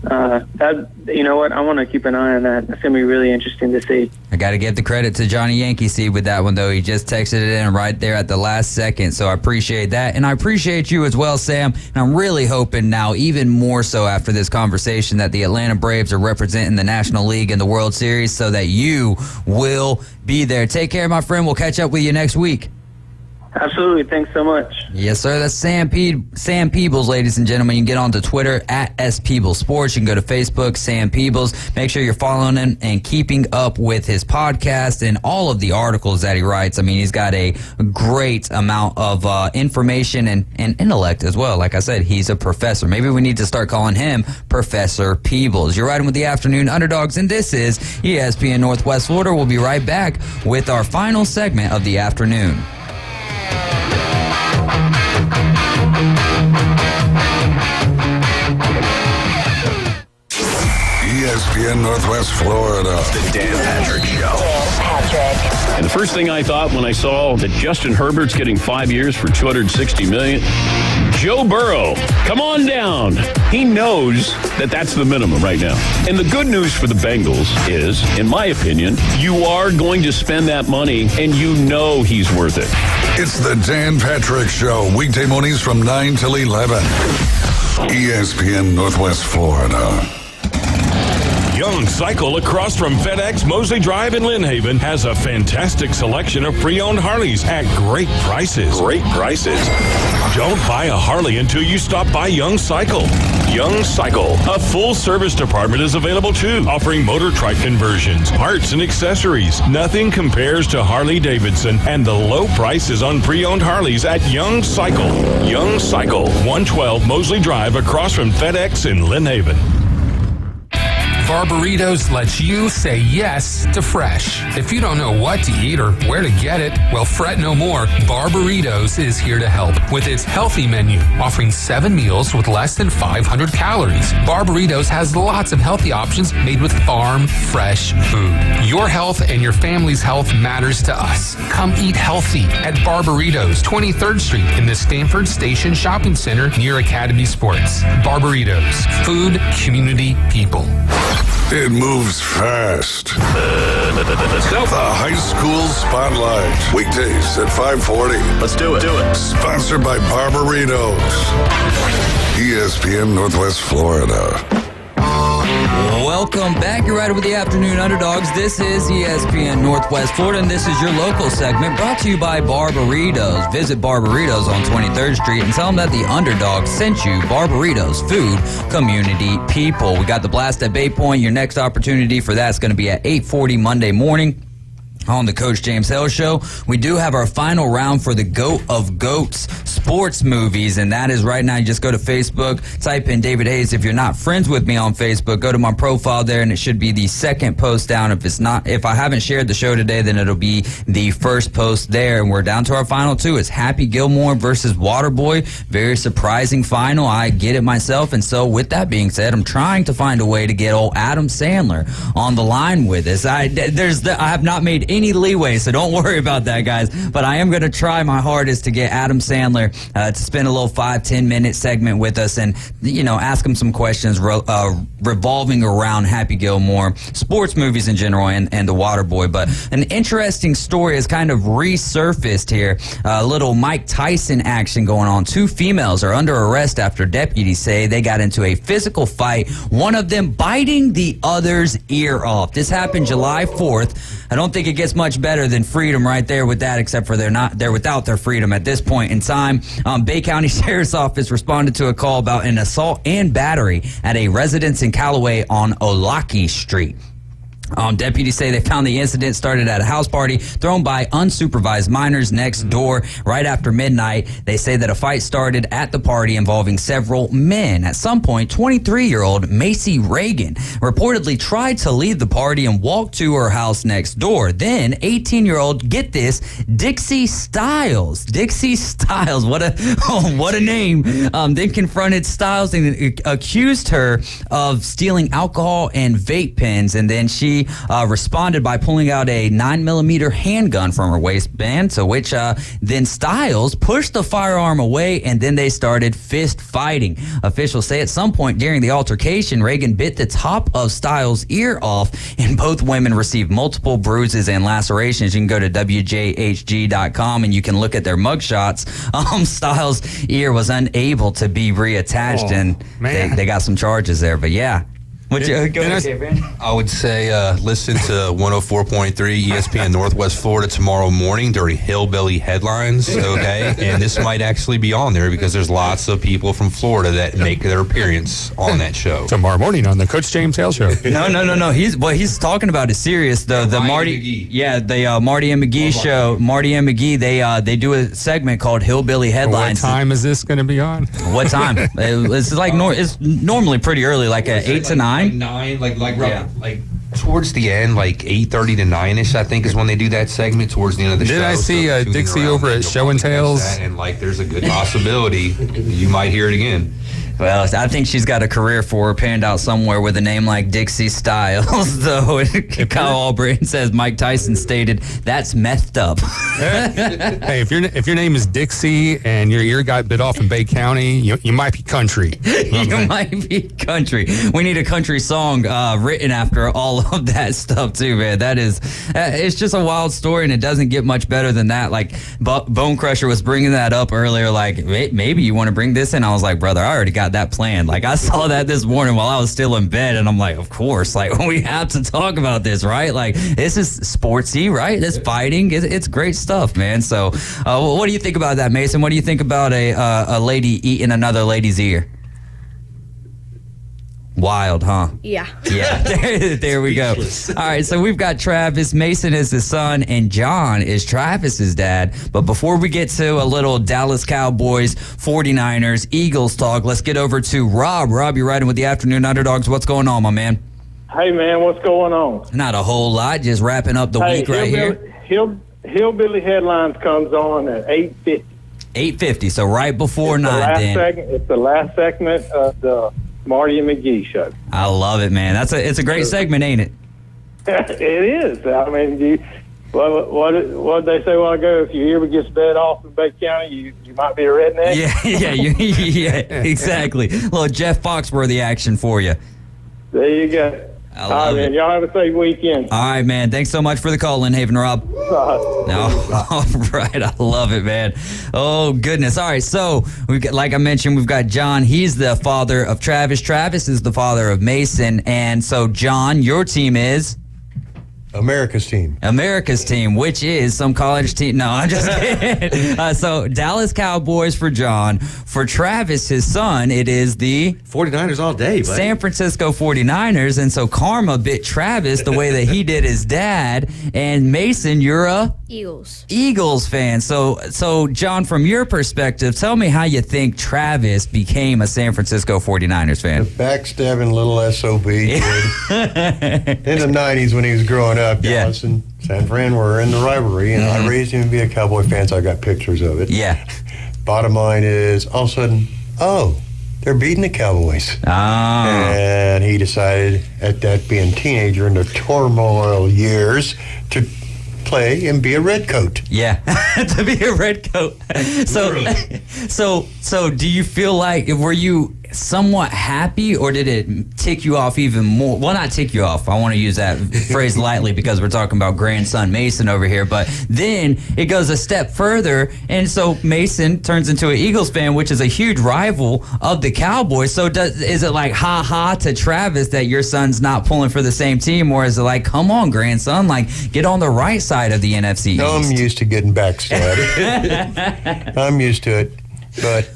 You know what? I want to keep an eye on that. That's going to be really interesting to see. I got to give the credit to Johnny Yankee Seed with that one, though. He just texted it in right there at the last second, so I appreciate that. And I appreciate you as well, Sam. And I'm really hoping now, even more so after this conversation, that the Atlanta Braves are representing the National League in the World Series so that you will be there. Take care, my friend. We'll catch up with you next week. Absolutely. Thanks so much. Yes, sir. That's Sam Peebles, ladies and gentlemen. You can get onto Twitter at @SPeeblesSports. You can go to Facebook, Sam Peebles. Make sure you're following him and keeping up with his podcast and all of the articles that he writes. I mean, he's got a great amount of information and intellect as well. Like I said, he's a professor. Maybe we need to start calling him Professor Peebles. You're riding with the Afternoon Underdogs, and this is ESPN Northwest Florida. We'll be right back with our final segment of the afternoon. ESPN Northwest Florida. The Dan Patrick Show. Dan Patrick. And the first thing I thought when I saw that Justin Herbert's getting 5 years for $260 million, Joe Burrow, come on down. He knows that that's the minimum right now. And the good news for the Bengals is, in my opinion, you are going to spend that money and you know he's worth it. It's the Dan Patrick Show, weekday mornings from 9 till 11. ESPN Northwest Florida. Young Cycle across from FedEx Mosley Drive in Lynn Haven has a fantastic selection of pre-owned Harleys at great prices. Great prices. Don't buy a Harley until you stop by Young Cycle. Young Cycle. A full service department is available too, offering motor trike conversions, parts, and accessories. Nothing compares to Harley Davidson and the low prices on pre-owned Harleys at Young Cycle. Young Cycle, 112 Mosley Drive across from FedEx in Lynn Haven. Barbaritos lets you say yes to fresh. If you don't know what to eat or where to get it, well, fret no more. Barbaritos is here to help with its healthy menu, offering 7 meals with less than 500 calories. Barbaritos has lots of healthy options made with farm fresh food. Your health and your family's health matters to us. Come eat healthy at Barbaritos, 23rd Street in the Stanford Station Shopping Center near Academy Sports. Barbaritos, food, community, people. It moves fast. The High School Spotlight. Weekdays at 5:40. Let's do it. Sponsored by Barbaritos. ESPN Northwest Florida. Welcome back. You're right with the Afternoon Underdogs. This is ESPN Northwest Florida, and this is your local segment brought to you by Barbaritos. Visit Barbaritos on 23rd Street and tell them that the Underdogs sent you. Barbaritos, food, community, people. We got the blast at Bay Point. Your next opportunity for that is going to be at 8:40 Monday morning on the Coach James Hill Show. We do have our final round for the GOAT of GOATs sports movies, and that is right now. You just go to Facebook, type in David Hayes. If you're not friends with me on Facebook, go to my profile there, and it should be the second post down. If I haven't shared the show today, then it'll be the first post there, and we're down to our final two. It's Happy Gilmore versus Waterboy. Very surprising final. I get it myself, and so with that being said, I'm trying to find a way to get old Adam Sandler on the line with us. I have not made any leeway, so don't worry about that, guys. But I am going to try my hardest to get Adam Sandler to spend a little 5-10 minute segment with us and, ask him some questions revolving around Happy Gilmore, sports movies in general, and the Waterboy. But an interesting story has kind of resurfaced here. A little Mike Tyson action going on. Two females are under arrest after deputies say they got into a physical fight, one of them biting the other's ear off. This happened July 4th. I don't think it gets much better than freedom right there with that, except for they're without their freedom at this point in time. Bay County Sheriff's Office responded to a call about an assault and battery at a residence in Callaway on Olaki Street. Deputies say they found the incident started at a house party thrown by unsupervised minors next door right after midnight. They say that a fight started at the party involving several men. At some point, 23-year-old Macy Reagan reportedly tried to leave the party and walk to her house next door. Then 18-year-old, get this, Dixie Styles, what a name, then confronted Styles and accused her of stealing alcohol and vape pens, and then she responded by pulling out a 9mm handgun from her waistband, to which then Styles pushed the firearm away, and then they started fist fighting. Officials say at some point during the altercation, Reagan bit the top of Styles' ear off, and both women received multiple bruises and lacerations. You can go to WJHG.com and you can look at their mugshots. Styles' ear was unable to be reattached, and they got some charges there, but yeah. I would say listen to 104.3 ESPN Northwest Florida tomorrow morning during Hillbilly Headlines, okay? And this might actually be on there because there's lots of people from Florida that make their appearance on that show. Tomorrow morning on the Coach James Hale Show. No. What he's talking about is serious. The Marty McGee. Yeah, the Marty and McGee show. Marty and McGee, they do a segment called Hillbilly Headlines. What time is this going to be on? What time? It's like it's normally pretty early, like at 8 to 9. Like towards the end, like 8:30 to 9ish, I think is when they do that segment towards the end of the show. Did I see Dixie over at Show and Tales? And there's a good possibility you might hear it again. Well, I think she's got a career for her panned out somewhere with a name like Dixie Styles, though. Kyle Albritton says Mike Tyson stated, that's methed up. Hey, if your name is Dixie and your ear got bit off in Bay County, you might be country. You might be country. We need a country song written after all of that stuff, too, man. That is, it's just a wild story, and it doesn't get much better than that. Like, Bone Crusher was bringing that up earlier, like, maybe you want to bring this in? I was like, brother, I already got that planned. Like, I saw that this morning while I was still in bed, and I'm like, of course, like, we have to talk about this, right? Like, this is sportsy, right? It's fighting. It's great stuff, man. So what do you think about that, Mason? What do you think about a lady eating another lady's ear? Wild, huh? Yeah. There we go. All right, so we've got Travis. Mason is his son, and John is Travis's dad. But before we get to a little Dallas Cowboys, 49ers, Eagles talk, let's get over to Rob. Rob, you're riding with the Afternoon Underdogs. What's going on, my man? Hey, man, what's going on? Not a whole lot, just wrapping up the week right here. Hillbilly Headlines comes on at 8:50. 8:50, so right before 9 then. It's the last segment of the Marty and McGee show. I love it, man. It's a great segment, ain't it? It is. I mean, what did they say a while ago? If your ear gets bit off in Bay County, you might be a redneck. Yeah, exactly. A little Jeff Foxworthy action for you. There you go. I love man. Y'all have a safe weekend. All right, man. Thanks so much for the call, Lynn Haven, Rob. All right. I love it, man. Oh, goodness. All right. So, like I mentioned, we've got John. He's the father of Travis. Travis is the father of Mason. And so, John, your team is? America's team. America's team, which is some college team. No, I'm just kidding. So Dallas Cowboys for John. For Travis, his son, it is the 49ers all day, buddy. San Francisco 49ers. And so karma bit Travis the way that he did his dad. And Mason, you're a Eagles fan. So John, from your perspective, tell me how you think Travis became a San Francisco 49ers fan. The backstabbing little SOB kid. In the 90s when he was growing up, Dallas and San Fran were in the rivalry, and I raised him to be a Cowboy fan, so I got pictures of it. Yeah. Bottom line is, all of a sudden, they're beating the Cowboys. And he decided, at that being teenager in the turmoil years, to play and be a redcoat. Yeah, to be a redcoat. So do you feel like, were you somewhat happy, or did it tick you off even more? Well, not tick you off. I want to use that phrase lightly because we're talking about grandson Mason over here. But then it goes a step further, and so Mason turns into an Eagles fan, which is a huge rival of the Cowboys. So is it like ha to Travis that your son's not pulling for the same team, or is it like, come on, grandson, like get on the right side of the NFC East? No, I'm used to getting backstabbed. I'm used to it, but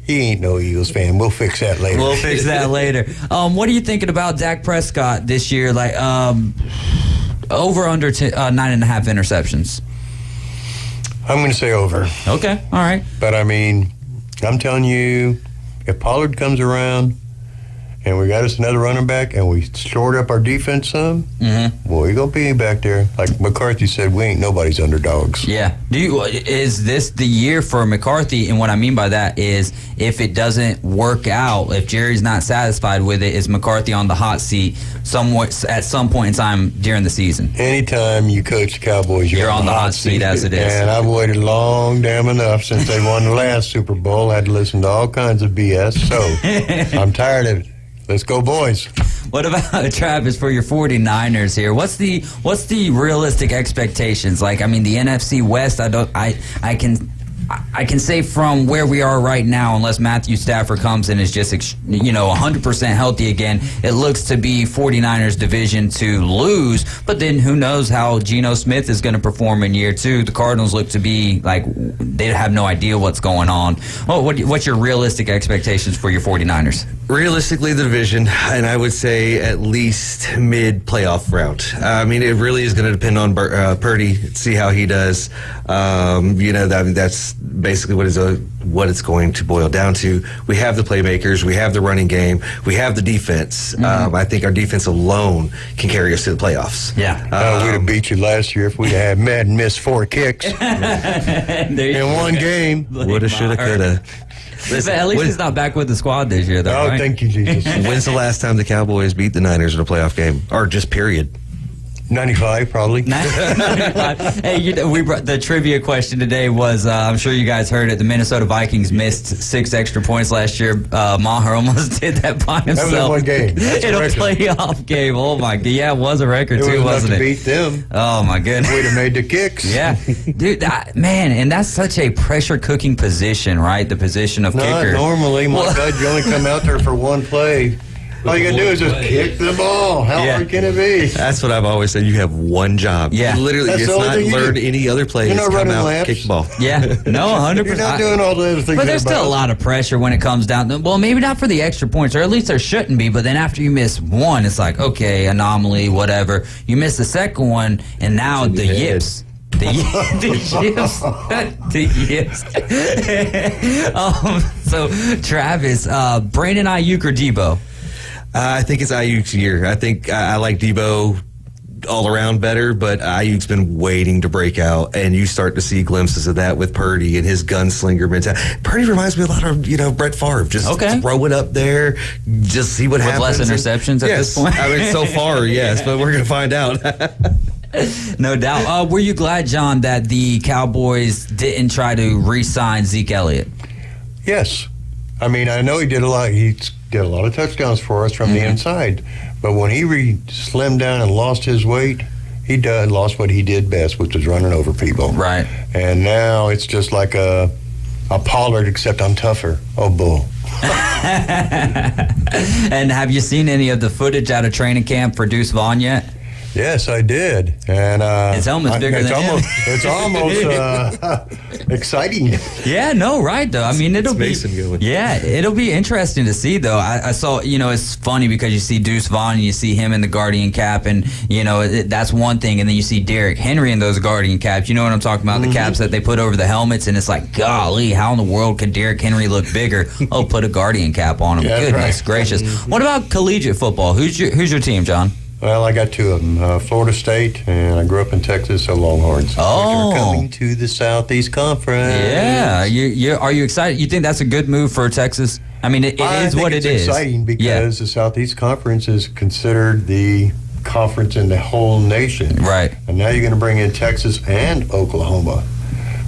he ain't no Eagles fan. We'll fix that later. We'll fix that later. What are you thinking about Dak Prescott this year? Like over under 9.5 interceptions. I'm going to say over. Okay, all right. But I mean, I'm telling you, if Pollard comes around and we got us another running back and we shored up our defense some, boy, you're going to be back there. Like McCarthy said, we ain't nobody's underdogs. Yeah. Is this the year for McCarthy? And what I mean by that is, if it doesn't work out, if Jerry's not satisfied with it, is McCarthy on the hot seat at some point in time during the season? Anytime you coach the Cowboys, you're on the hot seat as it is. And I've waited long damn enough since they won the last Super Bowl. I had to listen to all kinds of BS. So I'm tired of it. Let's go, boys. What about Travis for your 49ers here? What's the realistic expectations? Like, I mean, the NFC West, I can say from where we are right now, unless Matthew Stafford comes and is just 100% healthy again, it looks to be 49ers division to lose. But then who knows how Geno Smith is going to perform in year two? The Cardinals look to be like they have no idea what's going on. What's your realistic expectations for your 49ers? Realistically, the division, and I would say at least mid-playoff round. I mean, it really is going to depend on Purdy, see how he does. That's basically what it's going to boil down to. We have the playmakers, we have the running game, we have the defense. I think our defense alone can carry us to the playoffs. Yeah. We'd have beat you last year if we had Madden missed 4 kicks in one game. Woulda, shoulda, coulda. Listen, at least he's not back with the squad this year, though. Right? Thank you, Jesus. When's the last time the Cowboys beat the Niners in a playoff game? Or just period? 95, probably. 95. Hey, the trivia question today was, I'm sure you guys heard it, the Minnesota Vikings missed 6 extra points last year. Maher almost did that by himself. That was one game. In a playoff game. Oh, my God. Yeah, it was a record, too, wasn't it? Beat them. Oh, my goodness. We'd have made the kicks. Yeah. Dude, man, and that's such a pressure-cooking position, right? The position of kicker. Not normally. My God, you only come out there for one play. All you got to do is just kick the ball. How hard can it be? That's what I've always said. You have one job. Yeah. Literally, it's not learn any other play. You're not come running out, laps. kick the ball. Yeah. No, 100%. You're not doing all the other things. But there's still a lot of pressure when it comes down to, well, maybe not for the extra points, or at least there shouldn't be. But then after you miss one, it's like, okay, anomaly, whatever. You miss the second one, and now the yips. The yips. So, Travis, Brandon Ayuk or Debo? I think it's Ayuk's year. I think I like Debo all around better, but Ayuk's been waiting to break out, and you start to see glimpses of that with Purdy and his gunslinger mentality. Purdy reminds me a lot of Brett Favre. Just throw it up there, just see what happens. With less interceptions at this point. I mean, so far, yes, but we're going to find out. No doubt. Were you glad, John, that the Cowboys didn't try to re-sign Zeke Elliott? Yes. I mean, I know he did a lot. He's did a lot of touchdowns for us from the inside. But when he slimmed down and lost his weight, he lost what he did best, which was running over people. Right. And now it's just like a Pollard, except I'm tougher. Oh, bull. And have you seen any of the footage out of training camp for Deuce Vaughn yet? Yes, I did, and his helmet's bigger than him. It's almost exciting. Yeah, no, right though. I mean, it'll be interesting to see though. I saw, it's funny because you see Deuce Vaughn and you see him in the Guardian cap, and that's one thing, and then you see Derrick Henry in those Guardian caps. You know what I'm talking about? The caps that they put over the helmets, and it's like, golly, how in the world could Derrick Henry look bigger? Oh, put a Guardian cap on him. Yeah, Goodness gracious. What about collegiate football? Who's your team, John? Well, I got two of them, Florida State, and I grew up in Texas, so Longhorns. Oh. Which are coming to the Southeast Conference. Yeah. Are you excited? You think that's a good move for Texas? I mean, it is what it is. It's exciting because the Southeast Conference is considered the conference in the whole nation. Right. And now you're going to bring in Texas and Oklahoma,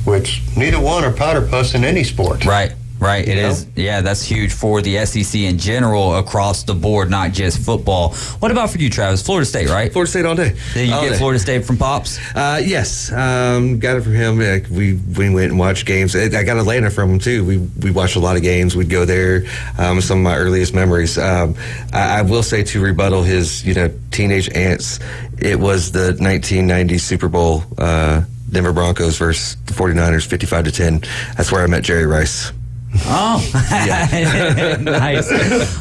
which neither one are powder puffs in any sport. Right. Right, it is. Yeah, that's huge for the SEC in general across the board, not just football. What about for you, Travis? Florida State, right? Florida State all day. Did you get Florida State from Pops? Yes, got it from him. We went and watched games. I got Atlanta from him too. We watched a lot of games. We'd go there. Some of my earliest memories. I will say to rebuttal his teenage ants, it was the 1990 Super Bowl, Denver Broncos versus the 49ers, 55-10. That's where I met Jerry Rice. Oh, nice.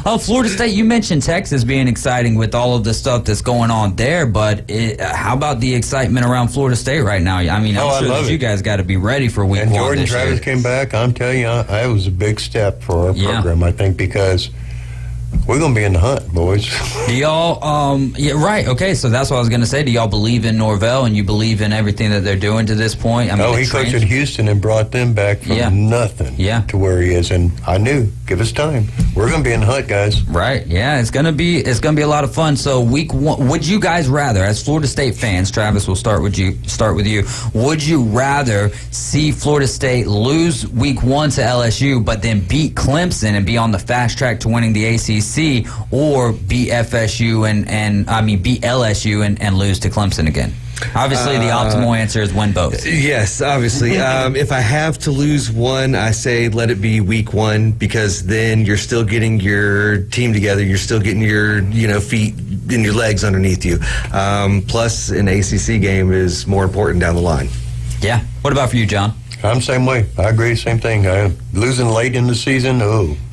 Oh, Florida State, you mentioned Texas being exciting with all of the stuff that's going on there, but how about the excitement around Florida State right now? I mean, I'm sure that you guys got to be ready for week one this year. And Jordan Travis came back. I'm telling you, that was a big step for our program, I think, because we're going to be in the hunt, boys. Do y'all, right, okay, so that's what I was going to say. Do y'all believe in Norvell and you believe in everything that they're doing to this point? I mean, he coached at Houston and brought them back from nothing to where he is, and I knew, give us time. We're going to be in the hunt, guys. Right, yeah, it's going to be a lot of fun. So week one, would you guys rather, as Florida State fans, Travis, we'll start with you, would you rather see Florida State lose week one to LSU, but then beat Clemson and be on the fast track to winning the ACC, or beat FSU beat LSU and lose to Clemson again? Obviously, the optimal answer is win both. Yes, obviously. If I have to lose one, I say let it be week one, because then you're still getting your team together. You're still getting your feet and your legs underneath you. Plus, an ACC game is more important down the line. Yeah. What about for you, John? I'm the same way. I agree. Same thing. Losing late in the season,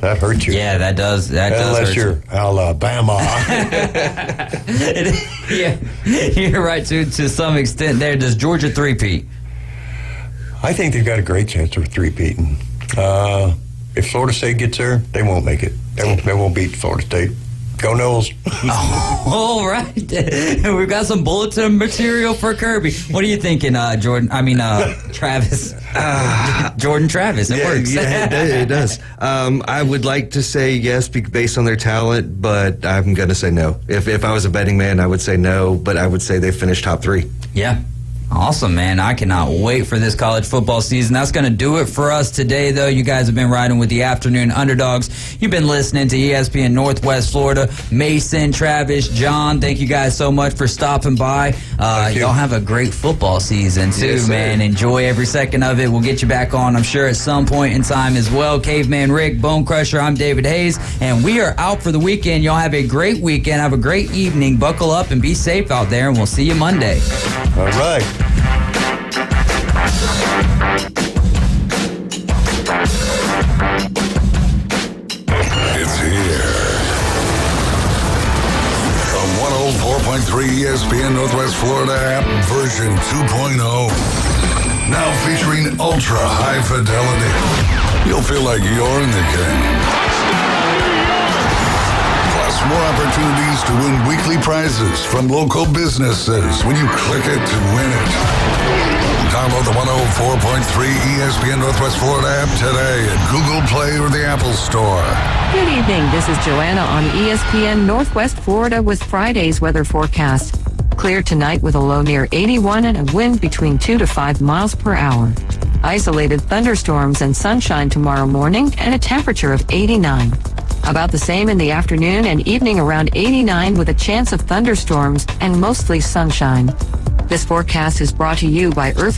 that hurts you. Yeah, that does Unless you're Alabama. Yeah, you're right to some extent there. Does Georgia three-peat? I think they've got a great chance of three-peating. If Florida State gets there, they won't make it. They won't beat Florida State. Go Noles. All right. We've got some bulletin material for Kirby. What are you thinking, Jordan? Travis. Jordan Travis. It works. Yeah, it does. I would like to say yes based on their talent, but I'm going to say no. If I was a betting man, I would say no, but I would say they finished top 3. Yeah. Awesome, man. I cannot wait for this college football season. That's going to do it for us today, though. You guys have been riding with the Afternoon Underdogs. You've been listening to ESPN Northwest Florida. Mason, Travis, John, thank you guys so much for stopping by. Y'all have a great football season, too, man. Enjoy every second of it. We'll get you back on, I'm sure, at some point in time as well. Caveman Rick, Bone Crusher, I'm David Hayes, and we are out for the weekend. Y'all have a great weekend. Have a great evening. Buckle up and be safe out there, and we'll see you Monday. All right. It's here. The 104.3 ESPN Northwest Florida app version 2.0. Now featuring ultra high fidelity. You'll feel like you're in the game. More opportunities to win weekly prizes from local businesses when you click it to win it. Download the 104.3 ESPN Northwest Florida app today at Google Play or the Apple Store. Good evening. This is Joanna on ESPN Northwest Florida with Friday's weather forecast. Clear tonight with a low near 81 and a wind between 2 to 5 miles per hour. Isolated thunderstorms and sunshine tomorrow morning and a temperature of 89. About the same in the afternoon and evening, around 89 with a chance of thunderstorms and mostly sunshine. This forecast is brought to you by Earth